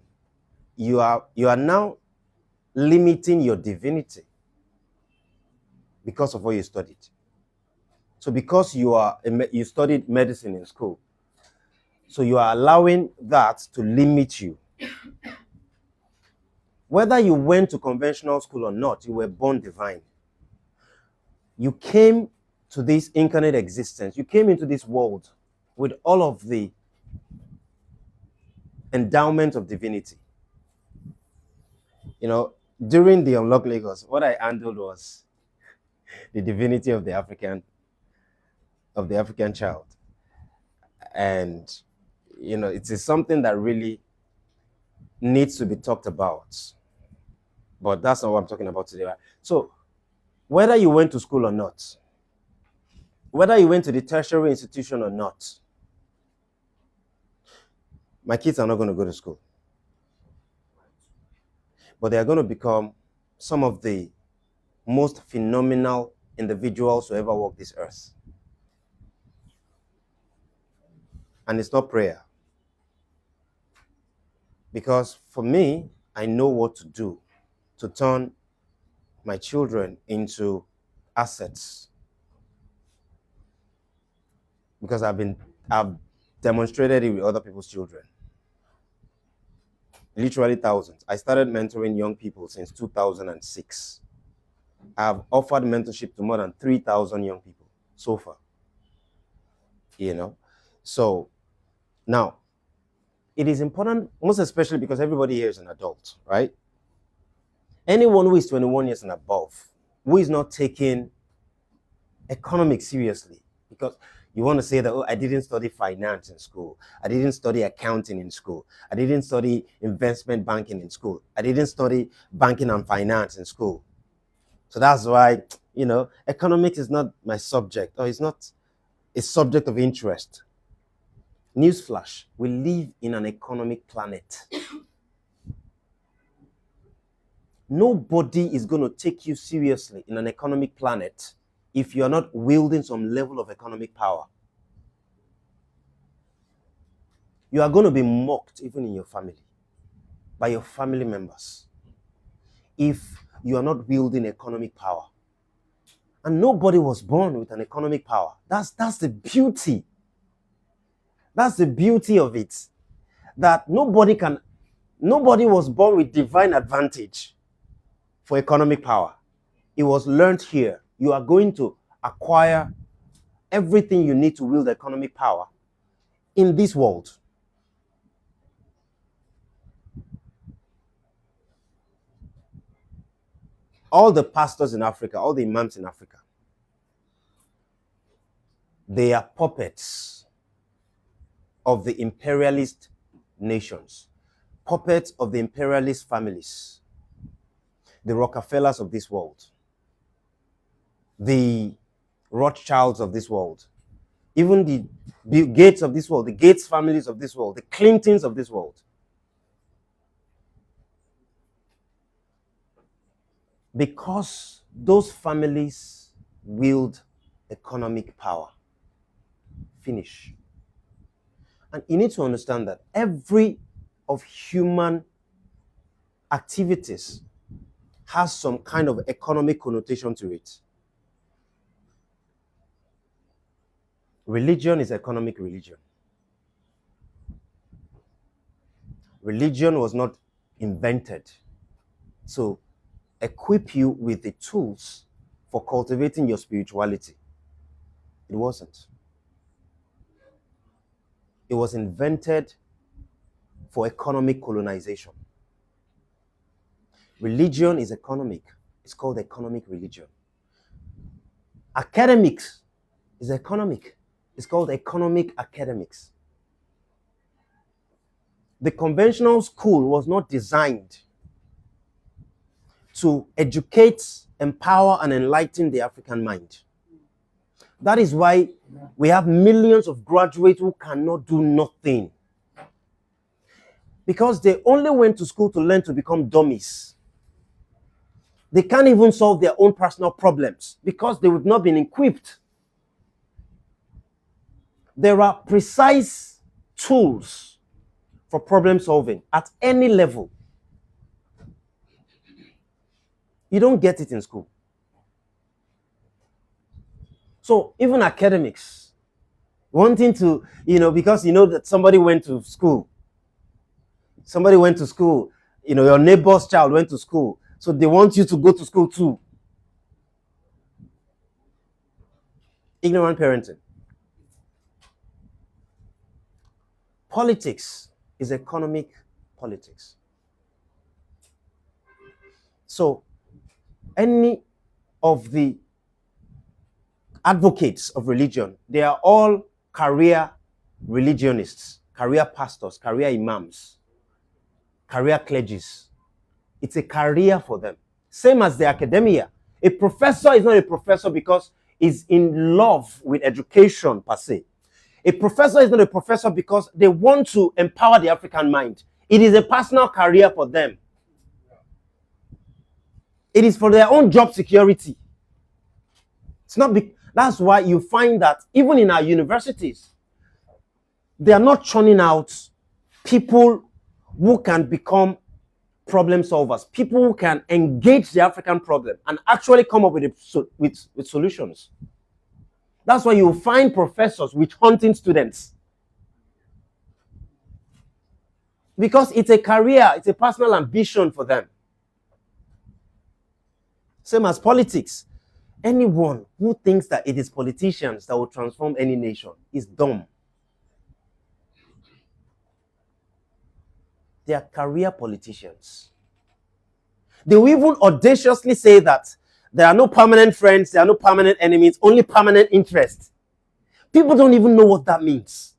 you are now limiting your divinity because of what you studied. So because you studied medicine in school, so you are allowing that to limit you. Whether you went to conventional school or not, you were born divine. You came to this incarnate existence. You came into this world with all of the endowment of divinity. During the Unlock Lagos, what I handled was the divinity of the African child. And it is something that really needs to be talked about. But that's not what I'm talking about today. Right? So whether you went to school or not, whether you went to the tertiary institution or not, my kids are not going to go to school. But they are going to become some of the most phenomenal individuals who ever walk this earth. And it's not prayer. Because for me, I know what to do to turn my children into assets. Because I've demonstrated it with other people's children. Literally thousands. I started mentoring young people since 2006. I've offered mentorship to more than 3,000 young people so far. So now, it is important, most especially because everybody here is an adult, right? Anyone who is 21 years and above, who is not taking economics seriously, because you want to say that, I didn't study finance in school. I didn't study accounting in school. I didn't study investment banking in school. I didn't study banking and finance in school. So that's why, economics is not my subject, or it's not a subject of interest. Newsflash, we live in an economic planet. Nobody is going to take you seriously in an economic planet if you're not wielding some level of economic power. You are going to be mocked even in your family, by your family members, if you are not wielding economic power. And nobody was born with an economic power. That's the beauty. That's the beauty of it. That nobody was born with divine advantage for economic power. It was learned here. You are going to acquire everything you need to wield economic power in this world. All the pastors in Africa, all the imams in Africa, they are puppets of the imperialist nations, puppets of the imperialist families, the Rockefellers of this world, the Rothschilds of this world, even the Bill Gates of this world, the Gates families of this world, the Clintons of this world. Because those families wield economic power. Finish. And you need to understand that every of human activities has some kind of economic connotation to it. Religion is economic religion. Religion was not invented to equip you with the tools for cultivating your spirituality. It wasn't. It was invented for economic colonization. Religion is economic. It's called economic religion. Academics is economic. It's called economic academics. The conventional school was not designed to educate, empower, and enlighten the African mind. That is why we have millions of graduates who cannot do nothing. Because they only went to school to learn to become dummies. They can't even solve their own personal problems because they have not been equipped. There are precise tools for problem solving at any level. You don't get it in school. So even academics, wanting to, because you know that somebody went to school. Somebody went to school. Your neighbor's child went to school. So they want you to go to school too. Ignorant parenting. Politics is economic politics. So any of the advocates of religion, they are all career religionists, career pastors, career imams, career clergies. It's a career for them. Same as the academia. A professor is not a professor because he's in love with education per se. A professor is not a professor because they want to empower the African mind. It is a personal career for them. It is for their own job security. It's not. That's why you find that even in our universities, they are not churning out people who can become problem solvers, people who can engage the African problem and actually come up with solutions. That's why you find professors with hunting students. Because it's a career, it's a personal ambition for them. Same as politics. Anyone who thinks that it is politicians that will transform any nation is dumb. They are career politicians. They will even audaciously say that there are no permanent friends, there are no permanent enemies, only permanent interests. People don't even know what that means.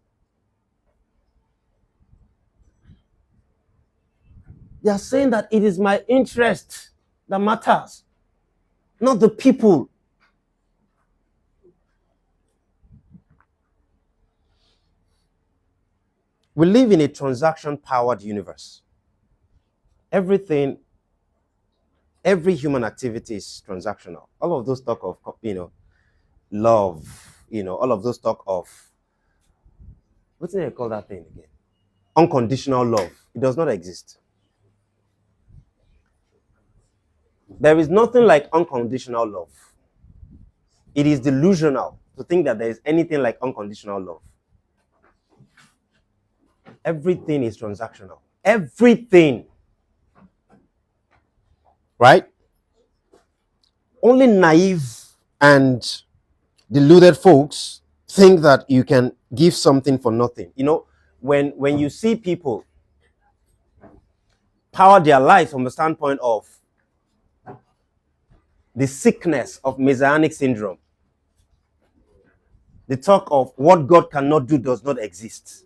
They are saying that it is my interest that matters, not the people. We live in a transaction-powered universe. Every human activity is transactional. All of those talk of, love, all of those talk of, what do they call that thing again? Unconditional love. It does not exist. There is nothing like unconditional love. It is delusional to think that there is anything like unconditional love. Everything is transactional. Everything. Right? Only naive and deluded folks think that you can give something for nothing. When you see people power their lives from the standpoint of the sickness of messianic syndrome, the talk of what God cannot do does not exist.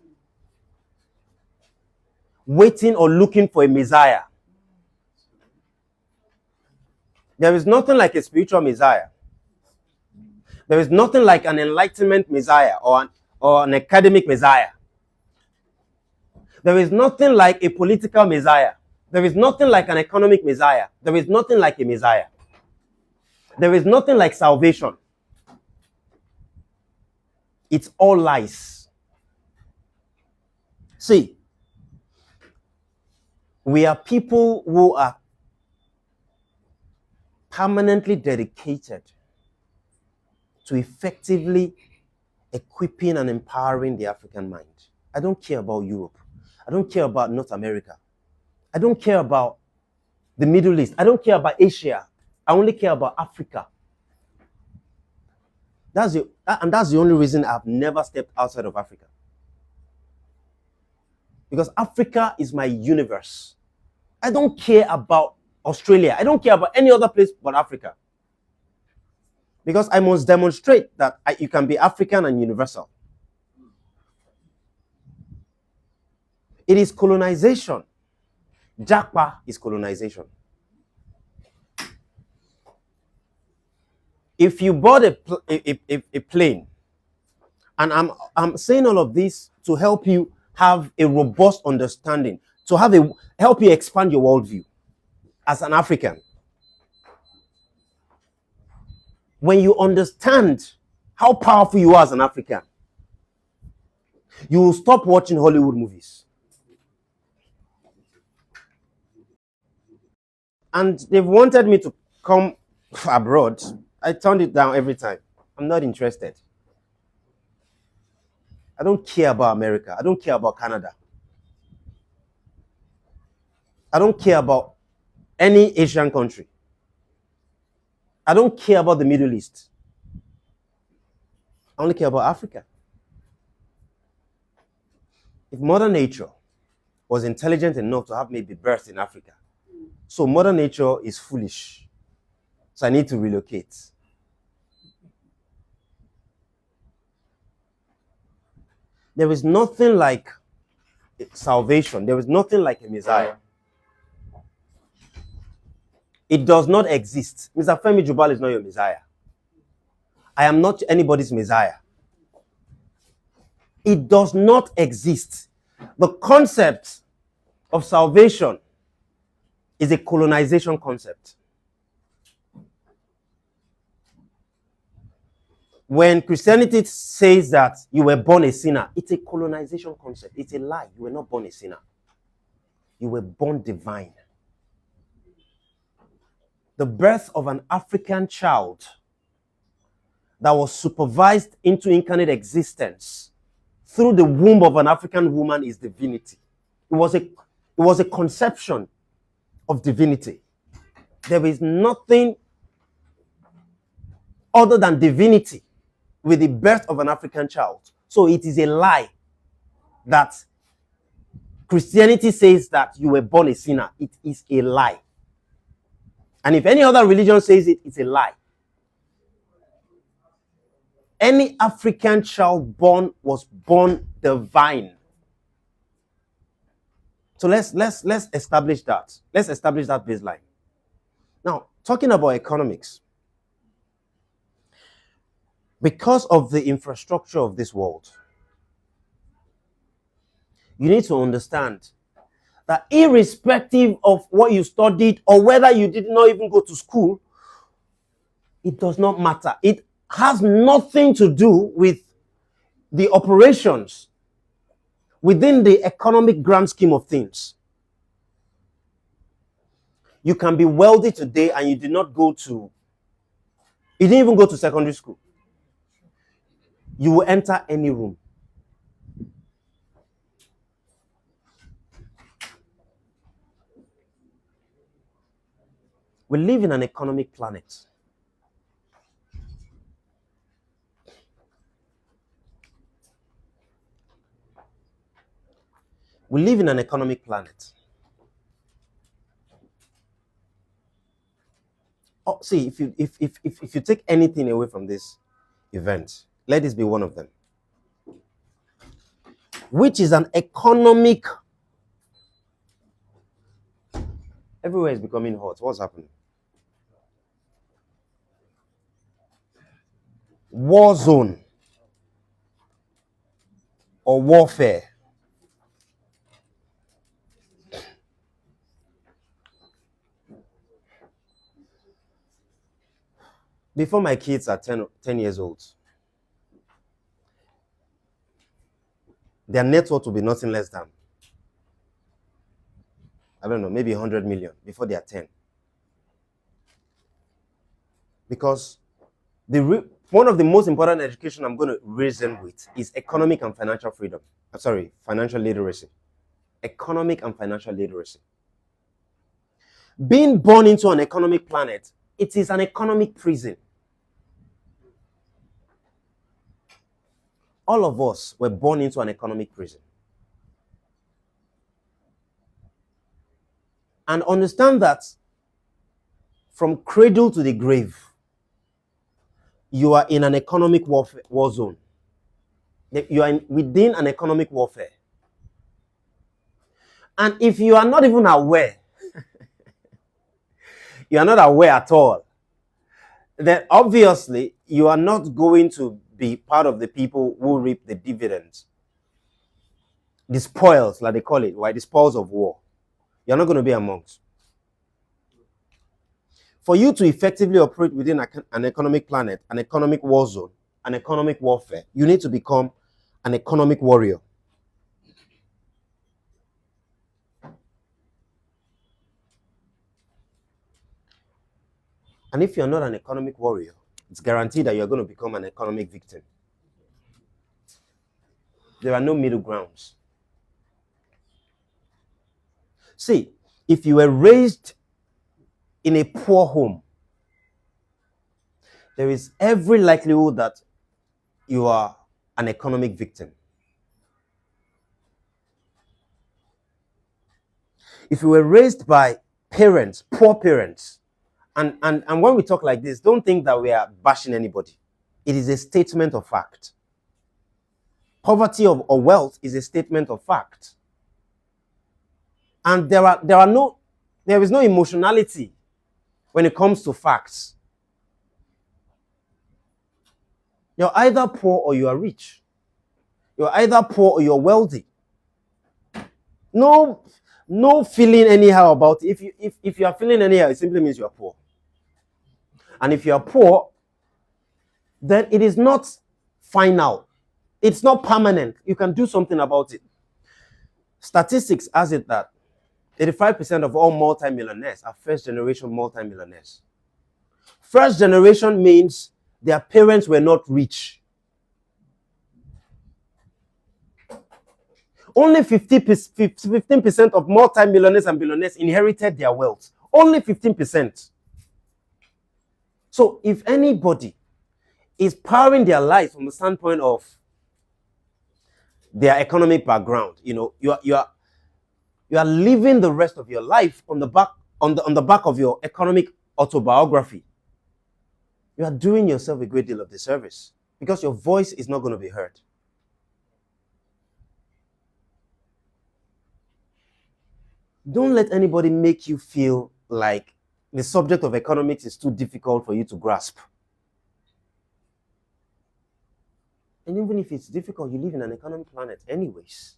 Waiting or looking for a Messiah. There is nothing like a spiritual Messiah. There is nothing like an enlightenment Messiah or an academic Messiah. There is nothing like a political Messiah. There is nothing like an economic Messiah. There is nothing like a Messiah. There is nothing like salvation. It's all lies. See, we are people who are permanently dedicated to effectively equipping and empowering the African mind. I don't care about Europe. I don't care about North America. I don't care about the Middle East. I don't care about Asia. I only care about Africa. That's the only reason I've never stepped outside of Africa. Because Africa is my universe. I don't care about Australia. I don't care about any other place but Africa. Because I must demonstrate that you can be African and universal. It is colonization. Japa is colonization. If you bought a plane, and I'm saying all of this to help you have a robust understanding, to help you expand your worldview as an African. When you understand how powerful you are as an African, you will stop watching Hollywood movies. And they've wanted me to come abroad. I turned it down every time. I'm not interested. I don't care about America. I don't care about Canada. I don't care about any Asian country. I don't care about the Middle East. I only care about Africa. If Mother Nature was intelligent enough to have me be birthed in Africa, so Mother Nature is foolish. So I need to relocate. There is nothing like salvation. There is nothing like a Messiah. It does not exist. Mr. Femi Jubal is not your Messiah. I am not anybody's Messiah. It does not exist. The concept of salvation is a colonization concept. When Christianity says that you were born a sinner, it's a colonization concept. It's a lie. You were not born a sinner. You were born divine. The birth of an African child that was supervised into incarnate existence through the womb of an African woman is divinity. It was a conception of divinity. There is nothing other than divinity with the birth of an African child. So it is a lie that Christianity says that you were born a sinner. It is a lie. And if any other religion says it, it's a lie. Any African child born was born divine. So let's establish that. Let's establish that baseline. Now, talking about economics, because of the infrastructure of this world, you need to understand that irrespective of what you studied or whether you did not even go to school, it does not matter. It has nothing to do with the operations within the economic grand scheme of things. You can be wealthy today and you didn't even go to secondary school. You will enter any room. We live in an economic planet. We live in an economic planet. Oh, see, if you take anything away from this event, let this be one of them, which is an economic. Everywhere is becoming hot. What's happening? War zone or warfare. Before my kids are 10 years old, their net worth will be nothing less than, I don't know, maybe 100 million before they are 10. Because one of the most important education I'm going to raise them with is economic and financial freedom. Sorry, financial literacy. Economic and financial literacy. Being born into an economic planet, it is an economic prison. All of us were born into an economic prison. And understand that from cradle to the grave, you are in an economic war zone. You are within an economic warfare. And if you are not even aware, you are not aware at all, then obviously you are not going to be part of the people who reap the dividends. The spoils, like they call it, right? The spoils of war. You're not going to be amongst. For you to effectively operate within an economic planet, an economic war zone, an economic warfare, you need to become an economic warrior. And if you're not an economic warrior, it's guaranteed that you're going to become an economic victim. There are no middle grounds. See, if you were raised in a poor home, there is every likelihood that you are an economic victim. If you were raised by parents, poor parents, and when we talk like this, don't think that we are bashing anybody. It is a statement of fact. Poverty or wealth is a statement of fact. And there is no emotionality when it comes to facts. You're either poor or you are rich. You're either poor or you're wealthy. No feeling anyhow about it. If you are feeling anyhow, it simply means you are poor. And if you are poor, then it is not final. It's not permanent. You can do something about it. Statistics has it that 85% of all multimillionaires are first-generation multimillionaires. First generation means their parents were not rich. Only 15% of multimillionaires and billionaires inherited their wealth. Only 15%. So if anybody is powering their life from the standpoint of their economic background, you are living the rest of your life on the back of your economic autobiography. You are doing yourself a great deal of disservice because your voice is not going to be heard. Don't let anybody make you feel like the subject of economics is too difficult for you to grasp. And even if it's difficult, you live in an economic planet anyways.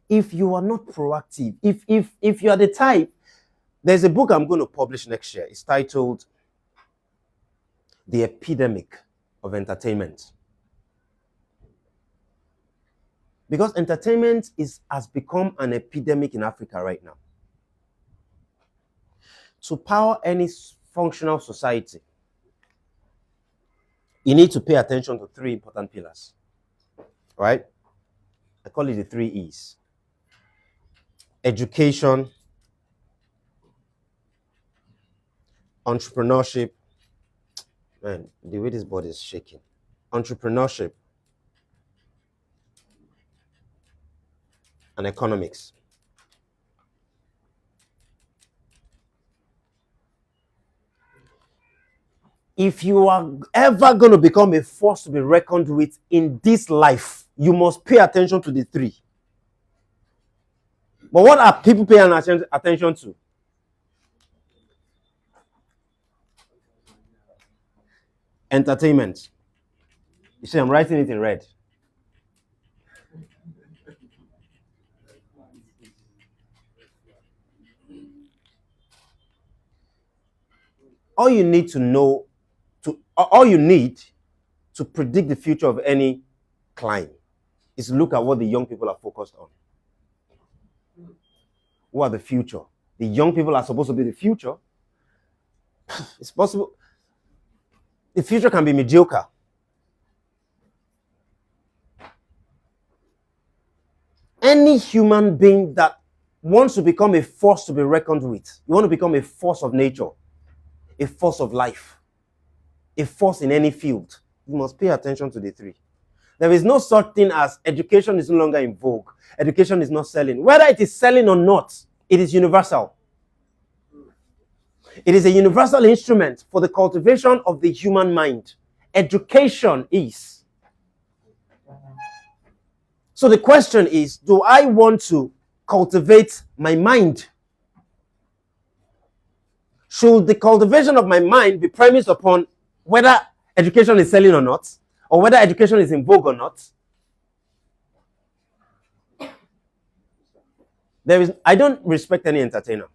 If you are not proactive, if you are the type, there's a book I'm going to publish next year. It's titled The Epidemic of Entertainment. Because entertainment has become an epidemic in Africa right now. To power any functional society, you need to pay attention to three important pillars, right? I call it the 3 E's. Education, entrepreneurship, man, the way this body is shaking. Entrepreneurship and economics. If you are ever going to become a force to be reckoned with in this life, you must pay attention to the 3. But what are people paying attention to? Entertainment. You see, I'm writing it in red. All you need to predict the future of any climb is look at what the young people are focused on. Who are the future? The young people are supposed to be the future. It's possible. The future can be mediocre. Any human being that wants to become a force to be reckoned with, you want to become a force of nature, a force of life, a force in any field, you must pay attention to the three. There is no such thing as education is no longer in vogue. Education is not selling. Whether it is selling or not, it is universal. It is a universal instrument for the cultivation of the human mind. Education is. So the question is, do I want to cultivate my mind? Should the cultivation of my mind be premised upon whether education is selling or not, or whether education is in vogue or not? I don't respect any entertainer.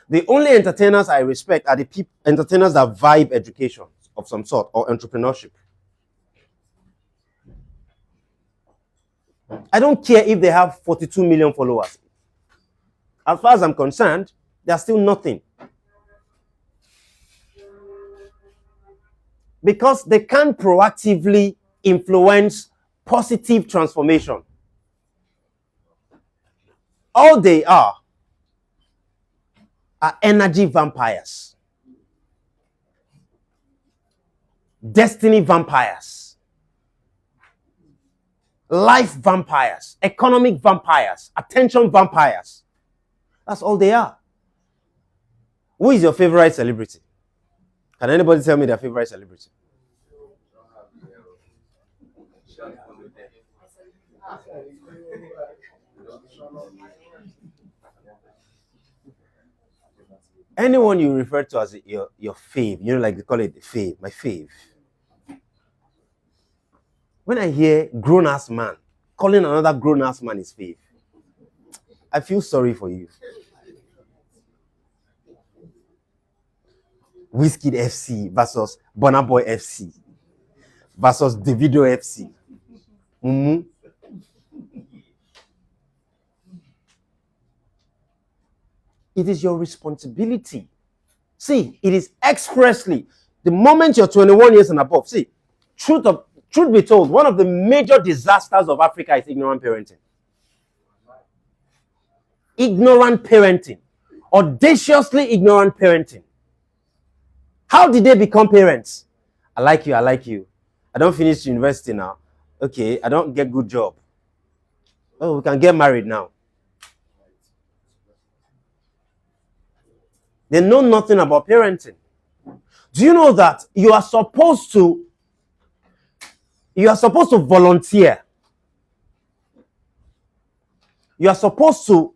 The only entertainers I respect are the entertainers that vibe education of some sort or entrepreneurship. I don't care if they have 42 million followers. As far as I'm concerned, they are still nothing. Because they can't proactively influence positive transformation. All they are energy vampires, destiny vampires, life vampires, economic vampires, attention vampires. That's all they are. Who is your favorite celebrity? Can anybody tell me their favorite celebrity? Anyone you refer to as your fave, you know, like they call it the fave, my fave. When I hear grown-ass man calling another grown-ass man his fave, I feel sorry for you. Wizkid FC versus Burna Boy FC versus Davido FC. It is your responsibility. See, it is expressly the moment you're 21 years and above. See, truth be told, one of the major disasters of Africa is ignorant parenting. Ignorant parenting. Audaciously ignorant parenting. How did they become parents? I like you, I like you. I don't finish university now. Okay, I don't get good job. Oh, we can get married now. They know nothing about parenting. Do you know that you are supposed to volunteer? You are supposed to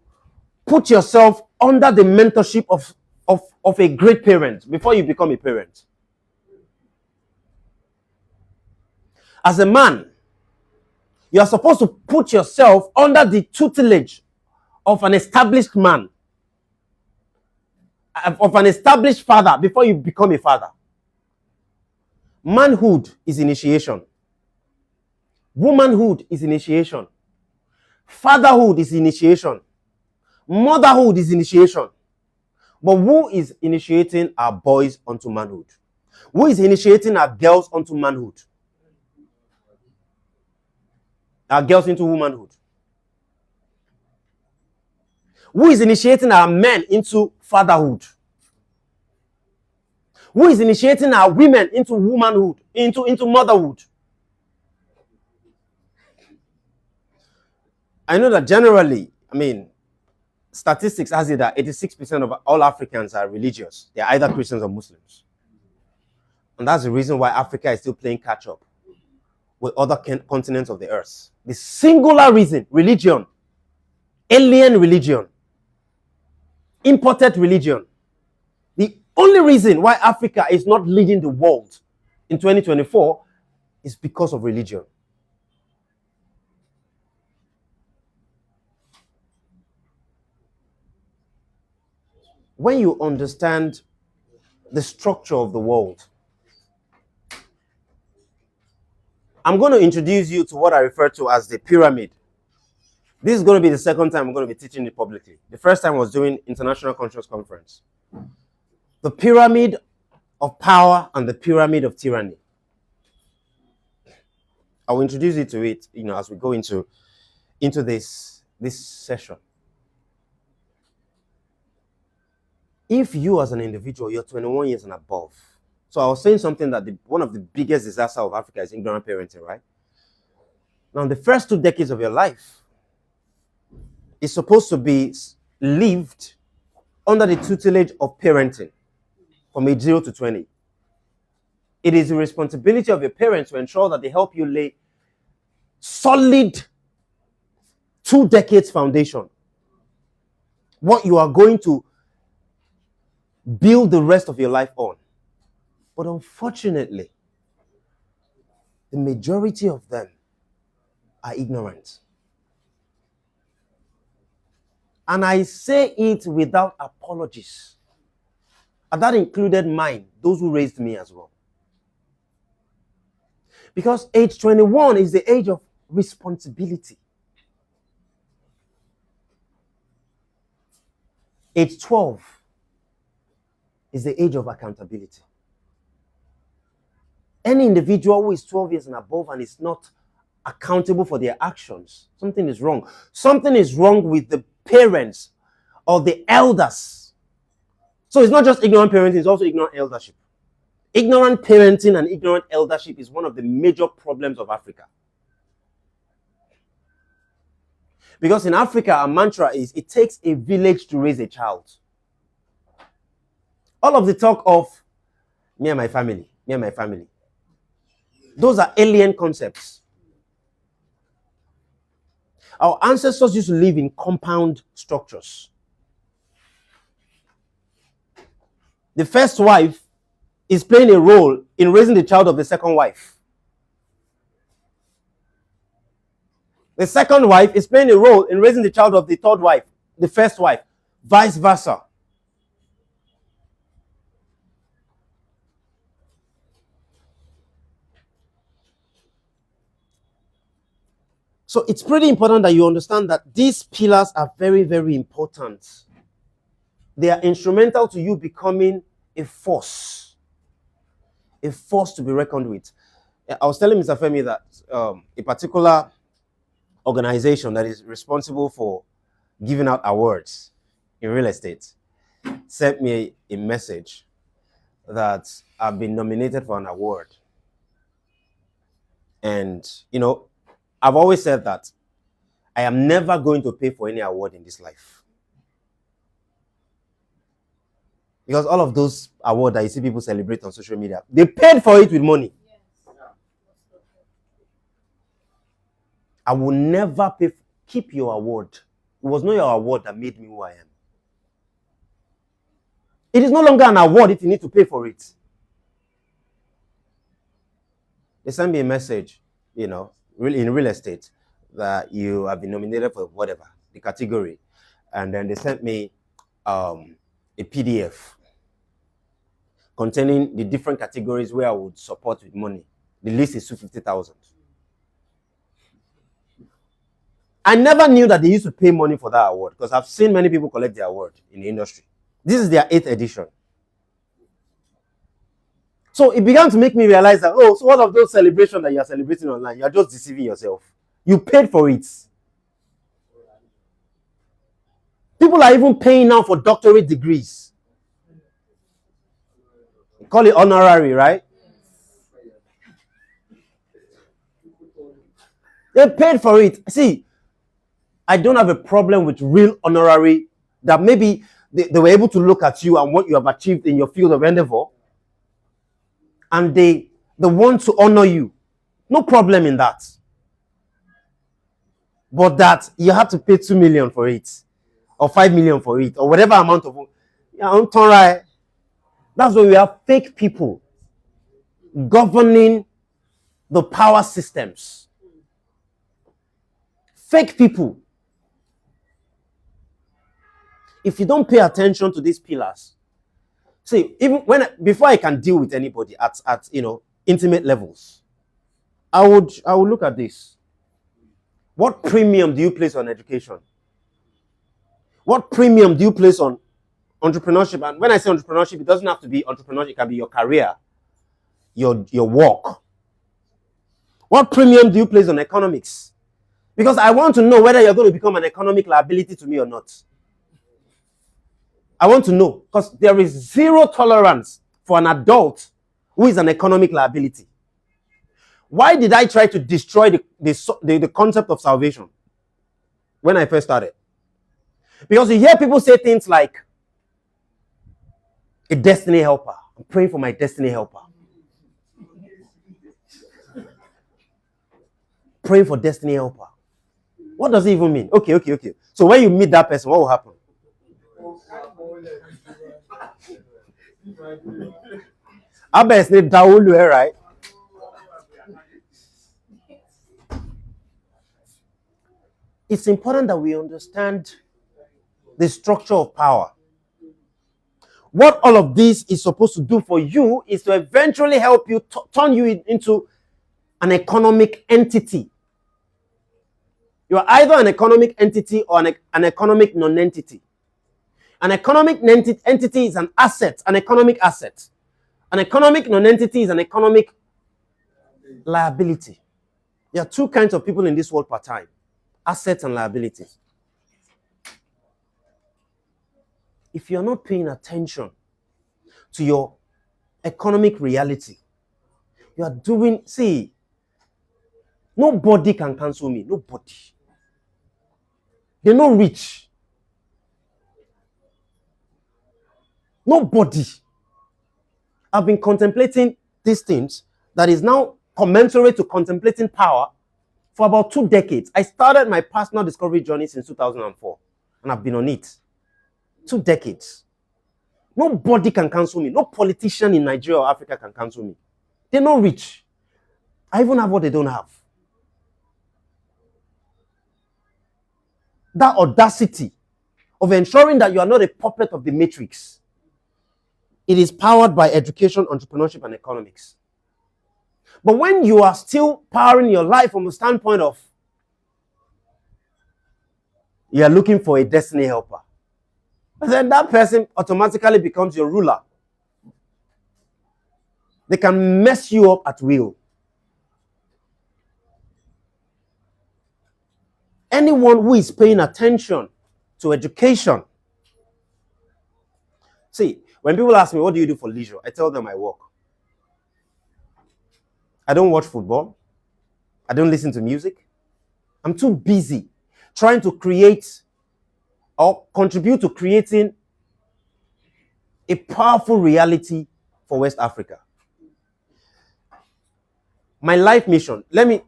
put yourself under the mentorship of a great parent before you become a parent. As a man, you are supposed to put yourself under the tutelage of an established man, of an established father before you become a father. Manhood is initiation. Womanhood is initiation. Fatherhood is initiation. Motherhood is initiation. But who is initiating our boys onto manhood? Who is initiating our girls onto manhood? Our girls into womanhood. Who is initiating our men into fatherhood? Who is initiating our women into womanhood, into motherhood? I know that generally, statistics has it that 86% of all Africans are religious. They are either Christians or Muslims. And that's the reason why Africa is still playing catch up with other continents of the earth. The singular reason, religion, alien religion, imported religion. The only reason why Africa is not leading the world in 2024 is because of religion. When you understand the structure of the world, I'm going to introduce you to what I refer to as the pyramid. This is going to be the second time I'm going to be teaching it publicly. The first time I was doing International Conscious Conference. The pyramid of power and the pyramid of tyranny. I will introduce you to it, as we go into this session. If you as an individual, you're 21 years and above. So I was saying something that one of the biggest disasters of Africa is ignorant parenting, right? Now, the first 2 decades of your life is supposed to be lived under the tutelage of parenting from age 0 to 20. It is the responsibility of your parents to ensure that they help you lay solid 2 decades foundation. What you are going to build the rest of your life on. But unfortunately, the majority of them are ignorant. And I say it without apologies. And that included mine, those who raised me as well. Because age 21 is the age of responsibility. Age 12 is the age of accountability. Any individual who is 12 years and above and is not accountable for their actions, something is wrong. Something is wrong with the parents or the elders. So it's not just ignorant parenting, it's also ignorant eldership. Ignorant parenting and ignorant eldership is one of the major problems of Africa. Because in Africa, our mantra is, it takes a village to raise a child. All of the talk of me and my family, those are alien concepts. Our ancestors used to live in compound structures. The first wife is playing a role in raising the child of the second wife. The second wife is playing a role in raising the child of the third wife, the first wife, vice versa. So it's pretty important that you understand that these pillars are very, very important. They are instrumental to you becoming a force to be reckoned with. I was telling Mr. Femi that a particular organization that is responsible for giving out awards in real estate sent me a message that I've been nominated for an award. And, I've always said that I am never going to pay for any award in this life. Because all of those awards that you see people celebrate on social media, they paid for it with money. I will never pay. Keep your award. It was not your award that made me who I am. It is no longer an award if you need to pay for it. They sent me a message, in real estate, that you have been nominated for whatever, the category. And then they sent me a PDF containing the different categories where I would support with money. The list is 250,000. I never knew that they used to pay money for that award, because I've seen many people collect the award in the industry. This is their 8th edition. So it began to make me realize that, so what of those celebrations that you are celebrating online? You are just deceiving yourself. You paid for it. People are even paying now for doctorate degrees. They call it honorary, right? They paid for it. See, I don't have a problem with real honorary, that maybe they were able to look at you and what you have achieved in your field of endeavor, and they want to honor you. No problem in that. But that you have to pay 2 million for it, or 5 million for it, or whatever amount of... That's why we have fake people governing the power systems. Fake people. If you don't pay attention to these pillars, see, before I can deal with anybody at intimate levels, I would look at this. What premium do you place on education? What premium do you place on entrepreneurship? And when I say entrepreneurship, it doesn't have to be entrepreneurship. It can be your career, your work. What premium do you place on economics? Because I want to know whether you're going to become an economic liability to me or not. I want to know, because there is zero tolerance for an adult who is an economic liability. Why did I try to destroy the concept of salvation when I first started? Because you hear people say things like, a destiny helper. I'm praying for my destiny helper. Praying for destiny helper. What does it even mean? Okay. So when you meet that person, what will happen? I bet it's not Daulu, right? It's important that we understand the structure of power. What all of this is supposed to do for you is to eventually help you turn you into an economic entity. You are either an economic entity or an economic non-entity. An economic entity is an asset, an economic asset. An economic non-entity is an economic liability. There are two kinds of people in this world per time: assets and liabilities. If you're not paying attention to your economic reality, you are doing, see, nobody can cancel me. Nobody. They're not rich. Nobody. I've been contemplating these things that is now commensurate to contemplating power for about 2 decades. I started my personal discovery journey since 2004, and I've been on it. 2 decades. Nobody can cancel me. No politician in Nigeria or Africa can cancel me. They're not rich. I even have what they don't have. That audacity of ensuring that you are not a puppet of the matrix. It is powered by education, entrepreneurship, and economics. But when you are still powering your life from the standpoint of you are looking for a destiny helper, then that person automatically becomes your ruler. They can mess you up at will. Anyone who is paying attention to education. See, when people ask me, what do you do for leisure? I tell them I work. I don't watch football. I don't listen to music. I'm too busy trying to create or contribute to creating a powerful reality for West Africa. My life mission. Let me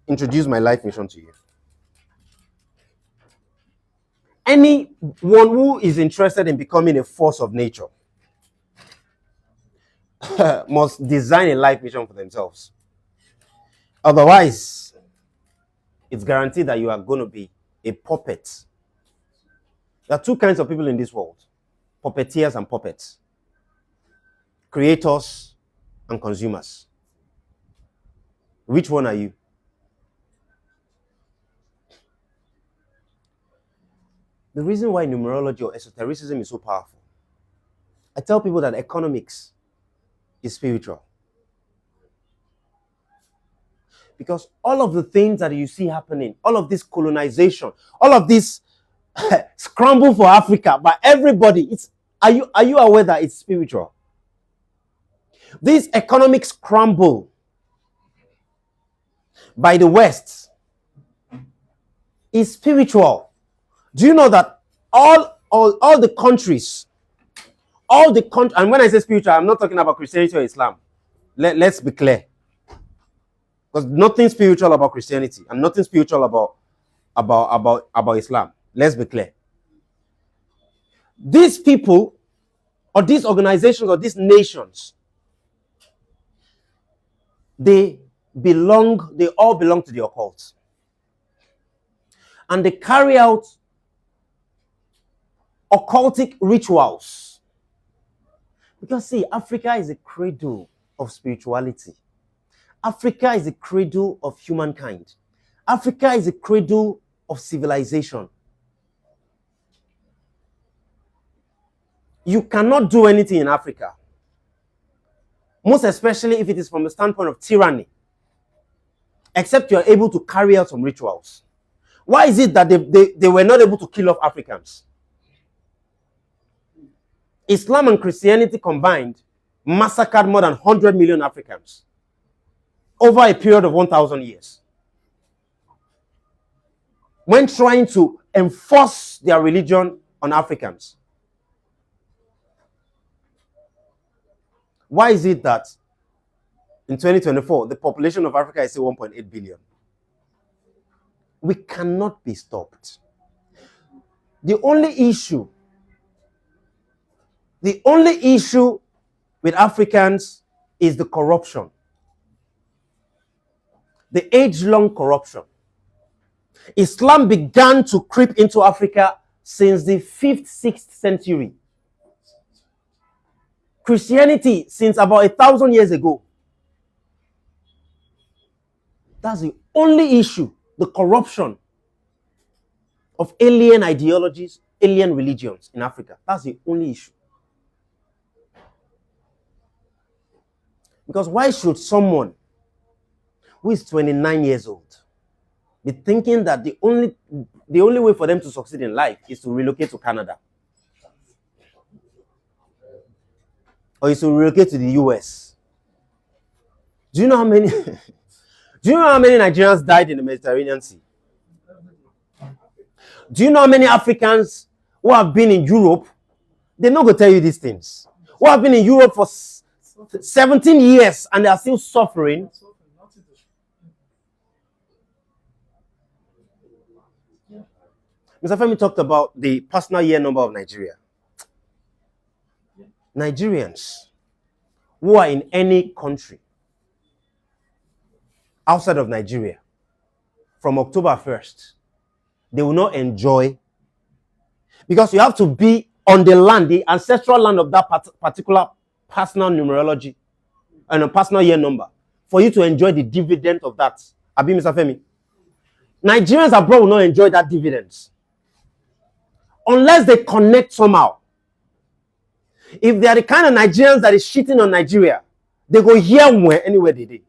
introduce my life mission to you. Anyone who is interested in becoming a force of nature must design a life mission for themselves. Otherwise, it's guaranteed that you are going to be a puppet. There are two kinds of people in this world: puppeteers and puppets, creators and consumers. Which one are you? The reason why numerology or esotericism is so powerful, I tell people that economics is spiritual. Because all of the things that you see happening, all of this colonization, all of this scramble for Africa by everybody, are you aware that it's spiritual? This economic scramble by the West is spiritual. Do you know that all the countries, and when I say spiritual, I'm not talking about Christianity or Islam. Let's be clear. Because nothing spiritual about Christianity and nothing spiritual about Islam. Let's be clear. These people, or these organizations, or these nations, they all belong to the occult. And they carry out occultic rituals. Because see, Africa is a cradle of spirituality. Africa is the cradle of humankind. Africa is the cradle of civilization. You cannot do anything in Africa, most especially if it is from the standpoint of tyranny, except you are able to carry out some rituals. Why is it that they were not able to kill off Africans? Islam and Christianity combined massacred more than 100 million Africans over a period of 1,000 years when trying to enforce their religion on Africans. Why is it that in 2024, the population of Africa is still 1.8 billion? We cannot be stopped. The only issue with Africans is the corruption. The age-long corruption. Islam began to creep into Africa since the 5th, 6th century. Christianity since about 1,000 years ago. That's the only issue, the corruption of alien ideologies, alien religions in Africa. That's the only issue. Because why should someone who is 29 years old be thinking that the only way for them to succeed in life is to relocate to Canada? Or is to relocate to the US? Do you know how many Nigerians died in the Mediterranean Sea? Do you know how many Africans who have been in Europe? They're not going to tell you these things. Who have been in Europe for 17 years and they are still suffering. Mr. Femi talked about the personal year number of Nigeria. Nigerians who are in any country outside of Nigeria from October 1st, they will not enjoy, because you have to be on the land, the ancestral land of that particular personal numerology and a personal year number, for you to enjoy the dividend of that. Abi, Mr. Femi, Nigerians abroad will not enjoy that dividends unless they connect somehow. If they are the kind of Nigerians that is cheating on Nigeria, they go here anywhere they did.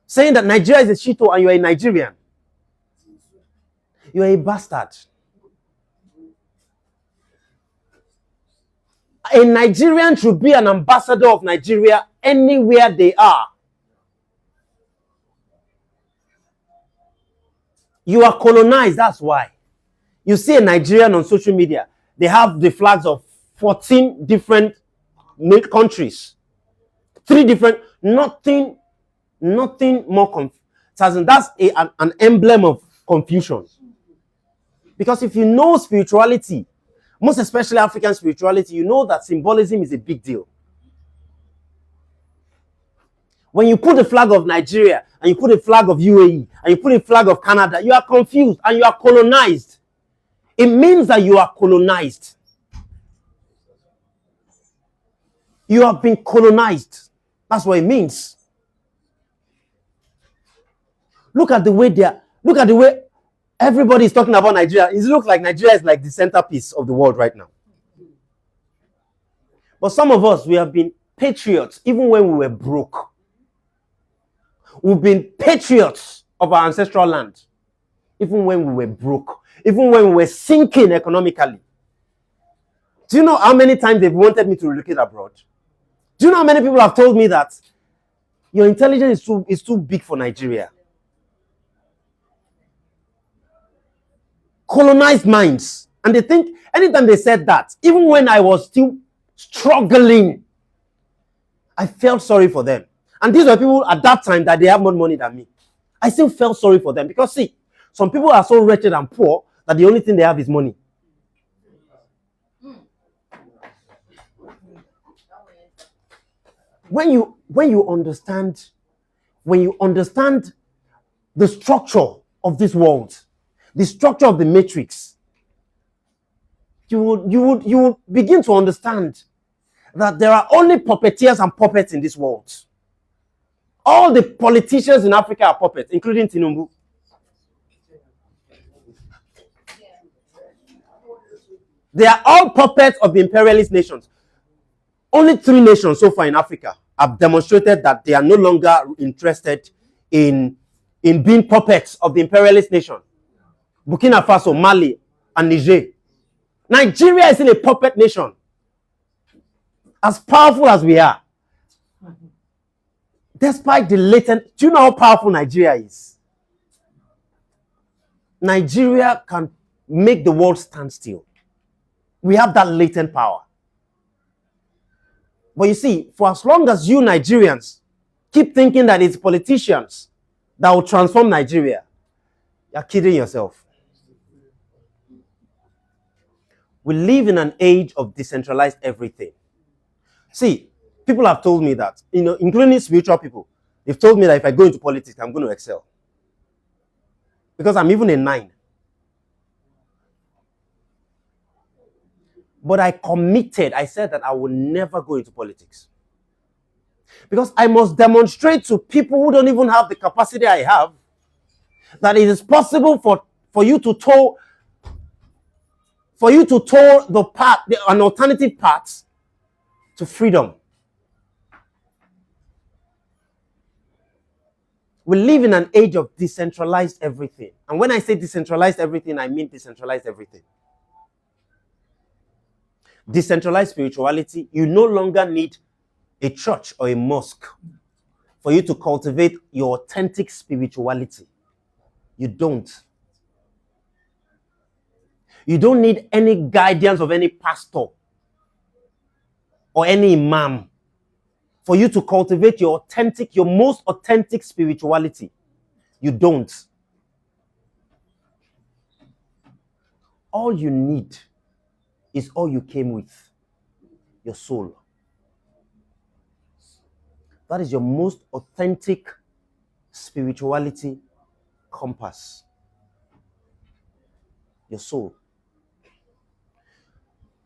Saying that Nigeria is a cheato and you are a Nigerian, you are a bastard. A Nigerian should be an ambassador of Nigeria anywhere they are. You are colonized, that's why. You see a Nigerian on social media, they have the flags of 14 different countries. 3 different, nothing more confusing. That's an emblem of confusion. Because if you know spirituality, most especially African spirituality, you know that symbolism is a big deal. When you put the flag of Nigeria, and you put a flag of UAE, and you put a flag of Canada, you are confused and you are colonized. It means that you are colonized. You have been colonized. That's what it means. Look at the way everybody is talking about Nigeria. It looks like Nigeria is like the centerpiece of the world right now. But some of us, we have been patriots even when we were broke. We've been patriots of our ancestral land even when we were broke, even when we were sinking economically. Do you know how many times they've wanted me to relocate abroad? Do you know how many people have told me that your intelligence is too big for Nigeria? Colonized minds. And they think, anytime they said that, even when I was still struggling, I felt sorry for them. And these were people at that time that they have more money than me. I still felt sorry for them because, see, some people are so wretched and poor that the only thing they have is money. When you understand the structure of this world, the structure of the matrix, you would begin to understand that there are only puppeteers and puppets in this world. All the politicians in Africa are puppets, including Tinubu. They are all puppets of the imperialist nations. Only 3 nations so far in Africa have demonstrated that they are no longer interested in being puppets of the imperialist nation. Burkina Faso, Mali, and Niger. Nigeria is still a puppet nation. As powerful as we are. Despite the latent... Do you know how powerful Nigeria is? Nigeria can make the world stand still. We have that latent power. But you see, for as long as you Nigerians keep thinking that it's politicians that will transform Nigeria, you're kidding yourself. We live in an age of decentralized everything. See, people have told me that, including spiritual people, they've told me that if I go into politics, I'm going to excel. Because I'm even a 9. But I committed, I said that I will never go into politics. Because I must demonstrate to people who don't even have the capacity I have that it is possible for you to tow the path, an alternative path to freedom. We live in an age of decentralized everything. And when I say decentralized everything, I mean decentralized everything. Decentralized spirituality, you no longer need a church or a mosque for you to cultivate your authentic spirituality. You don't. You don't need any guidance of any pastor or any imam for you to cultivate your most authentic spirituality. You don't. All you need is all you came with, your soul. That is your most authentic spirituality compass. Your soul.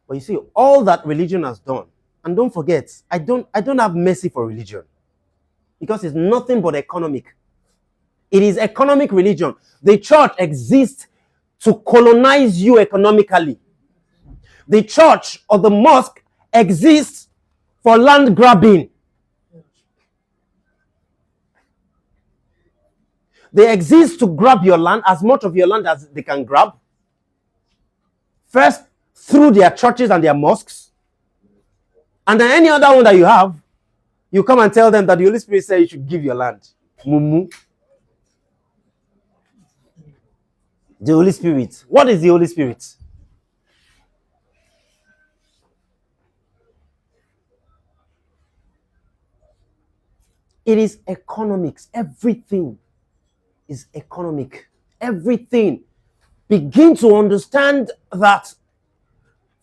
But you see, all that religion has done, and don't forget, I don't have mercy for religion. Because it's nothing but economic. It is economic religion. The church exists to colonize you economically. The church or the mosque exists for land grabbing. They exist to grab your land, as much of your land as they can grab. First, through their churches and their mosques. And then any other one that you have, you come and tell them that the Holy Spirit said you should give your land. Mumu. The Holy Spirit. What is the Holy Spirit? It is economics. Everything is economic. Everything. Begin to understand that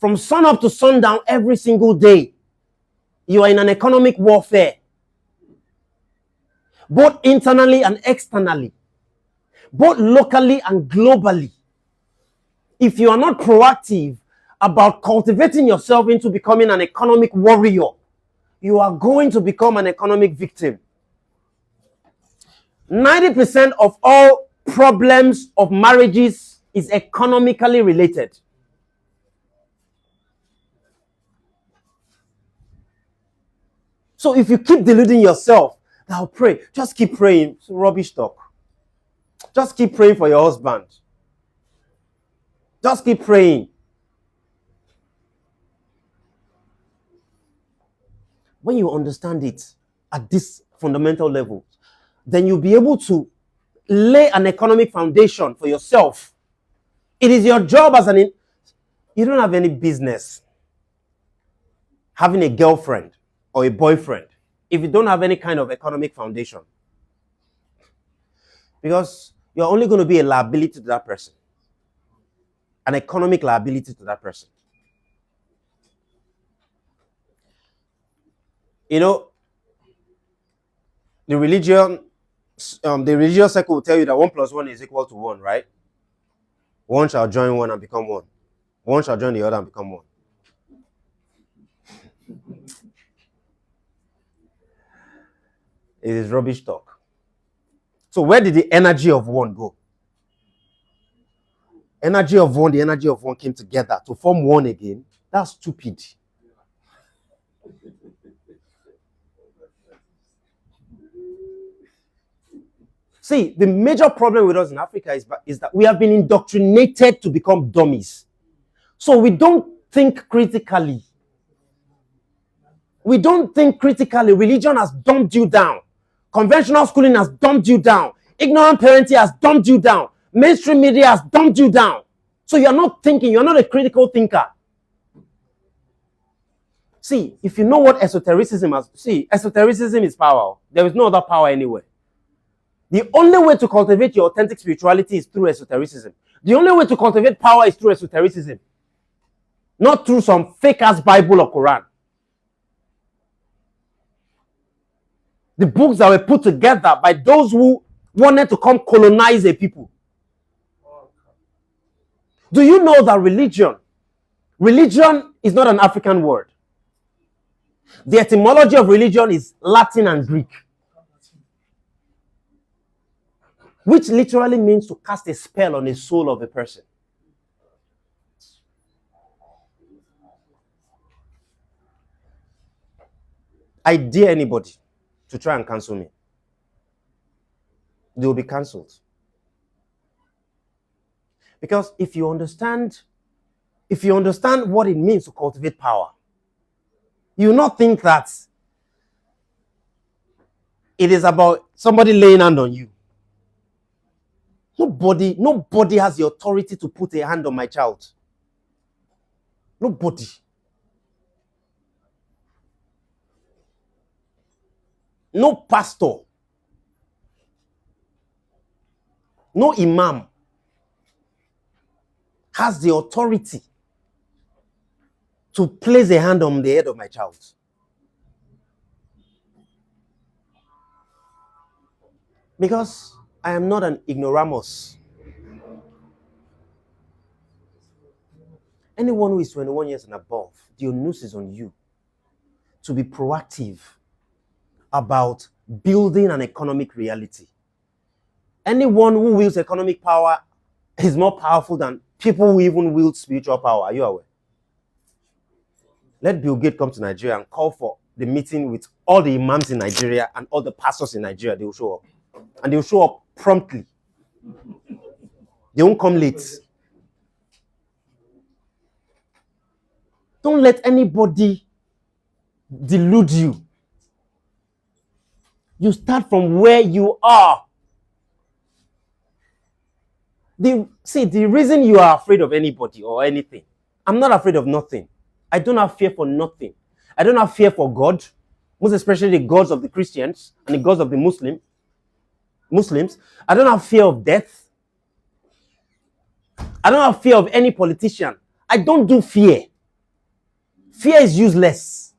from sun up to sundown every single day, you are in an economic warfare. Both internally and externally. Both locally and globally. If you are not proactive about cultivating yourself into becoming an economic warrior, you are going to become an economic victim. 90% of all problems of marriages is economically related. So if you keep deluding yourself, I'll pray. Just keep praying. It's rubbish talk. Just keep praying for your husband. Just keep praying. When you understand it at this fundamental level, then you'll be able to lay an economic foundation for yourself. It is your job as you don't have any business having a girlfriend or a boyfriend if you don't have any kind of economic foundation. Because you're only going to be a liability to that person. An economic liability to that person. You know, the religious circle will tell you that 1 + 1 is equal to 1, right? One shall join one and become one. One shall join the other and become one. It is rubbish talk. So where did the energy of one go? Energy of one, the energy of one came together to form one again. That's stupid. See, the major problem with us in Africa is that we have been indoctrinated to become dummies. So we don't think critically. We don't think critically. Religion has dumbed you down. Conventional schooling has dumbed you down. Ignorant parenting has dumbed you down. Mainstream media has dumbed you down. So you're not thinking. You're not a critical thinker. See, if you know what esotericism is, esotericism is power. There is no other power anywhere. The only way to cultivate your authentic spirituality is through esotericism. The only way to cultivate power is through esotericism. Not through some fake-ass Bible or Quran. The books that were put together by those who wanted to come colonize a people. Do you know that religion is not an African word? The etymology of religion is Latin and Greek, which literally means to cast a spell on the soul of a person. I dare anybody to try and cancel me. They will be cancelled. Because if you understand what it means to cultivate power, you will not think that it is about somebody laying hand on you. Nobody has the authority to put a hand on my child. Nobody. No pastor. No imam has the authority to place a hand on the head of my child. Because I am not an ignoramus. Anyone who is 21 years and above, the onus is on you to be proactive about building an economic reality. Anyone who wields economic power is more powerful than people who even wield spiritual power. Are you aware? Let Bill Gates come to Nigeria and call for the meeting with all the imams in Nigeria and all the pastors in Nigeria. They will show up. And they will show up promptly. They won't come late. Don't let anybody delude you. You start from where you are. The reason you are afraid of anybody or anything, I'm not afraid of nothing. I don't have fear for nothing. I don't have fear for God, most especially the gods of the Christians and the gods of the Muslims. I don't have fear of death. I don't have fear of any politician. I don't do fear. Fear is useless.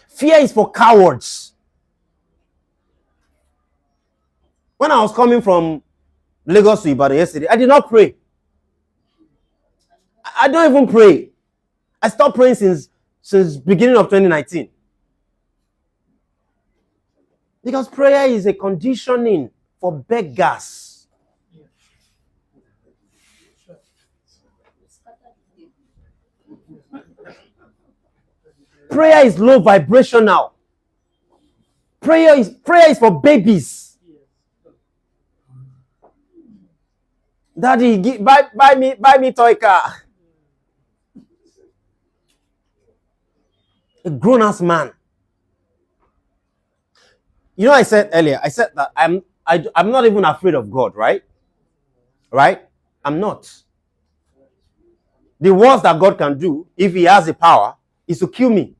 Fear is for cowards. When I was coming from Lagos to Ibadan yesterday, I did not pray. I don't even pray. I stopped praying since beginning of 2019. Because prayer is a conditioning for beggars. Prayer is low vibrational. Prayer is for babies. Daddy, buy me toy car. A grown-ass man. You know, I said earlier, that I'm not even afraid of God, right? Right? I'm not. The worst that God can do, if he has the power, is to kill me.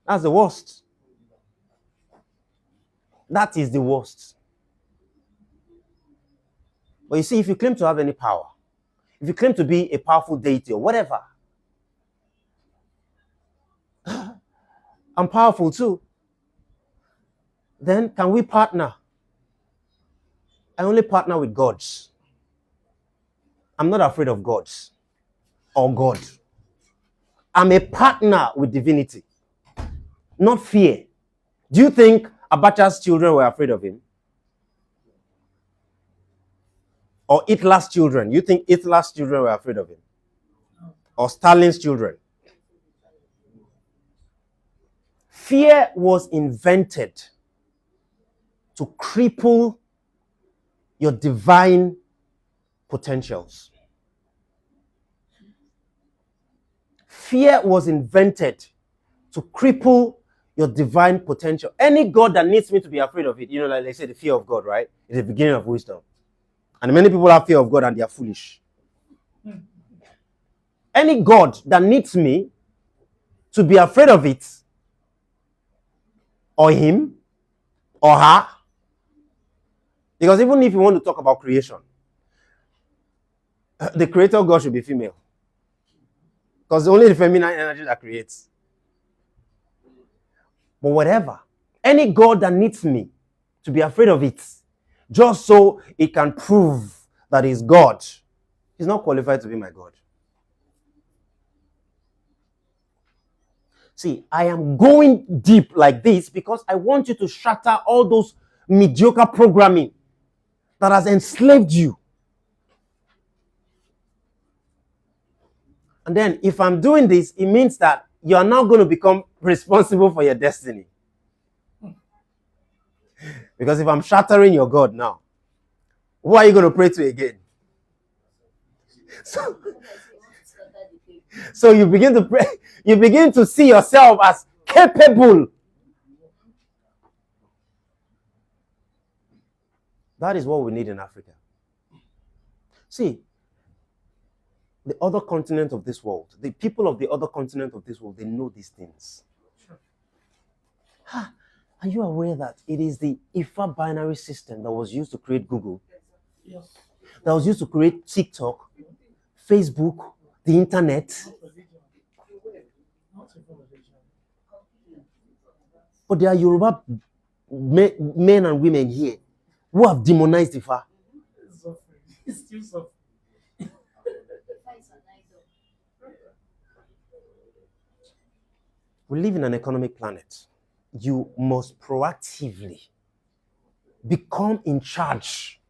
That's the worst. That is the worst. But you see, if you claim to have any power, if you claim to be a powerful deity or whatever, I'm powerful too. Then can we partner? I only partner with gods. I'm not afraid of gods or God. I'm a partner with divinity, not fear. Do you think Abacha's children were afraid of him? Or Hitler's children? You think Hitler's children were afraid of him? Or Stalin's children? Fear was invented to cripple your divine potentials. Fear was invented to cripple your divine potential. Any God that needs me to be afraid of it, like they say, the fear of God, right, is the beginning of wisdom. And many people have fear of God and they are foolish. Any God that needs me to be afraid of it, or him, or her, because even if you want to talk about creation, the creator God should be female. Because only the feminine energy that creates. But whatever, any God that needs me to be afraid of it, just so it can prove that he's God, he's not qualified to be my God. See, I am going deep like this because I want you to shatter all those mediocre programming that has enslaved you. And then if I'm doing this, it means that you are now going to become responsible for your destiny. Because if I'm shattering your God now, who are you going to pray to again? So you begin to pray, you begin to see yourself as capable. That is what we need in Africa. See, the other continent of this world, the people of the other continent of this world, they know these things. Are you aware that it is the IFA binary system that was used to create Google? Yes. That was used to create TikTok, Facebook, the internet? But there are Yoruba men and women here who have demonized IFA. It's still suffering. We live in an economic planet. You must proactively become in charge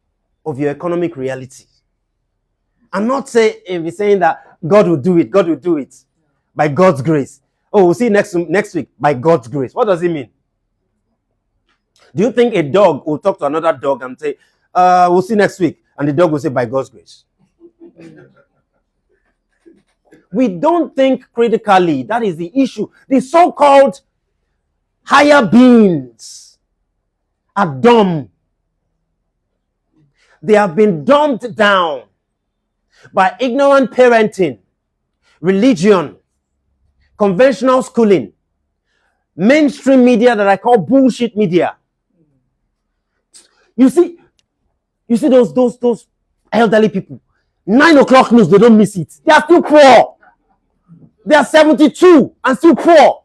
of your economic reality. And not be saying that God will do it by God's grace. Oh, we'll see next week by God's grace. What does it mean? Do you think a dog will talk to another dog and say, we'll see next week, and the dog will say by God's grace? We don't think critically. That is the issue. The so-called higher beings are dumb. They have been dumbed down by ignorant parenting, religion, conventional schooling, mainstream media that I call bullshit media. You see those elderly people. 9 o'clock news, they don't miss it. They are still poor. They are 72 and still poor.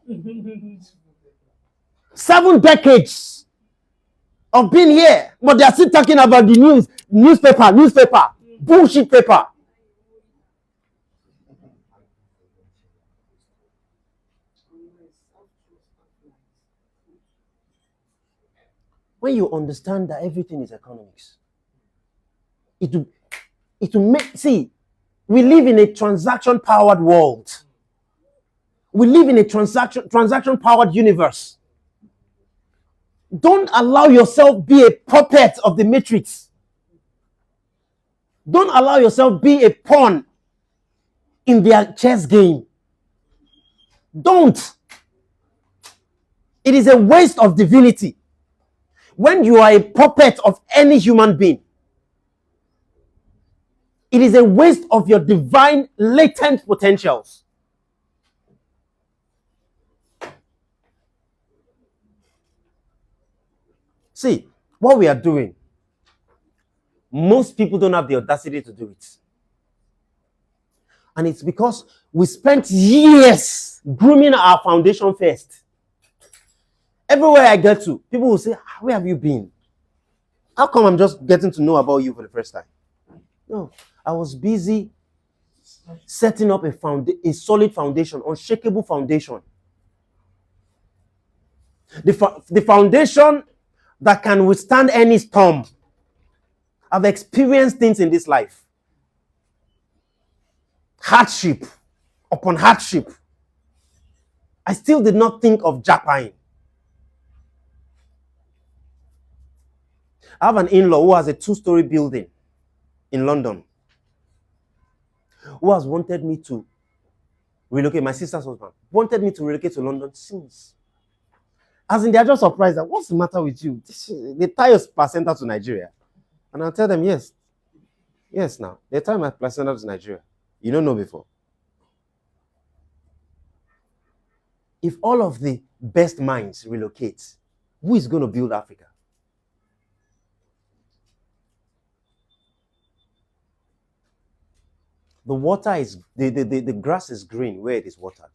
7 decades of being here, but they are still talking about the news, newspaper, bullshit paper. When you understand that everything is economics, it will make, see, we live in a transaction-powered world. We live in a transaction-powered universe. Don't allow yourself be a puppet of the matrix. Don't allow yourself be a pawn in their chess game. Don't. It is a waste of divinity. When you are a puppet of any human being, it is a waste of your divine latent potentials. See, what we are doing, most people don't have the audacity to do it. And it's because we spent years grooming our foundation first. Everywhere I get to, people will say, where have you been? How come I'm just getting to know about you for the first time? No, I was busy setting up a solid foundation, unshakable foundation. The foundation that can withstand any storm. I've experienced things in this life. Hardship upon hardship. I still did not think of Japan. I have an in-law who has a 2-story building in London, who has wanted me to relocate. My sister's husband wanted me to relocate to London since. As in, they're just surprised that, what's the matter with you? They tie your placenta to Nigeria. And I'll tell them, yes. Yes, now. They tie my placenta to Nigeria. You don't know before. If all of the best minds relocate, who is going to build Africa? The water is, the grass is green where it is watered.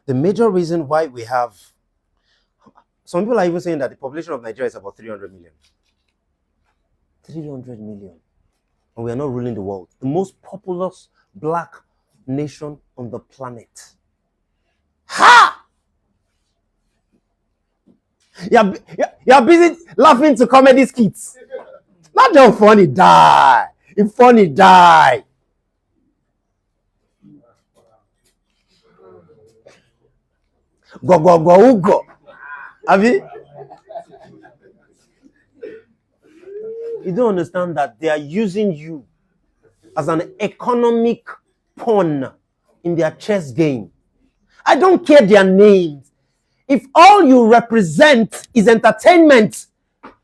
The major reason why we have, some people are even saying that the population of Nigeria is about 300 million. 300 million. And we are not ruling the world. The most populous black nation on the planet. Ha! You're busy laughing to comedy skits. Not just funny, die. If funny, die. Go. Abi? You don't understand that they are using you as an economic pawn in their chess game. I don't care their names. If all you represent is entertainment,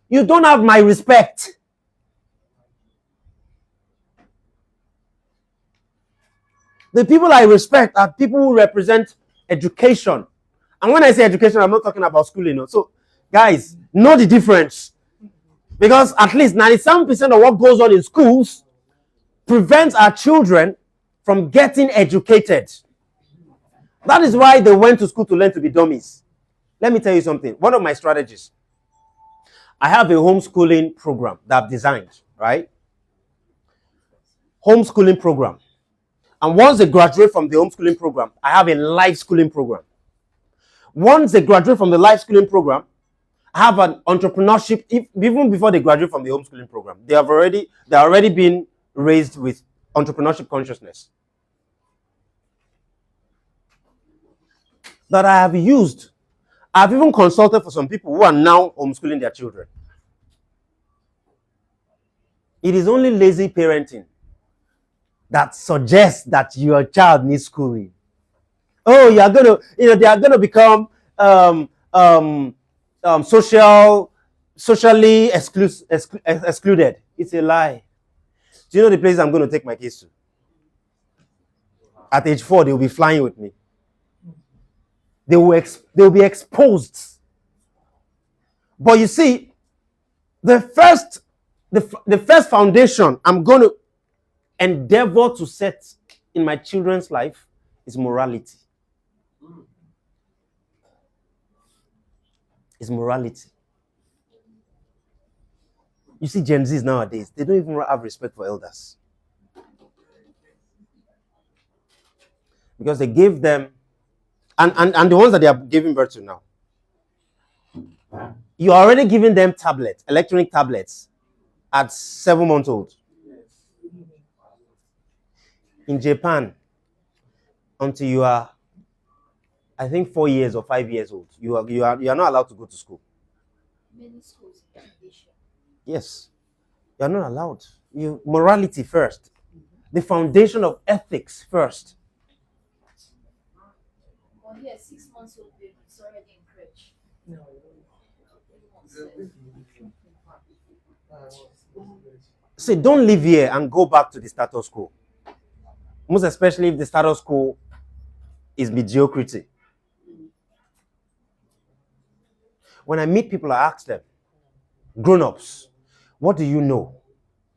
you don't have my respect. The people I respect are people who represent education. And when I say education, I'm not talking about schooling. So, guys, know the difference. Because at least 97% of what goes on in schools prevents our children from getting educated. That is why they went to school to learn to be dummies. Let me tell you something. One of my strategies, I have a homeschooling program that I've designed, right? Homeschooling program. And once they graduate from the homeschooling program, I have a life schooling program. Once they graduate from the life schooling program, I have an entrepreneurship. Even before they graduate from the homeschooling program, they're already been raised with entrepreneurship consciousness that I have used. I've even consulted for some people who are now homeschooling their children. It is only lazy parenting that suggests that your child needs schooling. Oh, they are going to become socially excluded. It's a lie. Do you know the place I'm going to take my kids to? At age 4, they will be flying with me. They will be exposed. But you see, the first foundation I'm going to endeavor to set in my children's life is morality. It's morality. You see, Gen Zs nowadays, they don't even have respect for elders. Because they gave them, and the ones that they are giving birth to now, you're already giving them tablets, electronic tablets, at 7 months old. In Japan, until you are, I think, 4 years or 5 years old, you are not allowed to go to school. Many schools in Asia. Yes, you are not allowed. Morality first, the foundation of ethics first. Well, here, 6 months old baby is already in crèche. No. See, don't live here and go back to the status quo. Most especially if the status quo is mediocrity. When I meet people, I ask them, grown-ups, what do you know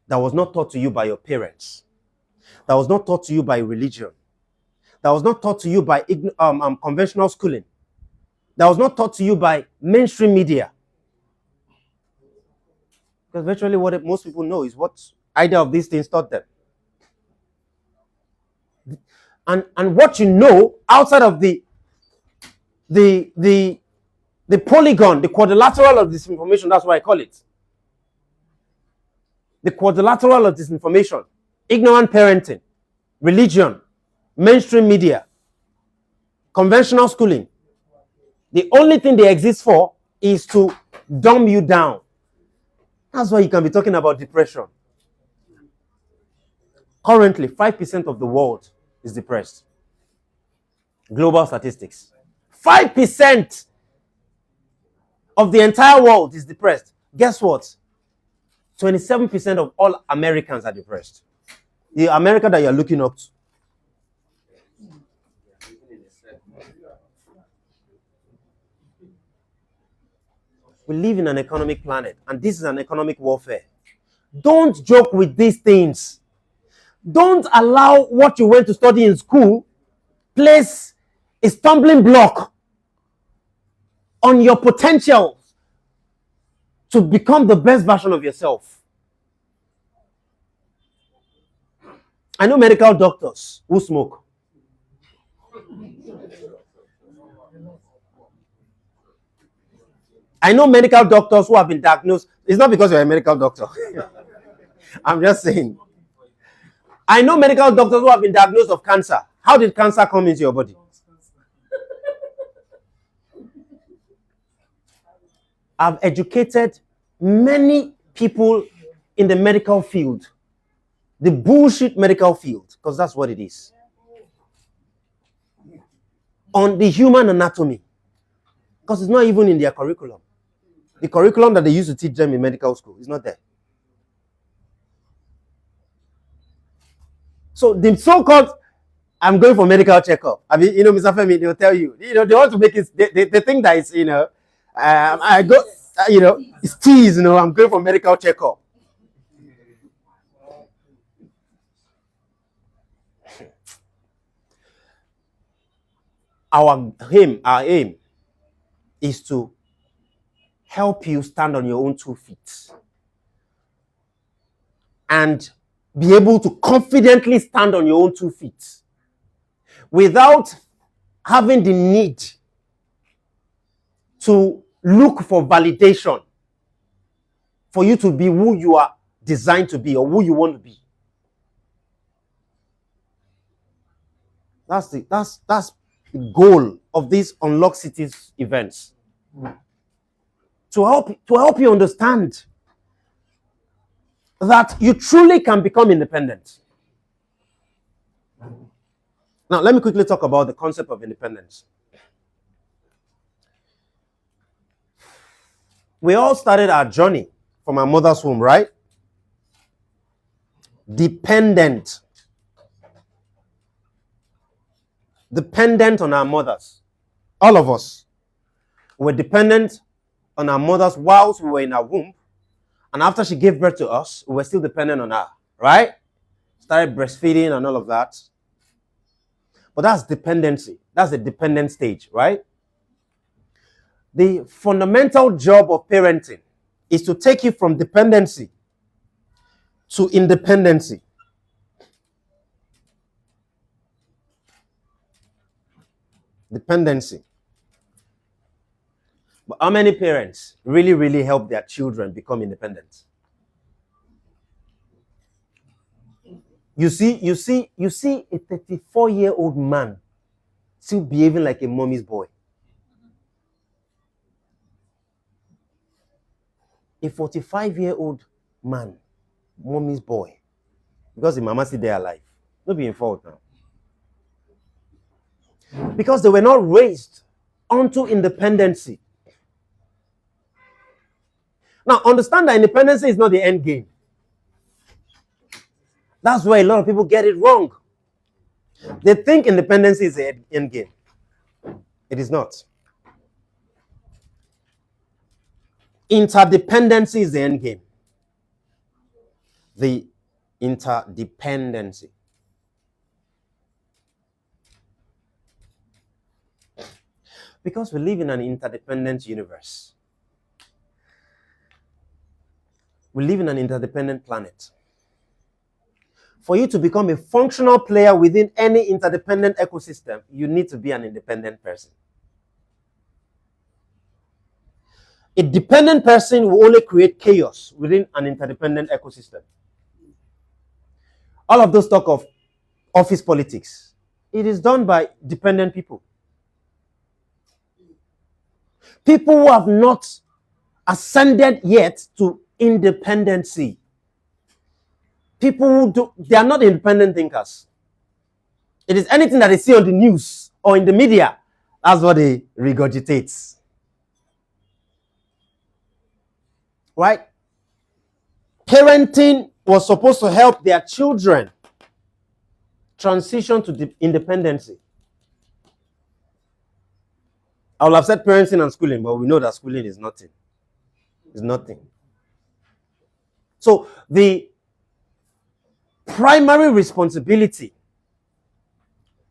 that was not taught to you by your parents? That was not taught to you by religion? That was not taught to you by conventional schooling? That was not taught to you by mainstream media? Because virtually what most people know is what either of these things taught them. And what you know outside of the the polygon, the quadrilateral of disinformation, that's what I call it. The quadrilateral of disinformation, ignorant parenting, religion, mainstream media, conventional schooling. The only thing they exist for is to dumb you down. That's why you can be talking about depression. Currently, 5% of the world is depressed. Global statistics. 5% of the entire world is depressed. Guess what? 27% of all Americans are depressed. The America that you're looking up to. We live in an economic planet, and this is an economic warfare. Don't joke with these things. Don't allow what you went to study in school place a stumbling block on your potential to become the best version of yourself. I know medical doctors who smoke. I know medical doctors who have been diagnosed. It's not because you're a medical doctor. I'm just saying. I know medical doctors who have been diagnosed of cancer. How did cancer come into your body? I've educated many people in the medical field. The bullshit medical field, because that's what it is. On the human anatomy. Because it's not even in their curriculum. The curriculum that they used to teach them in medical school is not there. So the so-called, I'm going for medical checkup. I mean, Mr. Femi, they'll tell you, they want to make it, they think that it's, I go, it's tease, I'm going for medical checkup. Our aim is to help you stand on your own 2 feet and be able to confidently stand on your own 2 feet without having the need to look for validation for you to be who you are designed to be or who you want to be. That's the goal of these Unlock Cities events. To help you understand that you truly can become independent. Now, let me quickly talk about the concept of independence. We all started our journey from our mother's womb, right? Dependent on our mothers. All of us were dependent on our mothers whilst we were in our womb. And after she gave birth to us, we were still dependent on her, right? Started breastfeeding and all of that. But that's dependency. That's the dependent stage, right? The fundamental job of parenting is to take you from dependency to independency. Dependency. But how many parents really help their children become independent? You see a 34-year-old man still behaving like a mommy's boy. A 45-year-old man, mommy's boy. Because the mama still there alive. Don't be in fault now. Because they were not raised onto independency. Now, understand that independence is not the end game. That's why a lot of people get it wrong. They think independence is the end game. It is not. Interdependency is the end game. The interdependency. Because we live in an interdependent universe. We live in an interdependent planet. For you to become a functional player within any interdependent ecosystem, you need to be an independent person. A dependent person will only create chaos within an interdependent ecosystem. All of those talk of office politics, it is done by dependent people. People who have not ascended yet to independency. People who they are not independent thinkers. It is anything that they see on the news or in the media, that's what they regurgitate. Right? Parenting was supposed to help their children transition to independency. I would have said parenting and schooling, but we know that schooling is nothing. It's nothing. So the primary responsibility,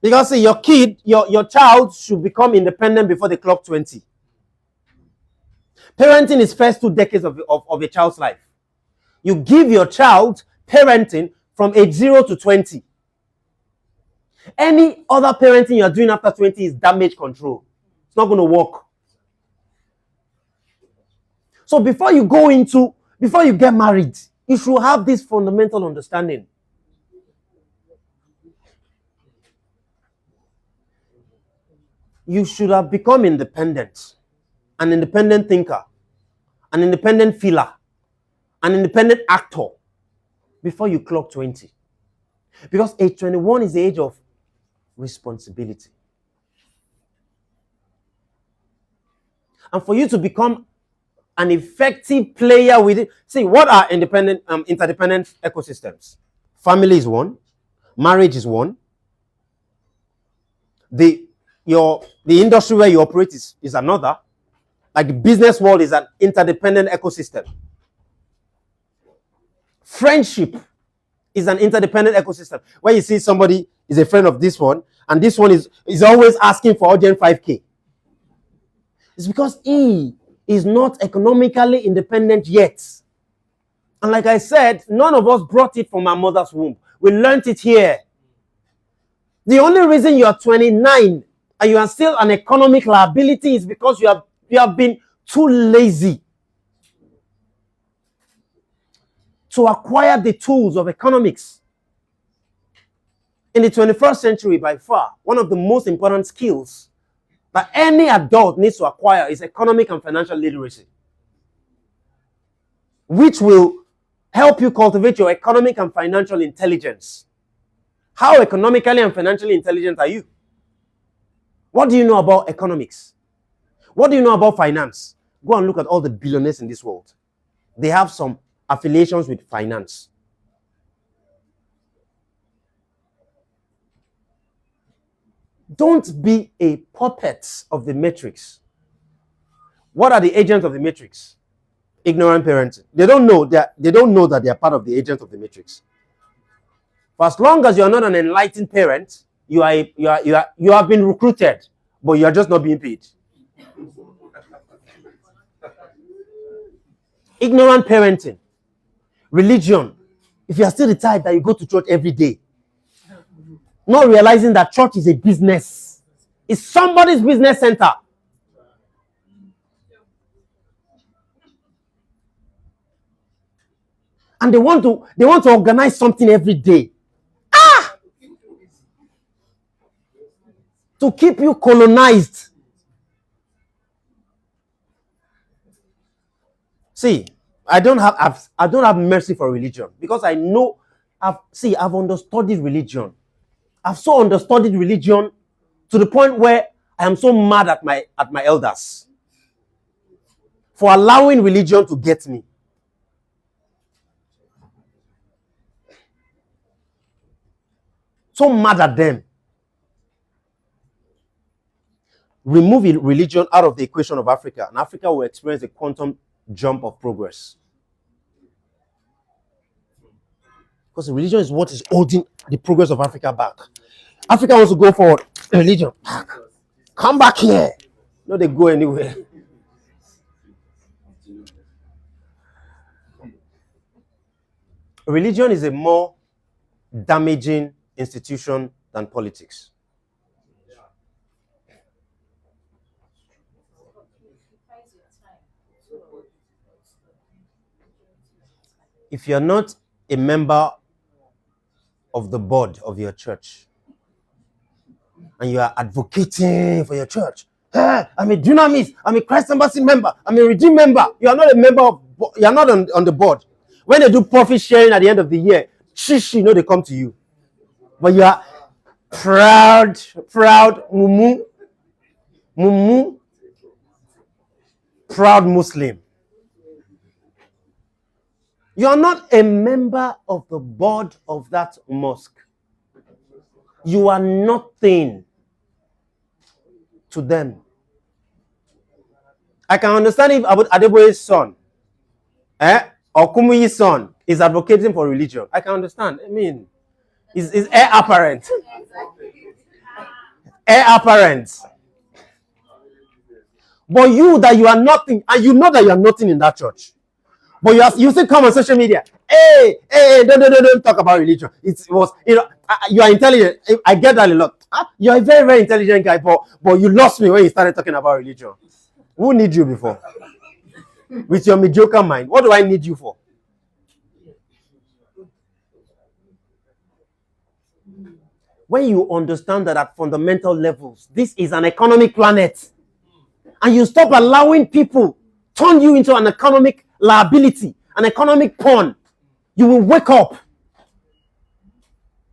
because say your kid, your child should become independent before they clock 20. Parenting is first 2 decades of a child's life. You give your child parenting from age 0 to 20. Any other parenting you're doing after 20 is damage control. It's not going to work. So before you get married, you should have this fundamental understanding. You should have become independent, an independent thinker, an independent feeler, an independent actor before you clock 20. Because age 21 is the age of responsibility. And for you to become an effective player with it, see, what are interdependent ecosystems? Family is one, marriage is one, the industry where you operate is another. Like the business world is an interdependent ecosystem. Friendship is an interdependent ecosystem. Where you see somebody is a friend of this one, and this one is always asking for urgent 5K. It's because he is not economically independent yet. And like I said, none of us brought it from our mother's womb. We learned it here. The only reason you are 29 and you are still an economic liability is because you have been too lazy to acquire the tools of economics. In the 21st century, by far, one of the most important skills that any adult needs to acquire is economic and financial literacy, which will help you cultivate your economic and financial intelligence. How economically and financially intelligent are you? What do you know about economics? What do you know about finance? Go and look at all the billionaires in this world. They have some affiliations with finance. Don't be a puppet of the matrix. What are the agents of the matrix? Ignorant parenting. They don't know that they are part of the agents of the matrix. For as long as you are not an enlightened parent, you have been recruited, but you are just not being paid. Ignorant parenting. Religion. If you are still the type that you go to church every day, not realizing that church is a business. It's somebody's business center. And they want to organize something every day. To keep you colonized. See, I don't have mercy for religion because I know I've understudied religion. I've so understudied religion to the point where I am so mad at my elders for allowing religion to get me. So mad at them. Remove religion out of the equation of Africa, and Africa will experience a quantum jump of progress. Because religion is what is holding the progress of Africa back. Africa wants to go forward. Religion, come back here. No, they go anywhere. Religion is a more damaging institution than politics. If you're not a member of the board of your church and you are advocating for your church, hey, I'm a Dunamis, I'm a Christ Embassy member, I'm a Redeem member. You are not a member of, you are not on the board. When they do profit sharing at the end of the year, you know they come to you. But you are proud, mumu, proud Muslim. You are not a member of the board of that mosque. You are nothing to them. I can understand if Adeboye's son, or Kumuyi's son is advocating for religion. I can understand. I mean, it's air apparent. Air apparent. But you that you are nothing, and you know that you are nothing in that church. But you still come on social media. Hey, don't talk about religion. It was, you are intelligent. I get that a lot. You are a very, very intelligent guy, but you lost me when you started talking about religion. Who needs you before? With your mediocre mind, what do I need you for? When you understand that at fundamental levels, this is an economic planet, and you stop allowing people turn you into an economic liability, an economic pawn, you will wake up.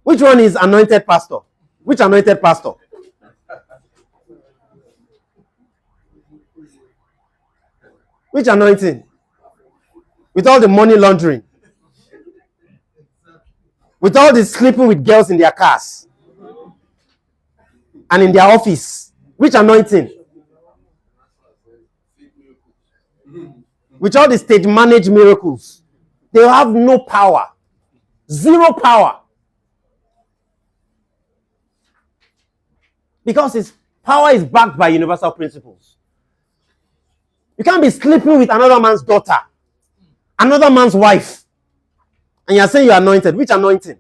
Which one is anointed pastor? Which anointed pastor? Which anointing? With all the money laundering, with all the sleeping with girls in their cars and in their office. Which anointing? With all the stage managed miracles, they have no power. Zero power. Because its power is backed by universal principles. You can't be sleeping with another man's daughter, another man's wife, and you're saying you're anointed. Which anointing?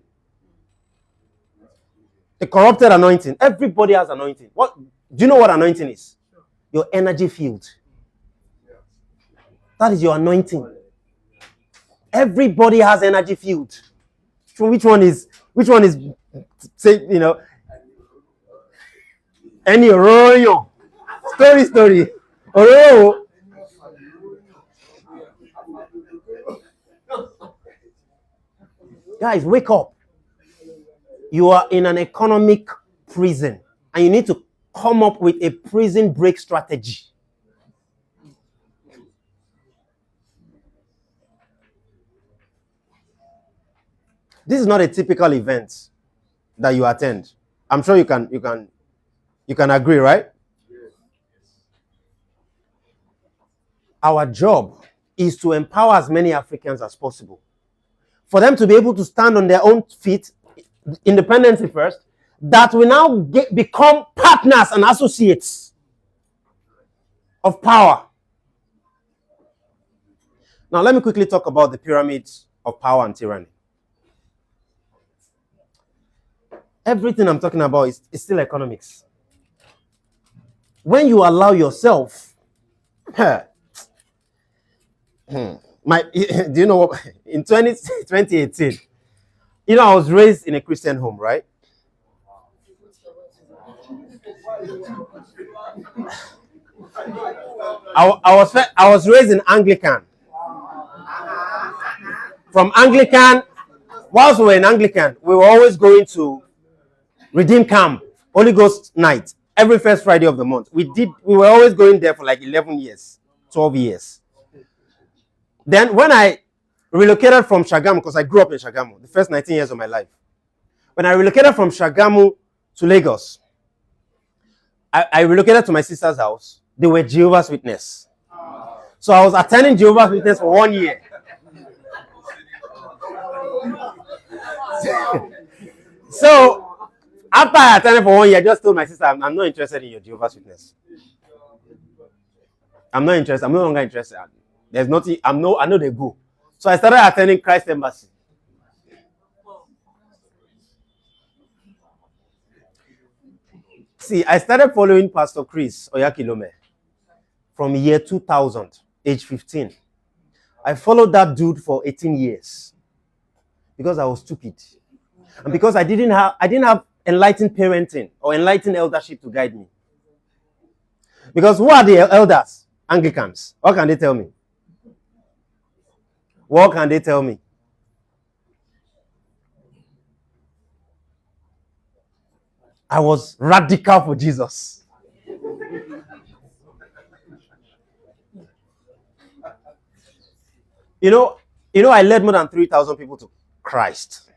The corrupted anointing. Everybody has anointing. What do you know what anointing is? Your energy field. That is your anointing. Everybody has energy field. So which one is say, any Oroyo. Story. Oroyo. Guys, wake up. You are in an economic prison, and you need to come up with a prison break strategy. This is not a typical event that you attend. I'm sure you can agree, right? Our job is to empower as many Africans as possible, for them to be able to stand on their own feet, independently first, that we now become partners and associates of power. Now, let me quickly talk about the pyramids of power and tyranny. Everything I'm talking about is still economics. When you allow yourself, do you know what? In 2018, I was raised in a Christian home, right? I was raised in Anglican. From Anglican, whilst we were in Anglican, we were always going to Redeem Camp, Holy Ghost night, every first Friday of the month. We were always going there for like 11 years, 12 years. Then when I relocated from Shagamu, because I grew up in Shagamu, the first 19 years of my life. When I relocated from Shagamu to Lagos, I relocated to my sister's house. They were Jehovah's Witness. So I was attending Jehovah's Witness for 1 year. So after I attended for 1 year, I just told my sister, I'm not interested in your Jehovah's Witness. I'm not interested. I'm no longer interested. There's nothing. I know they go. So I started attending Christ Embassy. See, I started following Pastor Chris Oyakilome from year 2000, age 15. I followed that dude for 18 years because I was stupid. And because I didn't have enlightened parenting or enlightened eldership to guide me. Because who are the elders? Anglicans. What can they tell me? What can they tell me? I was radical for Jesus. You know, I led more than 3,000 people to Christ.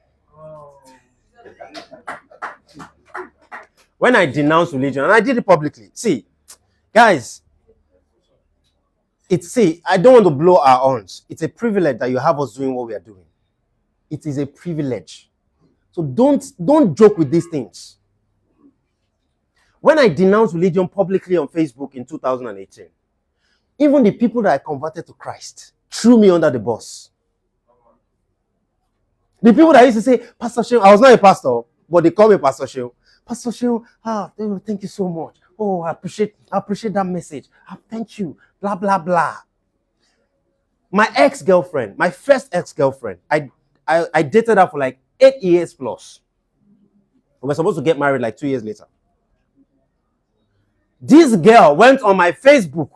When I denounced religion, and I did it publicly. See, guys, I don't want to blow our horns. It's a privilege that you have us doing what we are doing. It is a privilege. So don't joke with these things. When I denounced religion publicly on Facebook in 2018, even the people that I converted to Christ threw me under the bus. The people that used to say, Pastor Shehu, I was not a pastor, but they call me Pastor Shehu. Pastor Shehu, thank you so much. Oh, I appreciate that message. Thank you. Blah, blah, blah. My ex-girlfriend, my first ex-girlfriend, I dated her for like 8 years plus. We were supposed to get married like 2 years later. This girl went on my Facebook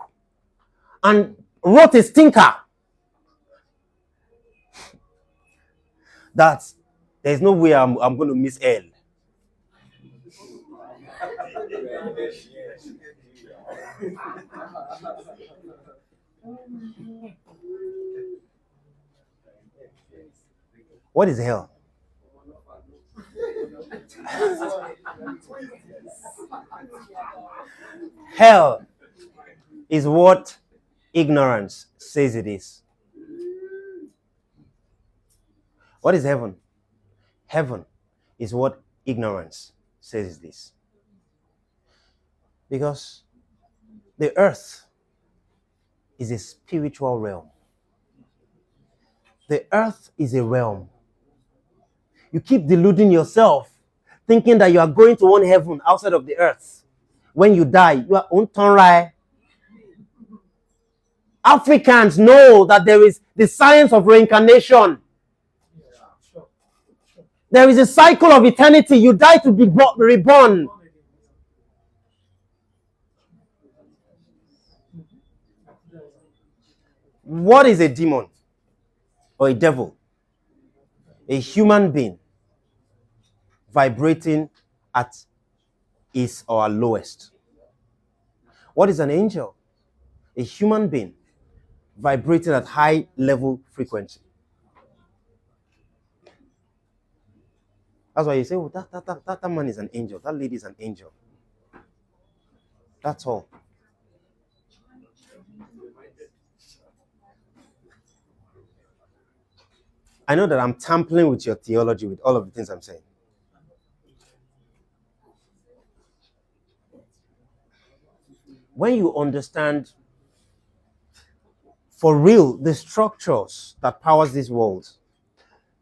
and wrote a stinker that there's no way I'm going to miss Elle. What is hell? Hell is what ignorance says it is. What is heaven? Heaven is what ignorance says it is. Because the earth is a spiritual realm. The earth is a realm. You keep deluding yourself, thinking that you are going to one heaven outside of the earth. When you die, you are on right. Africans know that there is the science of reincarnation. There is a cycle of eternity. You die to be reborn. What is a demon or a devil? A human being vibrating at his or her lowest. What is an angel? A human being vibrating at high level frequency. That's why you say, oh, that man is an angel. That lady is an angel. That's all. I know that I'm tampering with your theology with all of the things I'm saying. When you understand for real the structures that powers this world,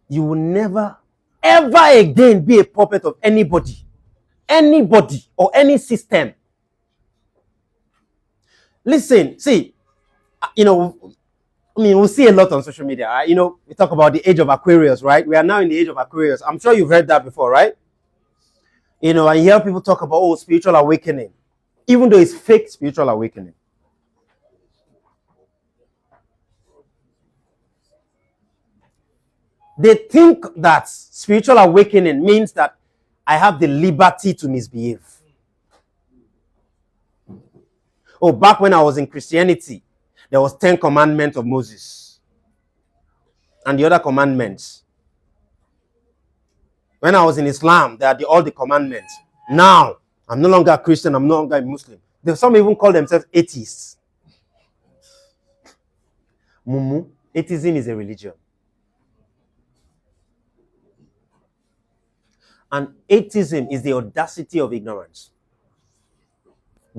you will never, ever again be a puppet of anybody or any system. Listen, see, we'll see a lot on social media. We talk about the age of Aquarius, right? We are now in the age of Aquarius. I'm sure you've heard that before, right? And you hear people talk about, spiritual awakening, even though it's fake spiritual awakening. They think that spiritual awakening means that I have the liberty to misbehave. Back when I was in Christianity, there was 10 commandments of Moses. And the other commandments. When I was in Islam, there are all the commandments. Now, I'm no longer a Christian, I'm no longer a Muslim. Some even call themselves atheists. Mumu, atheism is a religion. And atheism is the audacity of ignorance.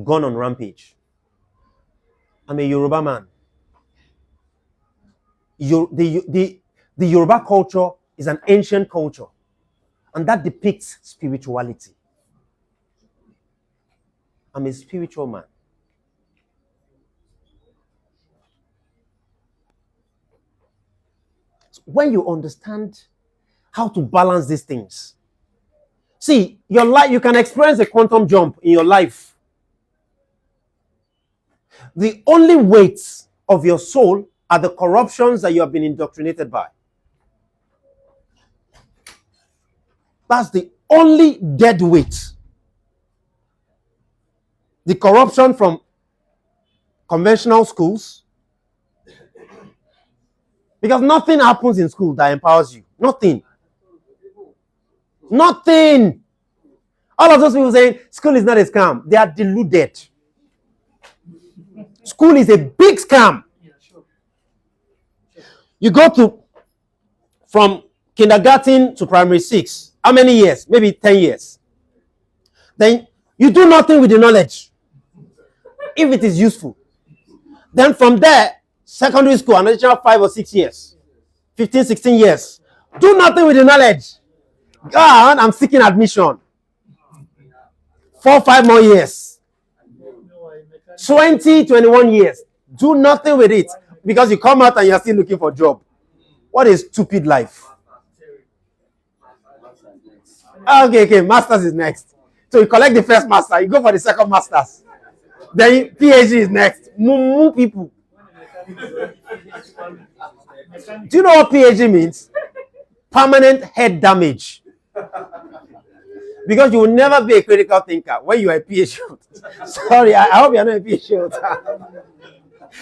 Gone on rampage. I'm a Yoruba man. The Yoruba culture is an ancient culture. And that depicts spirituality. I'm a spiritual man. when you understand how to balance these things, see, your life, you can experience a quantum jump in your life. The only weights of your soul are the corruptions that you have been indoctrinated by. That's the only dead weight. The corruption from conventional schools. Because nothing happens in school that empowers you. Nothing. Nothing. All of those people saying school is not a scam, they are deluded. School is a big scam. You go to from kindergarten to primary 6. How many years? Maybe 10 years. Then you do nothing with the knowledge. If it is useful. Then from there, secondary school, an additional 5 or 6 years. 15, 16 years. Do nothing with the knowledge. God, I'm seeking admission. 4, 5 more years. 20, 21 years. Do nothing with it. Because you come out and you're still looking for a job. What a stupid life. Okay, masters is next. So you collect the first master, you go for the second masters. Then PhD is next. Mumu people. Do you know what PhD means? Permanent head damage. Because you will never be a critical thinker when you are a PhD. Sorry, I hope you are not a PhD.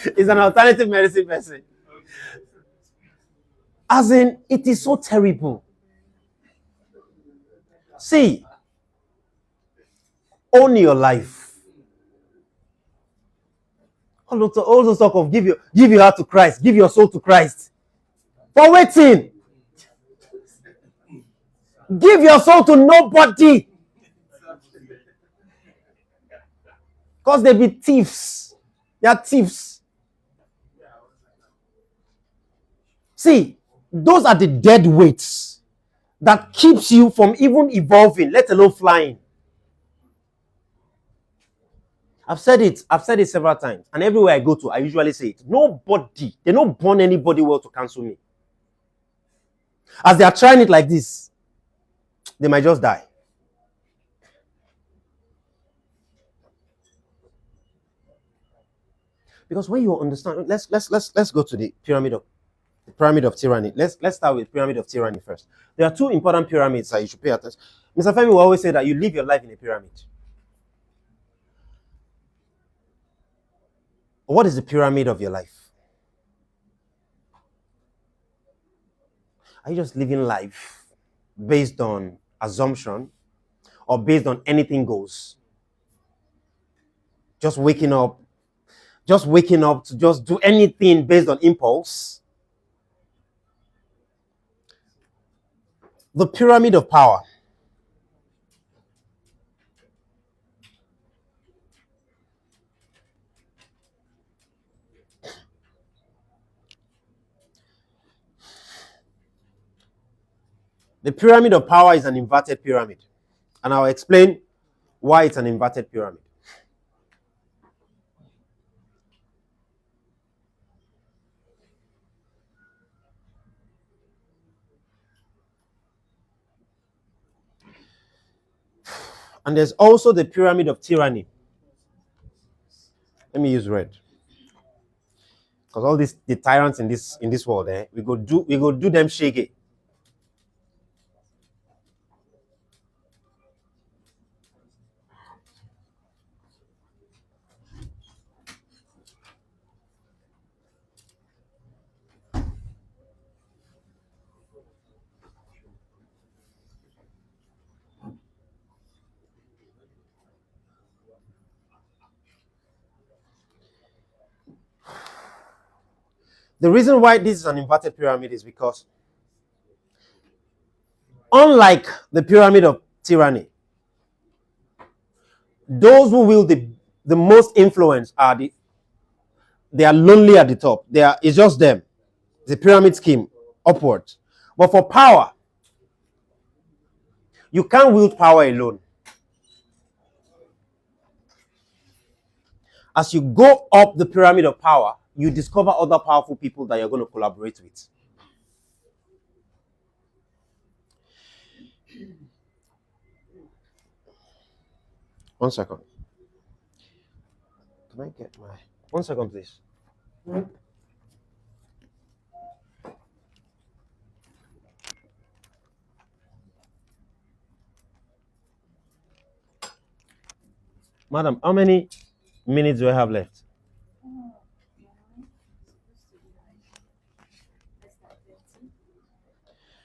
It's an alternative medicine person. As in, it is so terrible. See, own your life. All those talk of give your heart to Christ, give your soul to Christ. For waiting. Give your soul to nobody. Because they be thieves. They are thieves. See, those are the dead weights that keeps you from even evolving, let alone flying. I've said it several times, and everywhere I go to, I usually say it. Nobody, they don't born anybody well to cancel me. As they are trying it like this, they might just die. Because when you understand, let's go to the pyramid of tyranny. Let's start with pyramid of tyranny first. There are two important pyramids that you should pay attention. Mr. Femi will always say that you live your life in a pyramid. What is the pyramid of your life? Are you just living life based on assumption or based on anything goes? Just waking up to just do anything based on impulse? The pyramid of power. The pyramid of power is an inverted pyramid. And I'll explain why it's an inverted pyramid. And there's also the pyramid of tyranny. Let me use red. Because all the tyrants in this world, we go do them shaggy. The reason why this is an inverted pyramid is because unlike the pyramid of tyranny, those who wield the most influence they are lonely at the top. It's just them. The pyramid scheme upwards. But for power, you can't wield power alone. As you go up the pyramid of power, you discover other powerful people that you're going to collaborate with. 1 second. Can I get my 1 second, please? Madam, how many minutes do I have left?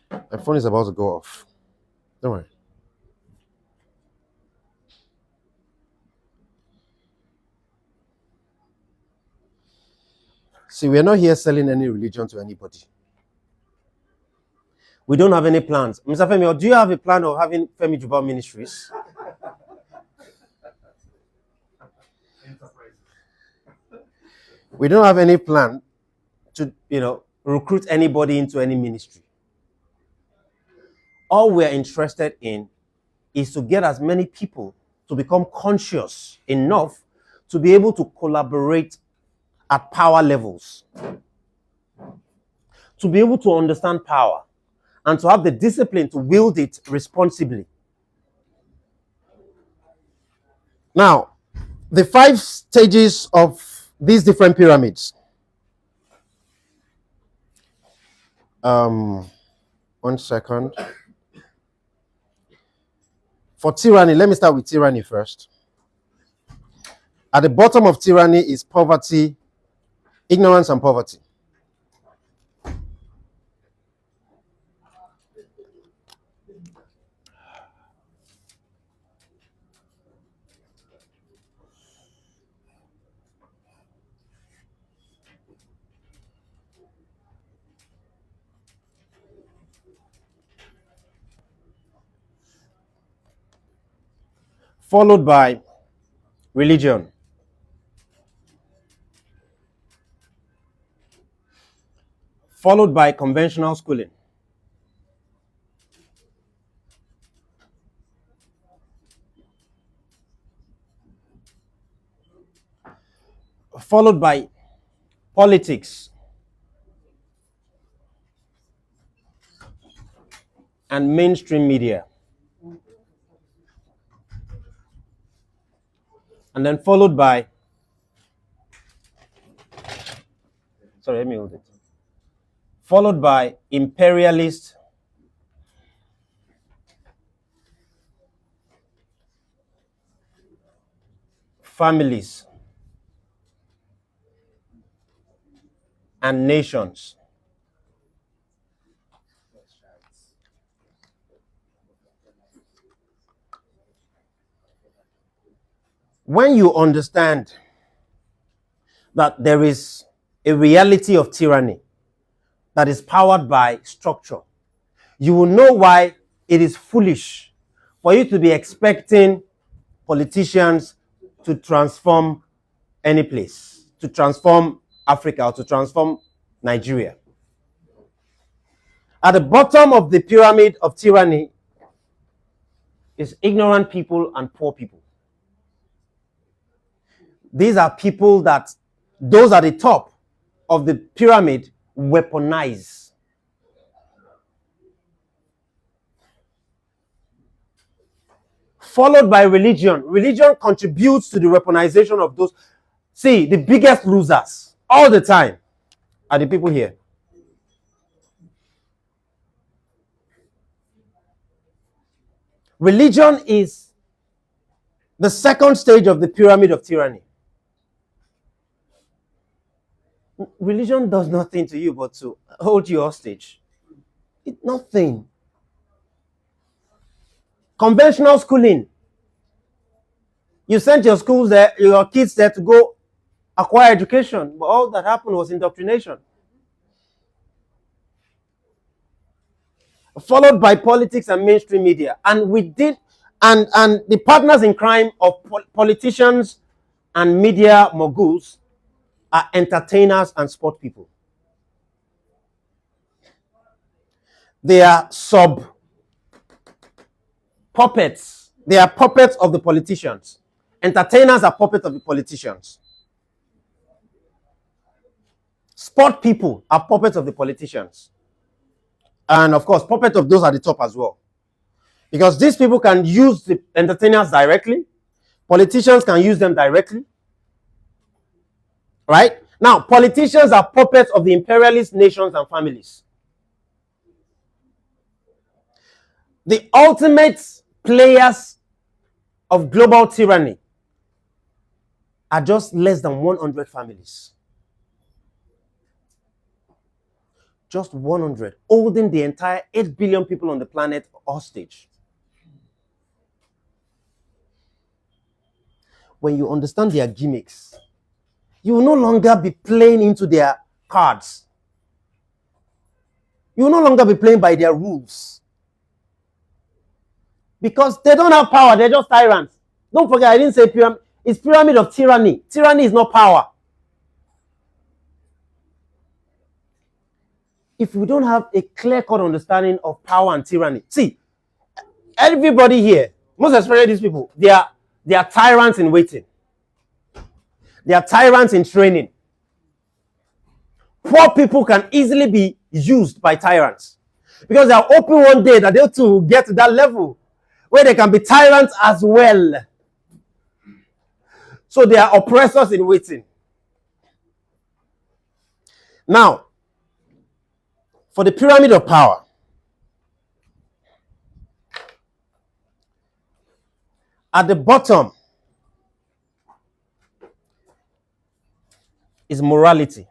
My phone is about to go off. Don't worry. See, we're not here selling any religion to anybody. We don't have any plans. Mr. Femi, do you have a plan of having Femi Jubal Ministries? We don't have any plan to, recruit anybody into any ministry. All we're interested in is to get as many people to become conscious enough to be able to collaborate at power levels, to be able to understand power, and to have the discipline to wield it responsibly. Now, the 5 stages of these different pyramids. 1 second. For tyranny, let me start with tyranny first. At the bottom of tyranny is poverty, ignorance and poverty. Followed by religion. Followed by conventional schooling. Followed by politics and mainstream media. And then followed by, sorry, let me hold it. Followed by imperialist families and nations. When you understand that there is a reality of tyranny that is powered by structure, you will know why it is foolish for you to be expecting politicians to transform any place, to transform Africa or to transform Nigeria. At the bottom of the pyramid of tyranny is ignorant people and poor people. These are people that those at the top of the pyramid weaponize. Followed by religion. Religion contributes to the weaponization of those. See, the biggest losers all the time are the people here. Religion is the second stage of the pyramid of tyranny. Religion does nothing to you but to hold you hostage. It's nothing. Conventional schooling. You sent your schools there, your kids there to go acquire education, but all that happened was indoctrination. Followed by politics and mainstream media. And and the partners in crime of politicians and media moguls are entertainers and sport people. They are puppets. They are puppets of the politicians. Entertainers are puppets of the politicians. Sport people are puppets of the politicians. And of course, puppets of those at the top as well. Because these people can use the entertainers directly, Politicians can use them directly. Right? Now, politicians are puppets of the imperialist nations and families. The ultimate players of global tyranny are just less than 100 families. Just 100, holding the entire 8 billion people on the planet hostage. When you understand their gimmicks, you will no longer be playing into their cards. You will no longer be playing by their rules. Because they don't have power, they're just tyrants. Don't forget, I didn't say pyramid. It's pyramid of tyranny. Tyranny is not power. If we don't have a clear-cut understanding of power and tyranny, see, everybody here, most especially these people, they are tyrants in waiting. They are tyrants in training. Poor people can easily be used by tyrants because they are hoping one day that they too get to that level where they can be tyrants as well. So they are oppressors in waiting. Now, for the pyramid of power, at the bottom is morality.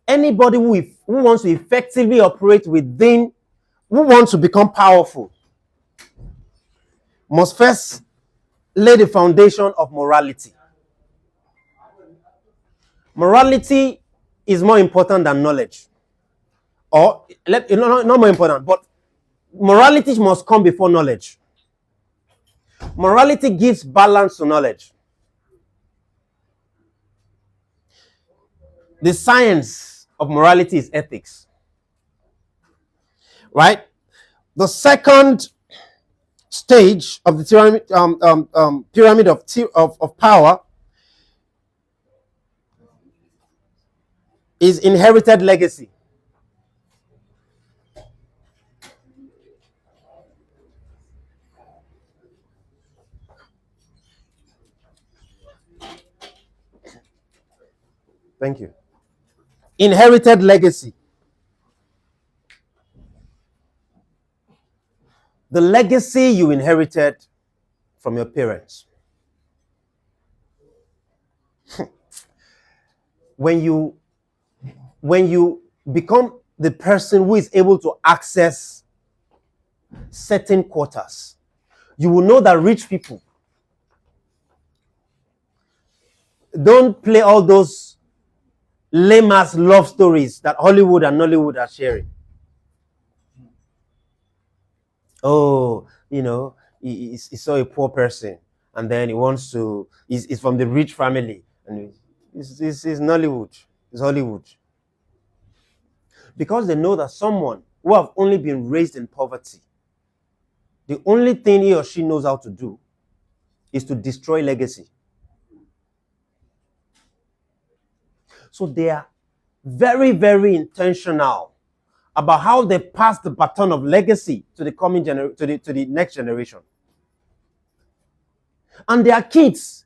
Anybody who wants to effectively operate within, who wants to become powerful, must first lay the foundation of morality. Morality is more important than knowledge. Or, not more important, but morality must come before knowledge. Morality gives balance to knowledge. The science of morality is ethics. Right? The second stage of the pyramid of power is inherited legacy. Thank you. Inherited legacy. The legacy you inherited from your parents. When you become the person who is able to access certain quarters, you will know that rich people don't play all those lame-ass love stories that Hollywood and Nollywood are sharing. Oh, he saw a poor person and then he wants to, he's from the rich family and it's Nollywood, it's Hollywood. Because they know that someone who have only been raised in poverty, the only thing he or she knows how to do is to destroy legacy. So they are very, very intentional about how they pass the baton of legacy to the coming to the next generation. And their kids,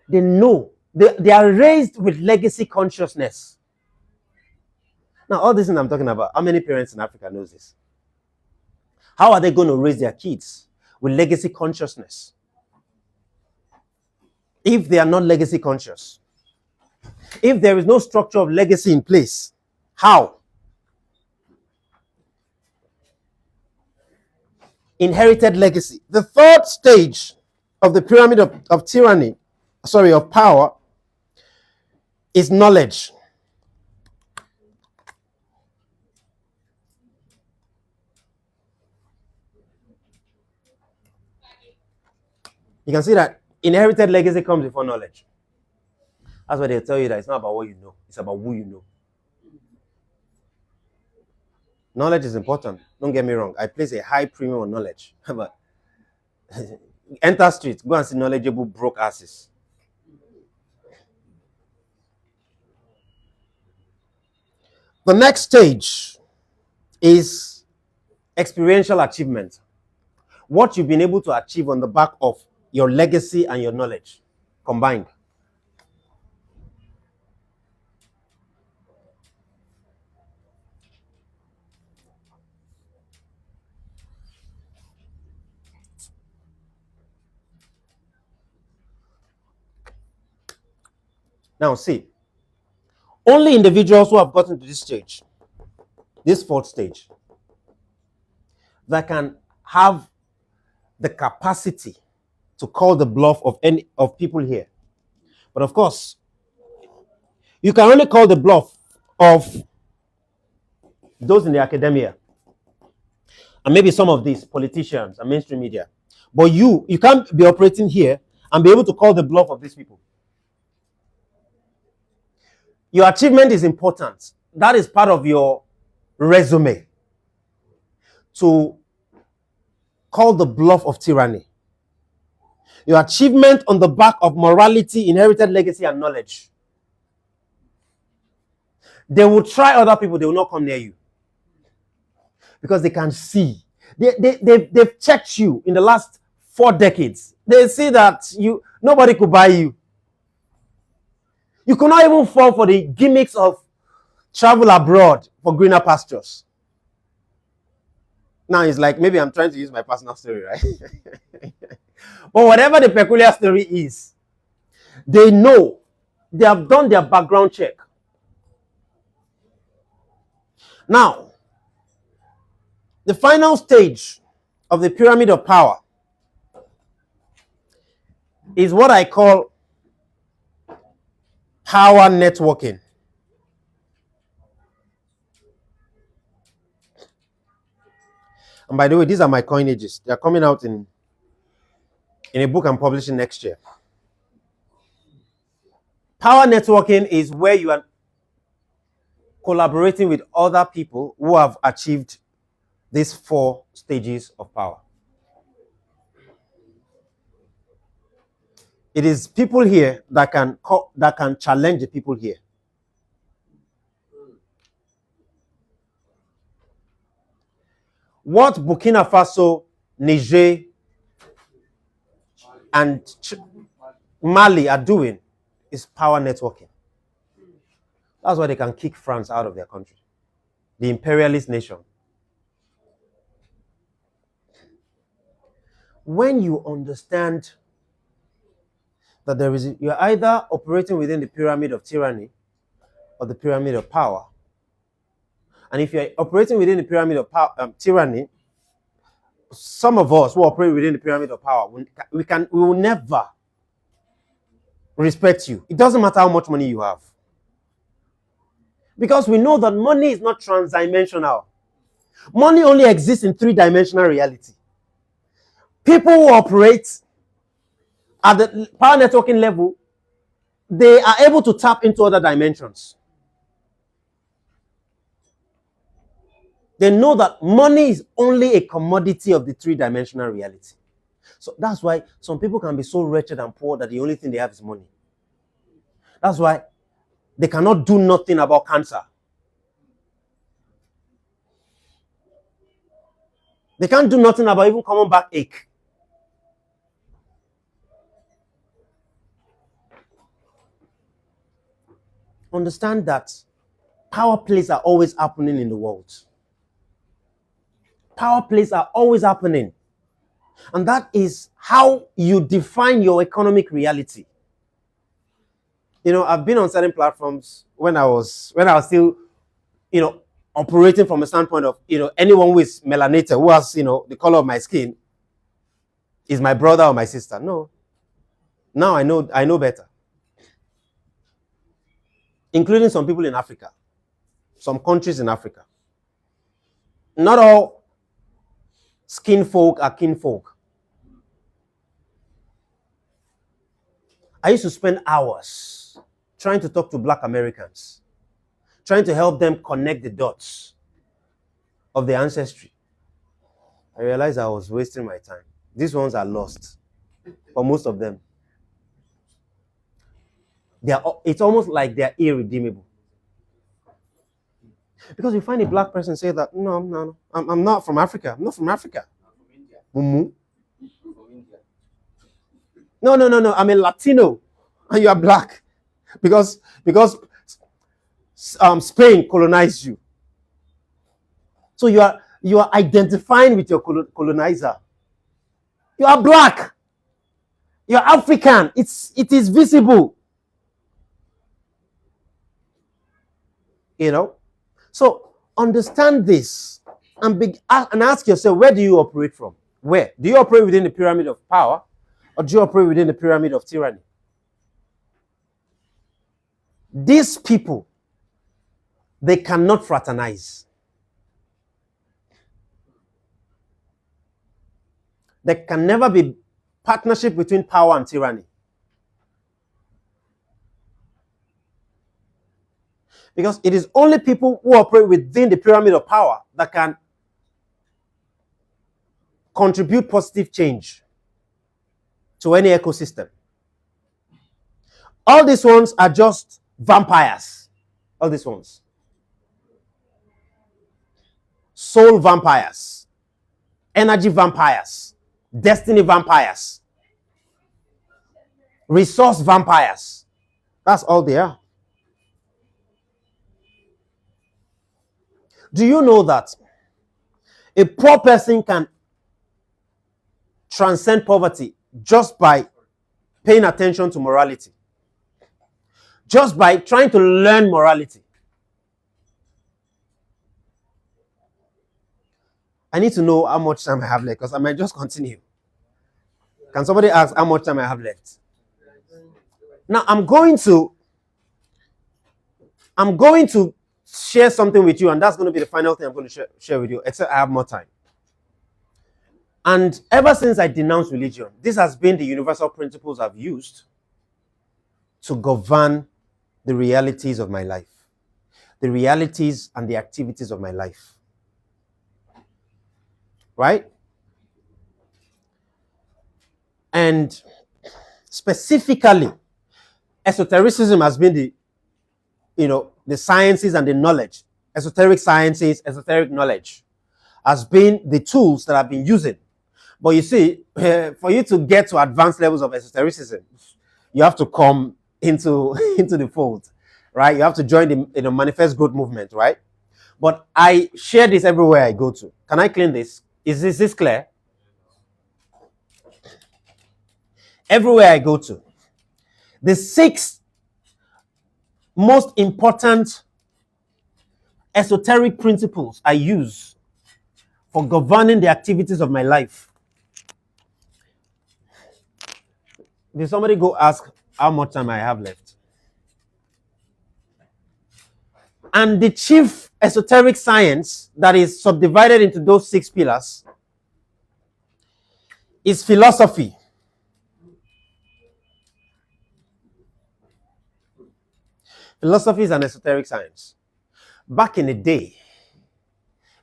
they know they are raised with legacy consciousness. Now, all this thing I'm talking about, how many parents in Africa knows this? How are they going to raise their kids with legacy consciousness if they are not legacy conscious? If there is no structure of legacy in place, how? Inherited legacy. The third stage of the pyramid of power, is knowledge. You can see that inherited legacy comes before knowledge. That's why they tell you that it's not about what you know, it's about who you know. Knowledge is important. Don't get me wrong. I place a high premium on knowledge. But enter street, go and see knowledgeable broke asses. The next stage is experiential achievement. What you've been able to achieve on the back of your legacy and your knowledge combined. Now, see, only individuals who have gotten to this stage, this fourth stage, that can have the capacity to call the bluff of any of people here. But of course, you can only call the bluff of those in the academia and maybe some of these politicians and mainstream media. But you can't be operating here and be able to call the bluff of these people. Your achievement is important. That is part of your resume to call the bluff of tyranny. Your achievement on the back of morality, inherited legacy, and knowledge. They will try other people, they will not come near you. Because they can see. They've checked you in the last 4 decades. They see that nobody could buy you. You could not even fall for the gimmicks of travel abroad for greener pastures. Now it's like, maybe I'm trying to use my personal story, right? But whatever the peculiar story is, they know, they have done their background check. Now, the final stage of the pyramid of power is what I call power networking. And by the way, these are my coinages. They are coming out in a book I'm publishing next year. Power networking is where you are collaborating with other people who have achieved these 4 stages of power. It is people here that can challenge the people here. What Burkina Faso, Niger, and Mali are doing is power networking. That's why they can kick France out of their country, the imperialist nation. When you understand that you're either operating within the pyramid of tyranny or the pyramid of power. And if you're operating within the pyramid of tyranny, some of us who operate within the pyramid of power, we will never respect you. It doesn't matter how much money you have. Because we know that money is not transdimensional. Money only exists in 3-dimensional reality. People who operate at the power networking level, they are able to tap into other dimensions. They know that money is only a commodity of the 3-dimensional reality. So that's why some people can be so wretched and poor that the only thing they have is money. That's why they cannot do nothing about cancer. They can't do nothing about even common backache. Understand that power plays are always happening in the world. Power plays are always happening. And that is how you define your economic reality. You know, I've been on certain platforms when I was still, operating from a standpoint of, anyone who is melanated, who has, the color of my skin, is my brother or my sister. No. Now I know better. Including some people in Africa, some countries in Africa. Not all skin folk are kin folk. I used to spend hours trying to talk to Black Americans, trying to help them connect the dots of their ancestry. I realized I was wasting my time. These ones are lost, for most of them. It's almost like they're irredeemable. Because you find a black person say that, no, I'm not from Africa. I'm not from Africa. Mumu. No. I'm a Latino, and you are black, because Spain colonized you. So you are identifying with your colonizer. You are black. You are African. It is visible. You know. So understand this and ask yourself, where do you operate from? Where do you operate within the pyramid of power, or do you operate within the pyramid of tyranny? These people, they cannot fraternize. There can never be partnership between power and tyranny. Because it is only people who operate within the pyramid of power that can contribute positive change to any ecosystem. All these ones are just vampires. All these ones. Soul vampires. Energy vampires. Destiny vampires. Resource vampires. That's all they are. Do you know that a poor person can transcend poverty just by paying attention to morality? Just by trying to learn morality. I need to know how much time I have left, because I might just continue. Can somebody ask how much time I have left? Now I'm going to share something with you, and that's going to be the final thing I'm going to share with you, except I have more time. And ever since I denounced religion, this has been the universal principles I've used to govern the realities of my life, the realities and the activities of my life. Right? And specifically, esotericism has been the sciences and the knowledge. Esoteric sciences, esoteric knowledge has been the tools that I've been using. But you see, for you to get to advanced levels of esotericism, you have to come into the fold, right? You have to join the manifest growth movement, right? But I share this everywhere I go to. Can I clean this? Is this clear? Everywhere I go to. The 6 most important esoteric principles I use for governing the activities of my life. Did somebody go ask how much time I have left? And the chief esoteric science that is subdivided into those 6 pillars is philosophy. Philosophy is an esoteric science. Back in the day,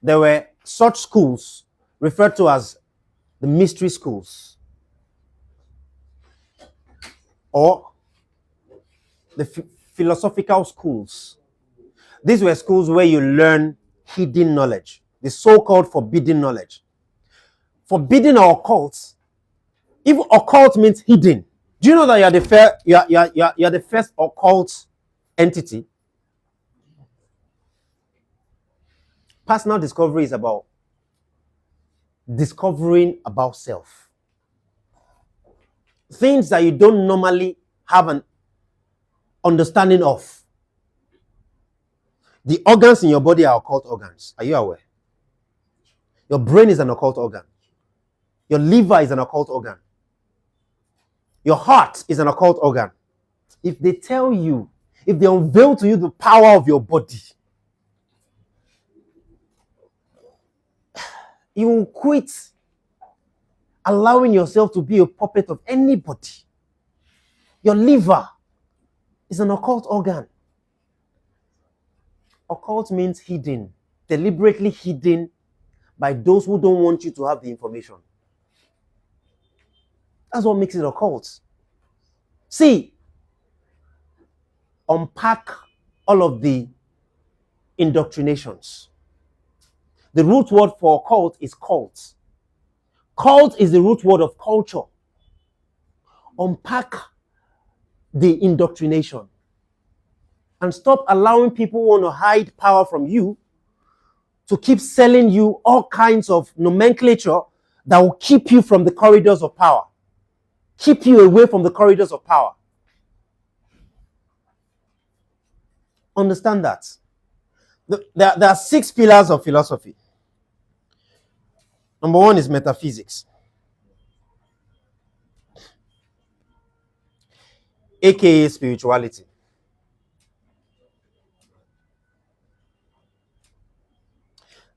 there were such schools referred to as the mystery schools, or the philosophical schools. These were schools where you learn hidden knowledge, the so-called forbidden knowledge. Forbidden or occult, if occult means hidden, do you know that you're the first occult entity? Personal discovery is about discovering about self. Things that you don't normally have an understanding of. The organs in your body are occult organs. Are you aware? Your brain is an occult organ. Your liver is an occult organ. Your heart is an occult organ. If they unveil to you the power of your body, you will quit allowing yourself to be a puppet of anybody. Your liver is an occult organ. Occult means hidden, deliberately hidden by those who don't want you to have the information. That's what makes it occult. See, unpack all of the indoctrinations. The root word for cult is cult. Cult is the root word of culture. Unpack the indoctrination and stop allowing people who want to hide power from you to keep selling you all kinds of nomenclature that will keep you from the corridors of power, keep you away from the corridors of power. Understand that. There are 6 pillars of philosophy. Number 1 is metaphysics, aka spirituality.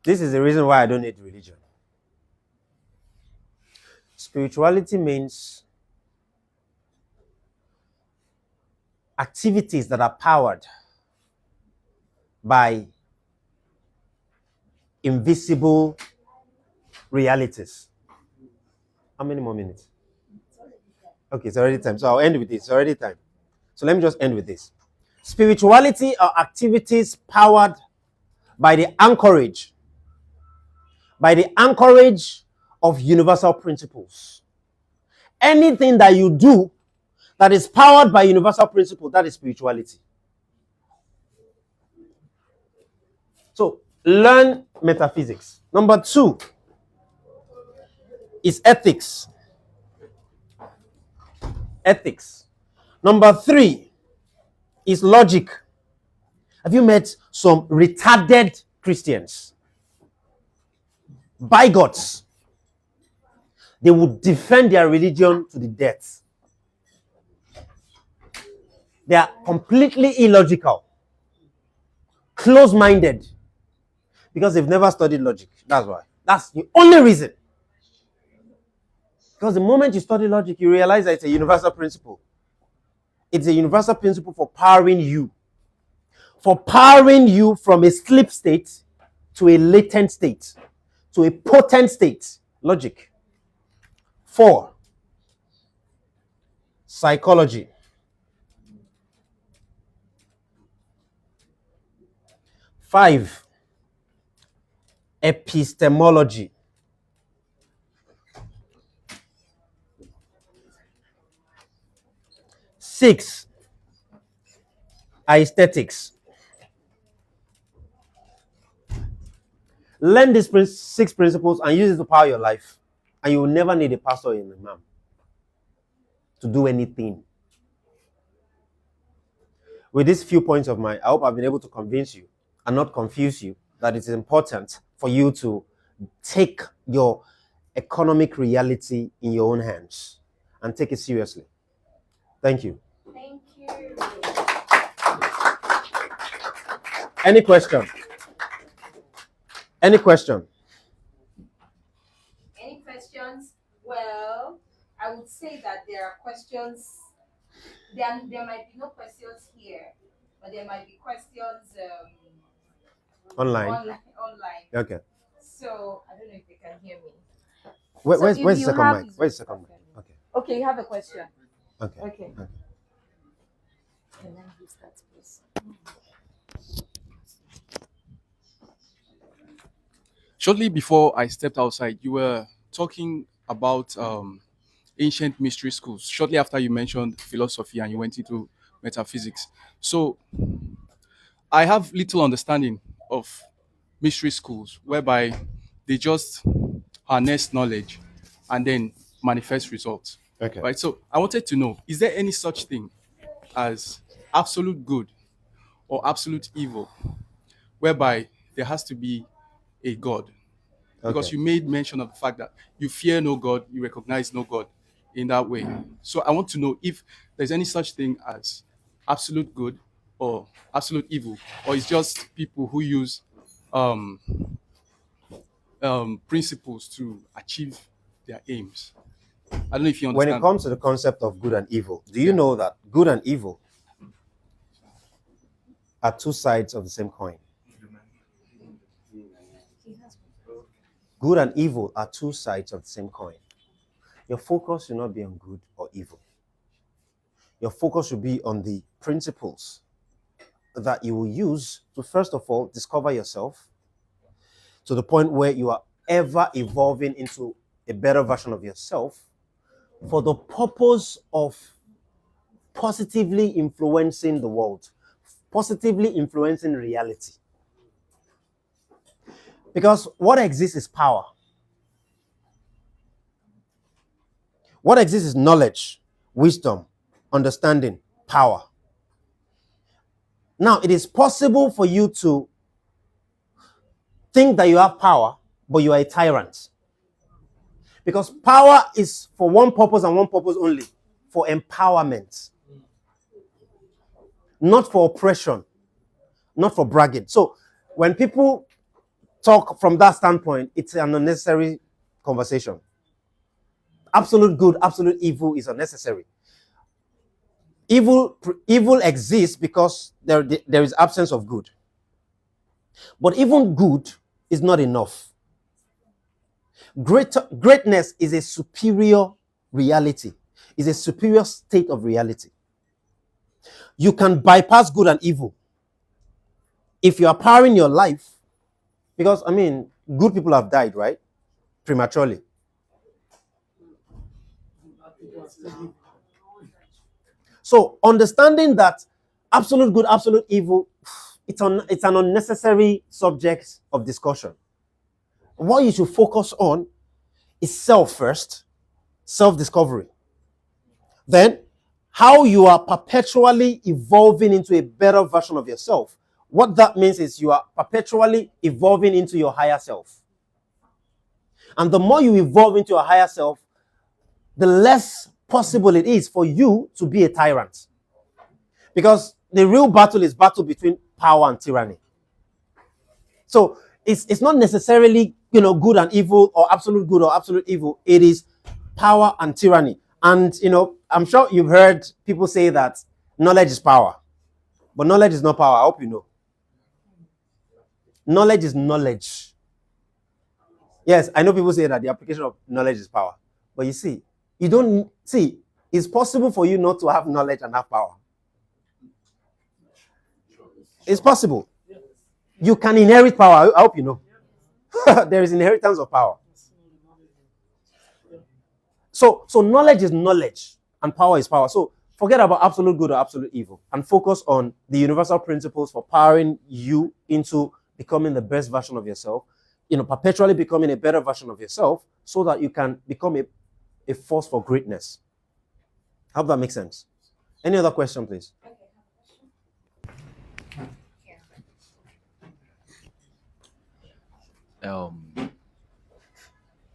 This is the reason why I don't need religion. Spirituality means activities that are powered by invisible realities. How many more minutes? Okay, it's already time. So I'll end with this. It's already time. So let me just end with this. Spirituality are activities powered by the anchorage of universal principles. Anything that you do that is powered by universal principle, that is spirituality. So learn metaphysics. Number 2 is ethics. Ethics. Number 3 is logic. Have you met some retarded Christians? Bigots. They would defend their religion to the death. They are completely illogical, close-minded, because they've never studied logic. That's why. That's the only reason. Because the moment you study logic, you realize that it's a universal principle. It's a universal principle for powering you. For powering you from a sleep state to a latent state, to a potent state. Logic. 4, psychology. 5, epistemology. 6, aesthetics. Learn these 6 principles and use it to power your life. And you will never need a pastor or an imam to do anything. With these few points of mine, I hope I've been able to convince you and not confuse you that it is important for you to take your economic reality in your own hands and take it seriously. Thank you. Thank you. Any question? Any question? Any questions? Well, I would say that there are questions. There might be no questions here, but there might be questions Online. Okay. So I don't know if you can hear me. Where's the second mic? Where's the second mic? Okay. Okay, you have a question. Okay. Okay. Okay. And then who starts, please? Shortly before I stepped outside, you were talking about ancient mystery schools. Shortly after you mentioned philosophy and you went into metaphysics. So I have little understanding of mystery schools whereby they just harness knowledge and then manifest results. Okay. Right. So I wanted to know, is there any such thing as absolute good or absolute evil, whereby there has to be a God? Because Okay. you made mention of the fact that you fear no God, you recognize no God in that way. So I want to know if there's any such thing as absolute good or absolute evil, or it's just people who use principles to achieve their aims. I don't know if you understand. When it comes to the concept of good and evil, do you know that good and evil are 2 sides of the same coin? Good and evil are 2 sides of the same coin. Your focus should not be on good or evil. Your focus should be on the principles that you will use to, first of all, discover yourself to the point where you are ever evolving into a better version of yourself for the purpose of positively influencing the world, positively influencing reality. Because what exists is power. What exists is knowledge, wisdom, understanding, power. Now, it is possible for you to think that you have power, but you are a tyrant. Because power is for one purpose and one purpose only, for empowerment. Not for oppression, not for bragging. So when people talk from that standpoint, it's an unnecessary conversation. Absolute good, absolute evil is unnecessary. Evil exists because there is absence of good. But even good is not enough. Greatness is a superior reality, is a superior state of reality. You can bypass good and evil if you are powering your life, because, I mean, good people have died, right? Prematurely. So understanding that absolute good, absolute evil, it's an unnecessary subject of discussion. What you should focus on is self first, self-discovery. Then, how you are perpetually evolving into a better version of yourself. What that means is you are perpetually evolving into your higher self. And the more you evolve into your higher self, the less possible it is for you to be a tyrant. Because the real battle is battle between power and tyranny. So it's not necessarily, good and evil, or absolute good or absolute evil. It is power and tyranny. And, I'm sure you've heard people say that knowledge is power. But knowledge is not power. I hope you know. Knowledge is knowledge. Yes, I know people say that the application of knowledge is power. But you see, it's possible for you not to have knowledge and have power. It's possible. You can inherit power. I hope you know. There is inheritance of power. So knowledge is knowledge and power is power. So forget about absolute good or absolute evil and focus on the universal principles for powering you into becoming the best version of yourself, perpetually becoming a better version of yourself so that you can become a force for greatness. I hope that makes sense. Any other question, please? I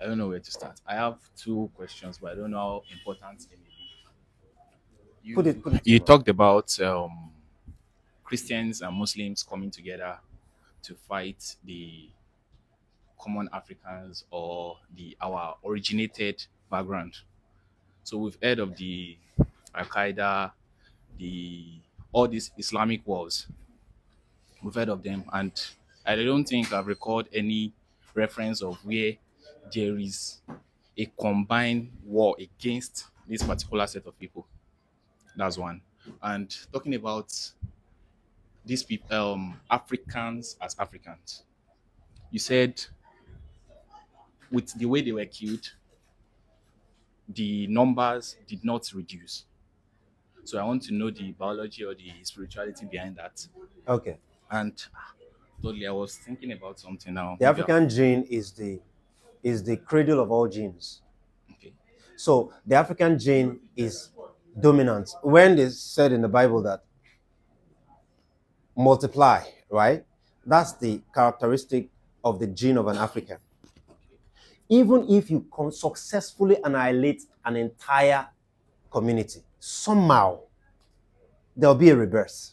don't know where to start. I have two questions, but I don't know how important it may be. You talked about Christians and Muslims coming together to fight the common Africans or our originated background. So we've heard of the Al-Qaeda, all these Islamic wars. We've heard of them, and I don't think I've recorded any reference of where there is a combined war against this particular set of people. That's one. And talking about these people, Africans as Africans, you said with the way they were killed, the numbers did not reduce. So I want to know the biology or the spirituality behind that. Okay. And totally, I was thinking about something now. The African gene is the cradle of all genes. Okay. So the African gene is dominant. When they said in the Bible that multiply, right? That's the characteristic of the gene of an African. Even if you successfully annihilate an entire community, somehow there'll be a rebirth.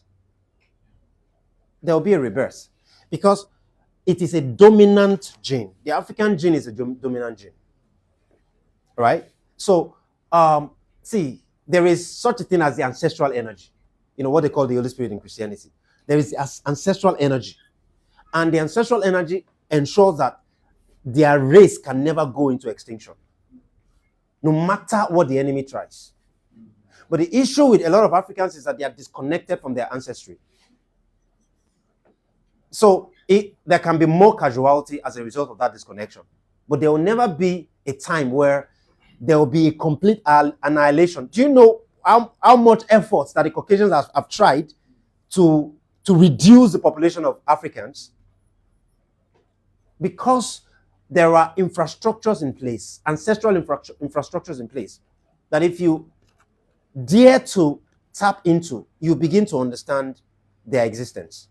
There'll be a rebirth because it is a dominant gene. The African gene is a dominant gene, right? So, see, there is such a thing as the ancestral energy. What they call the Holy Spirit in Christianity. There is ancestral energy. And the ancestral energy ensures that their race can never go into extinction, no matter what the enemy tries. But the issue with a lot of Africans is that they are disconnected from their ancestry. So there can be more casualty as a result of that disconnection. But there will never be a time where there will be a complete annihilation. Do you know how much effort that the Caucasians have tried to reduce the population of Africans? Because there are infrastructures in place, ancestral infrastructures in place, that if you dare to tap into, you begin to understand their existence.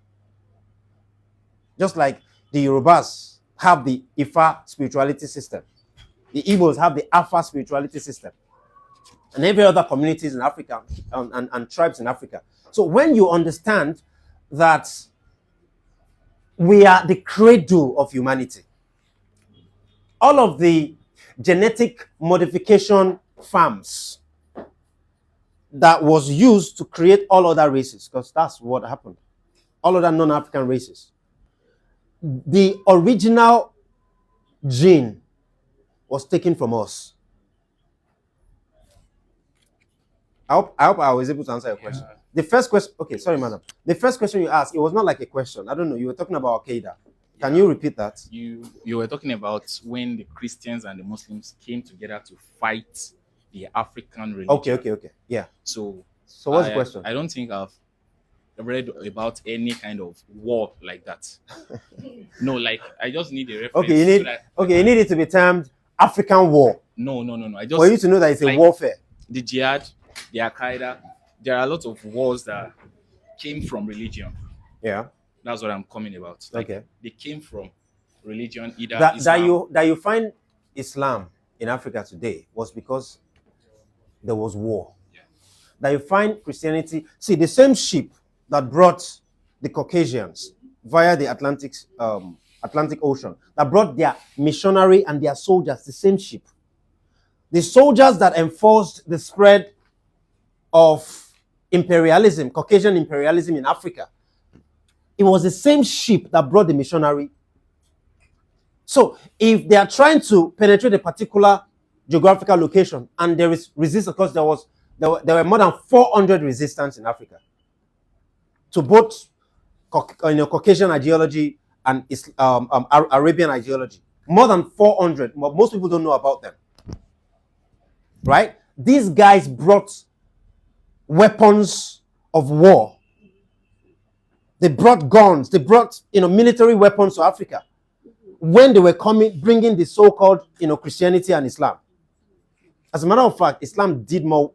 Just like the Yorubas have the Ifa spirituality system, the Igbos have the Afa spirituality system, and every other communities in Africa and tribes in Africa. So when you understand that we are the cradle of humanity, all of the genetic modification farms that was used to create all other races, because that's what happened, all other non-African races, the original gene was taken from us. I hope I was able to answer your question. The first question, okay, sorry, madam. The first question you asked, it was not like a question. I don't know. You were talking about Al-Qaeda. Can you repeat that? You were talking about when the Christians and the Muslims came together to fight the African religion. Okay. Yeah. So what's the question? I don't think I've read about any kind of war like that. No, like I just need a reference. Okay, you need it to be termed African war. No. I just for you to know that it's a warfare. The jihad, the Al-Qaeda, there are a lot of wars that came from religion. Yeah. That's what I'm coming about. Like, okay. They came from religion, either that you find Islam in Africa today was because there was war. Yeah. That you find Christianity, see, the same ship that brought the Caucasians via the Atlantic Ocean, that brought their missionary and their soldiers, the same ship. The soldiers that enforced the spread of imperialism, Caucasian imperialism in Africa, it was the same ship that brought the missionary. So if they are trying to penetrate a particular geographical location and there is resistance, because there were more than 400 resistance in Africa to both Caucasian ideology and Arabian ideology. More than 400. Most people don't know about them. Right? These guys brought weapons of war. They brought guns. They brought military weapons to Africa when they were bringing the so-called Christianity and Islam. As a matter of fact, Islam did more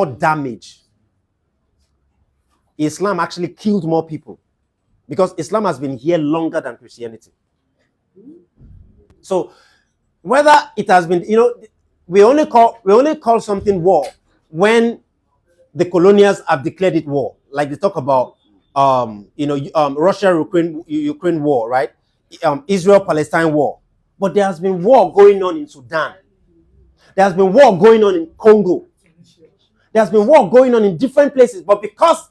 damage. Islam actually killed more people because Islam has been here longer than Christianity. So whether it has been, we only call something war when the colonials have declared it war. Like they talk about Russia-Ukraine war, right? Israel-Palestine war. But there has been war going on in Sudan. There has been war going on in Congo. There has been war going on in different places. But because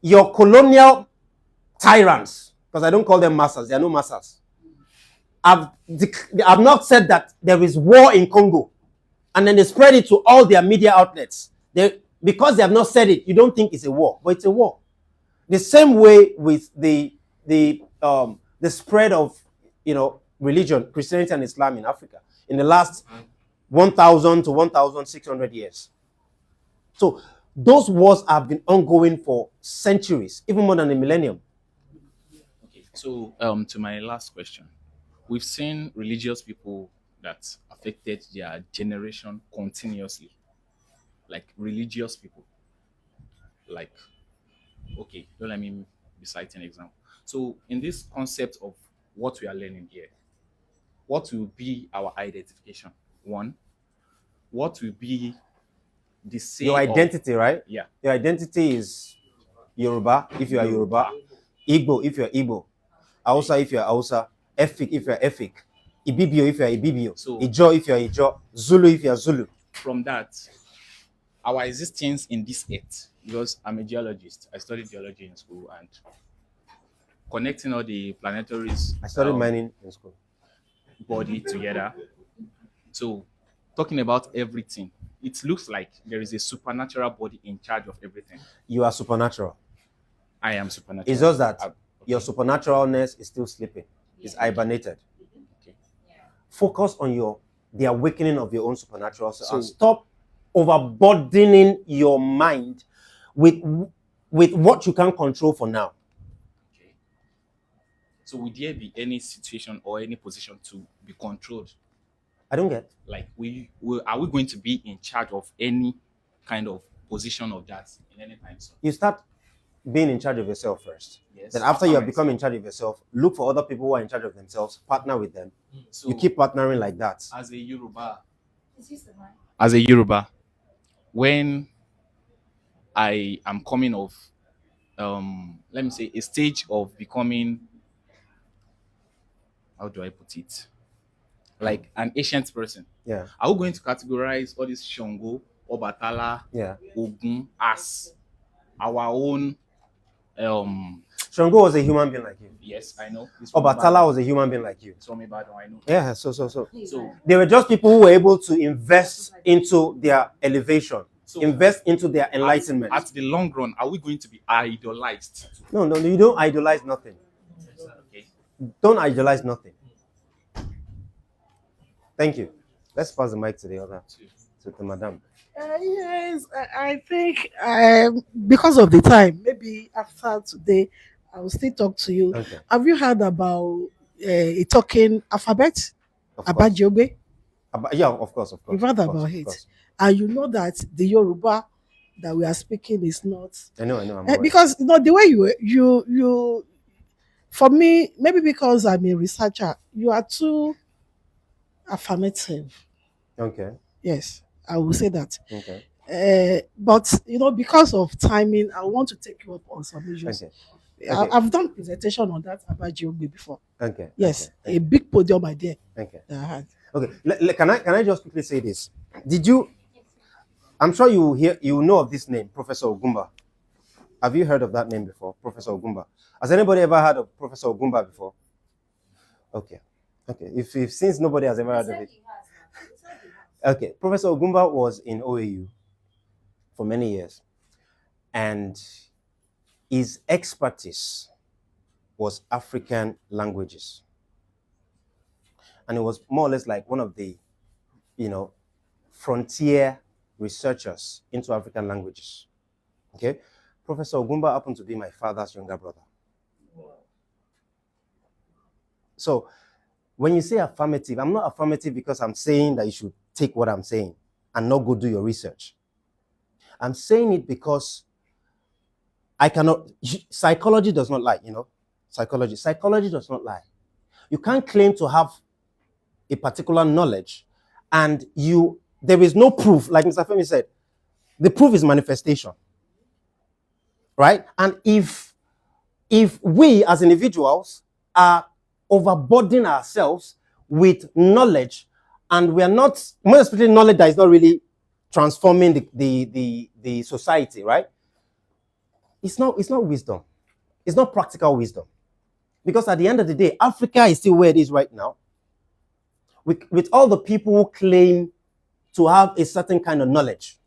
your colonial tyrants, because I don't call them masters, they are no masters, have not said that there is war in Congo, and then they spread it to all their media outlets. Because they have not said it, you don't think it's a war, but it's a war. The same way with the spread of religion, Christianity and Islam in Africa in the last 1,000 to 1,600 years. So those wars have been ongoing for centuries, even more than a millennium. Okay, so to my last question, we've seen religious people that affected their generation continuously, like religious people. Like, okay, don't let me be citing an example. So in this concept of what we are learning here, what will be our identification? One, what will be the same? Your identity, right? Yeah. Your identity is Yoruba, if you are Yoruba. Igbo, if you are Igbo. Hausa, if you are Hausa. Efik, if you are Efik. Ibibio, if you are Ibibio. So, Ijo, if you are Ijo. Zulu, if you are Zulu. From that, our existence in this earth, because I'm a geologist, I studied geology in school, and connecting all the planetaries. I studied mining in school. Body together. So, talking about everything, it looks like there is a supernatural body in charge of everything. You are supernatural. I am supernatural. It's just that your supernaturalness is still sleeping. It's hibernated. Focus on the awakening of your own supernatural self, and stop overburdening your mind with what you can control for now. So would there be any situation or any position to be controlled? I don't get. Like, are we going to be in charge of any kind of position of that in any time soon? You start being in charge of yourself first. Yes. Then after you have become in charge of yourself, look for other people who are in charge of themselves, partner with them. So you keep partnering like that. As a Yoruba, when I am coming of, let me say, a stage of becoming, how do I put it? Like an ancient person. Yeah. Are we going to categorize all this Shango, Obatala, Ogun as our own? Shango was a human being like you. Yes, I know. Obatala was a human being like you. It's from Ibadan, I know. Yeah, so they were just people who were able to invest into their elevation, invest into their enlightenment. At the long run, are we going to be idolized? No, you don't idolize nothing. Okay. Don't idolize nothing. Thank you. Let's pass the mic to the madam. Yes, I think because of the time, maybe after today, I will still talk to you. Okay. Have you heard about a talking alphabet? Abajobe? Yeah, of course. You've heard about it. And you know that the Yoruba that we are speaking is not. I know. I'm aware. Because the way you, for me, maybe because I'm a researcher, you are too affirmative. Okay. Yes, I will say that. Okay. But because of timing, I want to take you up on some issues. Okay. I've done presentation on that about Geogbe before. Okay. Yes, okay. A big podium idea. Okay. That I had. Okay. Can I just quickly say this? I'm sure you know of this name, Professor Ogumba. Have you heard of that name before, Professor Ogumba? Has anybody ever heard of Professor Ogumba before? Okay. If since nobody has ever heard of it. Okay. Professor Ogumba was in OAU for many years, and his expertise was African languages. And it was more or less like one of the, frontier researchers into African languages. Okay? Professor Ogumba happened to be my father's younger brother. So when you say affirmative, I'm not affirmative because I'm saying that you should take what I'm saying and not go do your research. I'm saying it because psychology does not lie, Psychology does not lie. You can't claim to have a particular knowledge and there is no proof, like Mr. Femi said. The proof is manifestation. Right? And if we as individuals are overburdening ourselves with knowledge, and we are not, more especially knowledge that is not really transforming the society, right? It's not wisdom. It's not practical wisdom. Because at the end of the day, Africa is still where it is right now. With all the people who claim to have a certain kind of knowledge.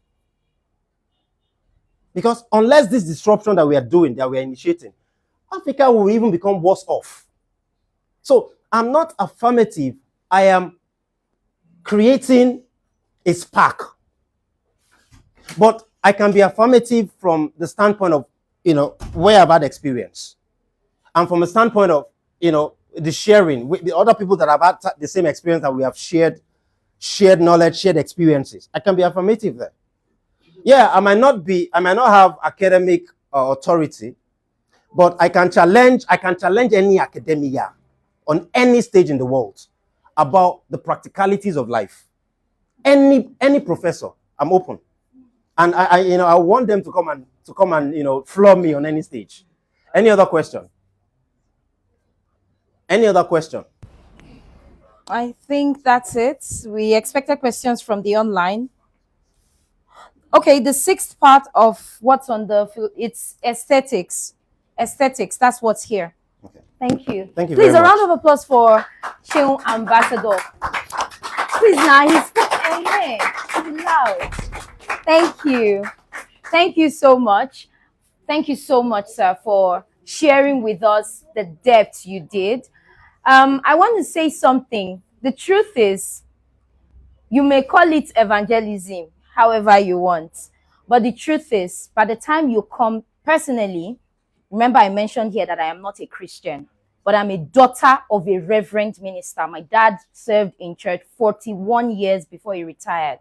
Because unless this disruption that we are doing, that we are initiating, Africa will even become worse off. So I'm not affirmative. I am creating a spark. But I can be affirmative from the standpoint of, where I've had experience. And from the standpoint of, the sharing with the other people that have had the same experience that we have shared knowledge, shared experiences. I can be affirmative there. Yeah, I might not have academic authority, but I can challenge any academia on any stage in the world about the practicalities of life. Any professor, I'm open. And I want them to come and floor me on any stage. Any other question? Any other question? I think that's it. We expected questions from the online. Okay, the sixth part of what's on it's aesthetics. Aesthetics, that's what's here. Okay. Thank you. Thank you Please, very much. a round of applause for Sheung Ambassador. Please, nice. He's loud. Thank you. Thank you so much. Thank you so much, sir, for sharing with us the depth you did. I want to say something. The truth is, you may call it evangelism, however you want. But the truth is, by the time you come personally, remember I mentioned here that I am not a Christian, but I'm a daughter of a reverend minister. My dad served in church 41 years before he retired.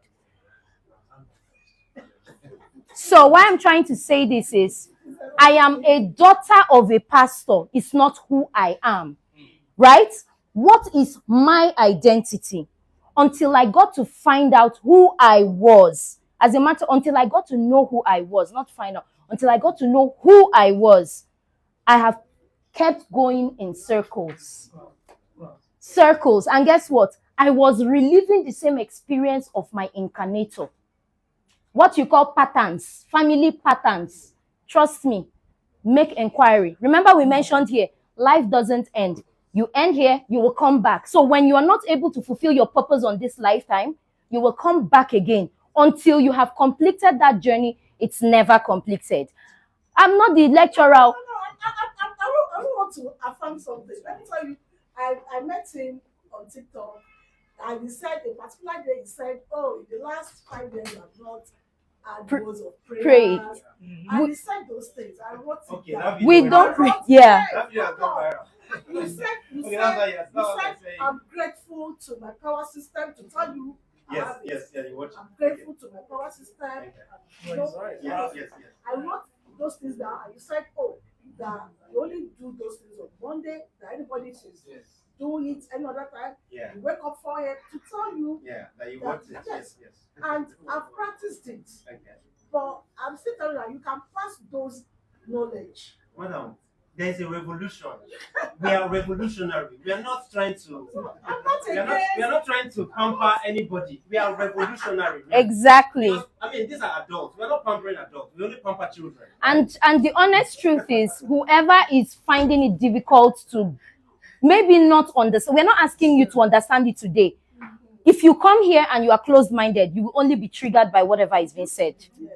So why I'm trying to say this is, I am a daughter of a pastor. It's not who I am, right? What is my identity? Until I got to find out who I was. As a matter, until I got to know who I was, not find out, until I got to know who I was, I have kept going in circles. Circles. And guess what? I was reliving the same experience of my incarnator. What you call patterns, family patterns. Trust me, make inquiry. Remember we mentioned here, life doesn't end. You end here, you will come back. So when you are not able to fulfill your purpose on this lifetime, you will come back again. Until you have completed that journey, it's never completed. I'm not the lecturer. I don't want to affirm something. Let me tell you, I met him on TikTok, and he said a particular day, he said, oh, in the last 5 years I've not had words of prayer. And he said those things. I wrote it down. We don't pray. Yeah. You said, I'm grateful to my power system to tell you. Yes, I'm grateful to my power system. I wrote those things down, and you said, oh, that you only do those things on Monday, that anybody should do it any other time. Yeah. You wake up for it to tell you. Yeah, that you want it. Yes. And I've practiced it. Okay. But I'm still telling you that you can pass those knowledge. Madam, there's a revolution. We are revolutionary. We are not trying to. We are not trying to pamper anybody. We are revolutionary. Exactly. Because, I mean, these are adults. We are not pampering adults. We only pamper children. And the honest truth is, whoever is finding it difficult to maybe not understand, we're not asking you to understand it today. If you come here and you are closed-minded, you will only be triggered by whatever is being said.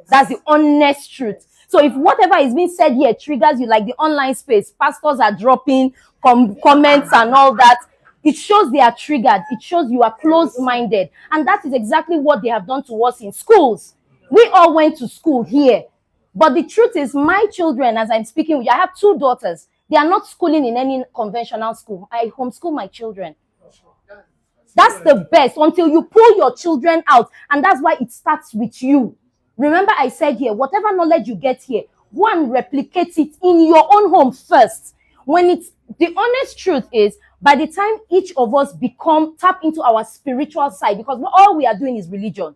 That's the honest truth. So if whatever is being said here triggers you, like the online space, pastors are dropping comments and all that, it shows they are triggered. It shows you are closed-minded. And that is exactly what they have done to us in schools. We all went to school here. But the truth is, my children, as I'm speaking with you, I have 2 daughters. They are not schooling in any conventional school. I homeschool my children. That's the best until you pull your children out. And that's why it starts with you. Remember I said here, whatever knowledge you get here, go and replicate it in your own home first. When it's, the honest truth is, by the time each of us tap into our spiritual side, because all we are doing is religion.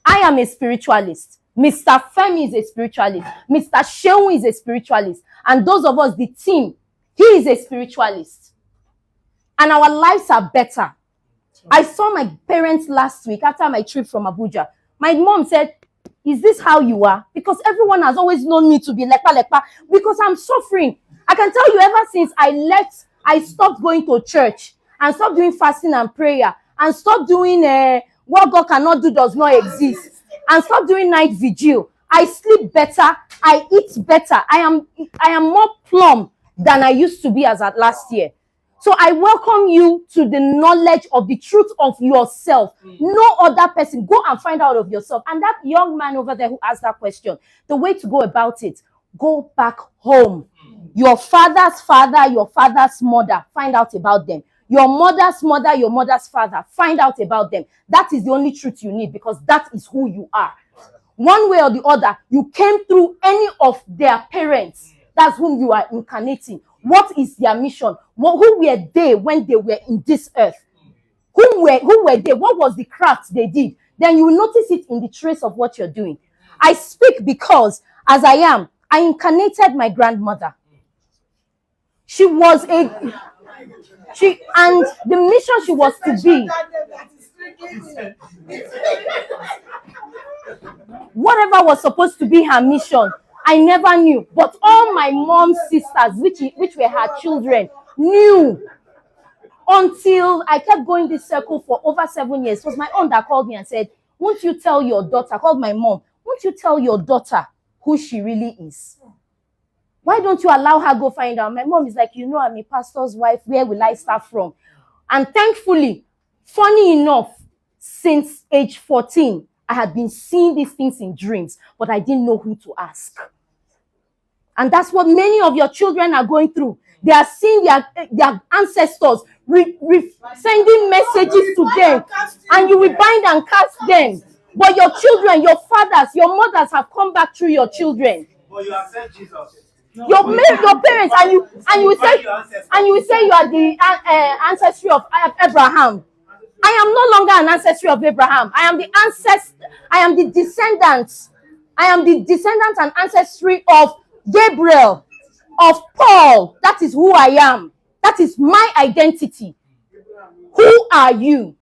I am a spiritualist. Mr. Femi is a spiritualist. Mr. Sheung is a spiritualist. And those of us, the team, he is a spiritualist. And our lives are better. I saw my parents last week after my trip from Abuja. My mom said, is this how you are? Because everyone has always known me to be lepa, because I'm suffering. I can tell you, ever since I left, I stopped going to church and stopped doing fasting and prayer and stopped doing what God cannot do does not exist and stopped doing night vigil. I sleep better. I eat better. I am more plumb than I used to be as at last year. So I welcome you to the knowledge of the truth of yourself. No other person. Go and find out of yourself. And that young man over there who asked that question, the way to go about it, go back home. Your father's father, your father's mother, find out about them. Your mother's mother, your mother's father, find out about them. That is the only truth you need, because that is who you are. One way or the other, you came through any of their parents. That's whom you are incarnating. What is their mission? Who were they when they were in this earth? Who were they? What was the craft they did? Then you will notice it in the trace of what you're doing. I speak because, as I incarnated my grandmother. She was and the mission she was to be. Whatever was supposed to be her mission, I never knew. But all my mom's sisters, which were her children, knew. Until I kept going this circle for over 7 years. It was my aunt that called me and said, won't you tell your daughter, I called my mom, won't you tell your daughter who she really is? Why don't you allow her go find out? My mom is like, you know, I'm a pastor's wife. Where will I start from? And thankfully, funny enough, since age 14, I had been seeing these things in dreams, but I didn't know who to ask. And that's what many of your children are going through. They are seeing their ancestors sending messages to them, and you will bind and cast them. But your children, your fathers, your mothers have come back through your children. But you accept Jesus. Your parents, and you will say you are the ancestry of Abraham. I am no longer an ancestry of Abraham. I am the descendant. I am the descendant and ancestry of Gabriel, of Paul. That is who I am. That is my identity. Who are you?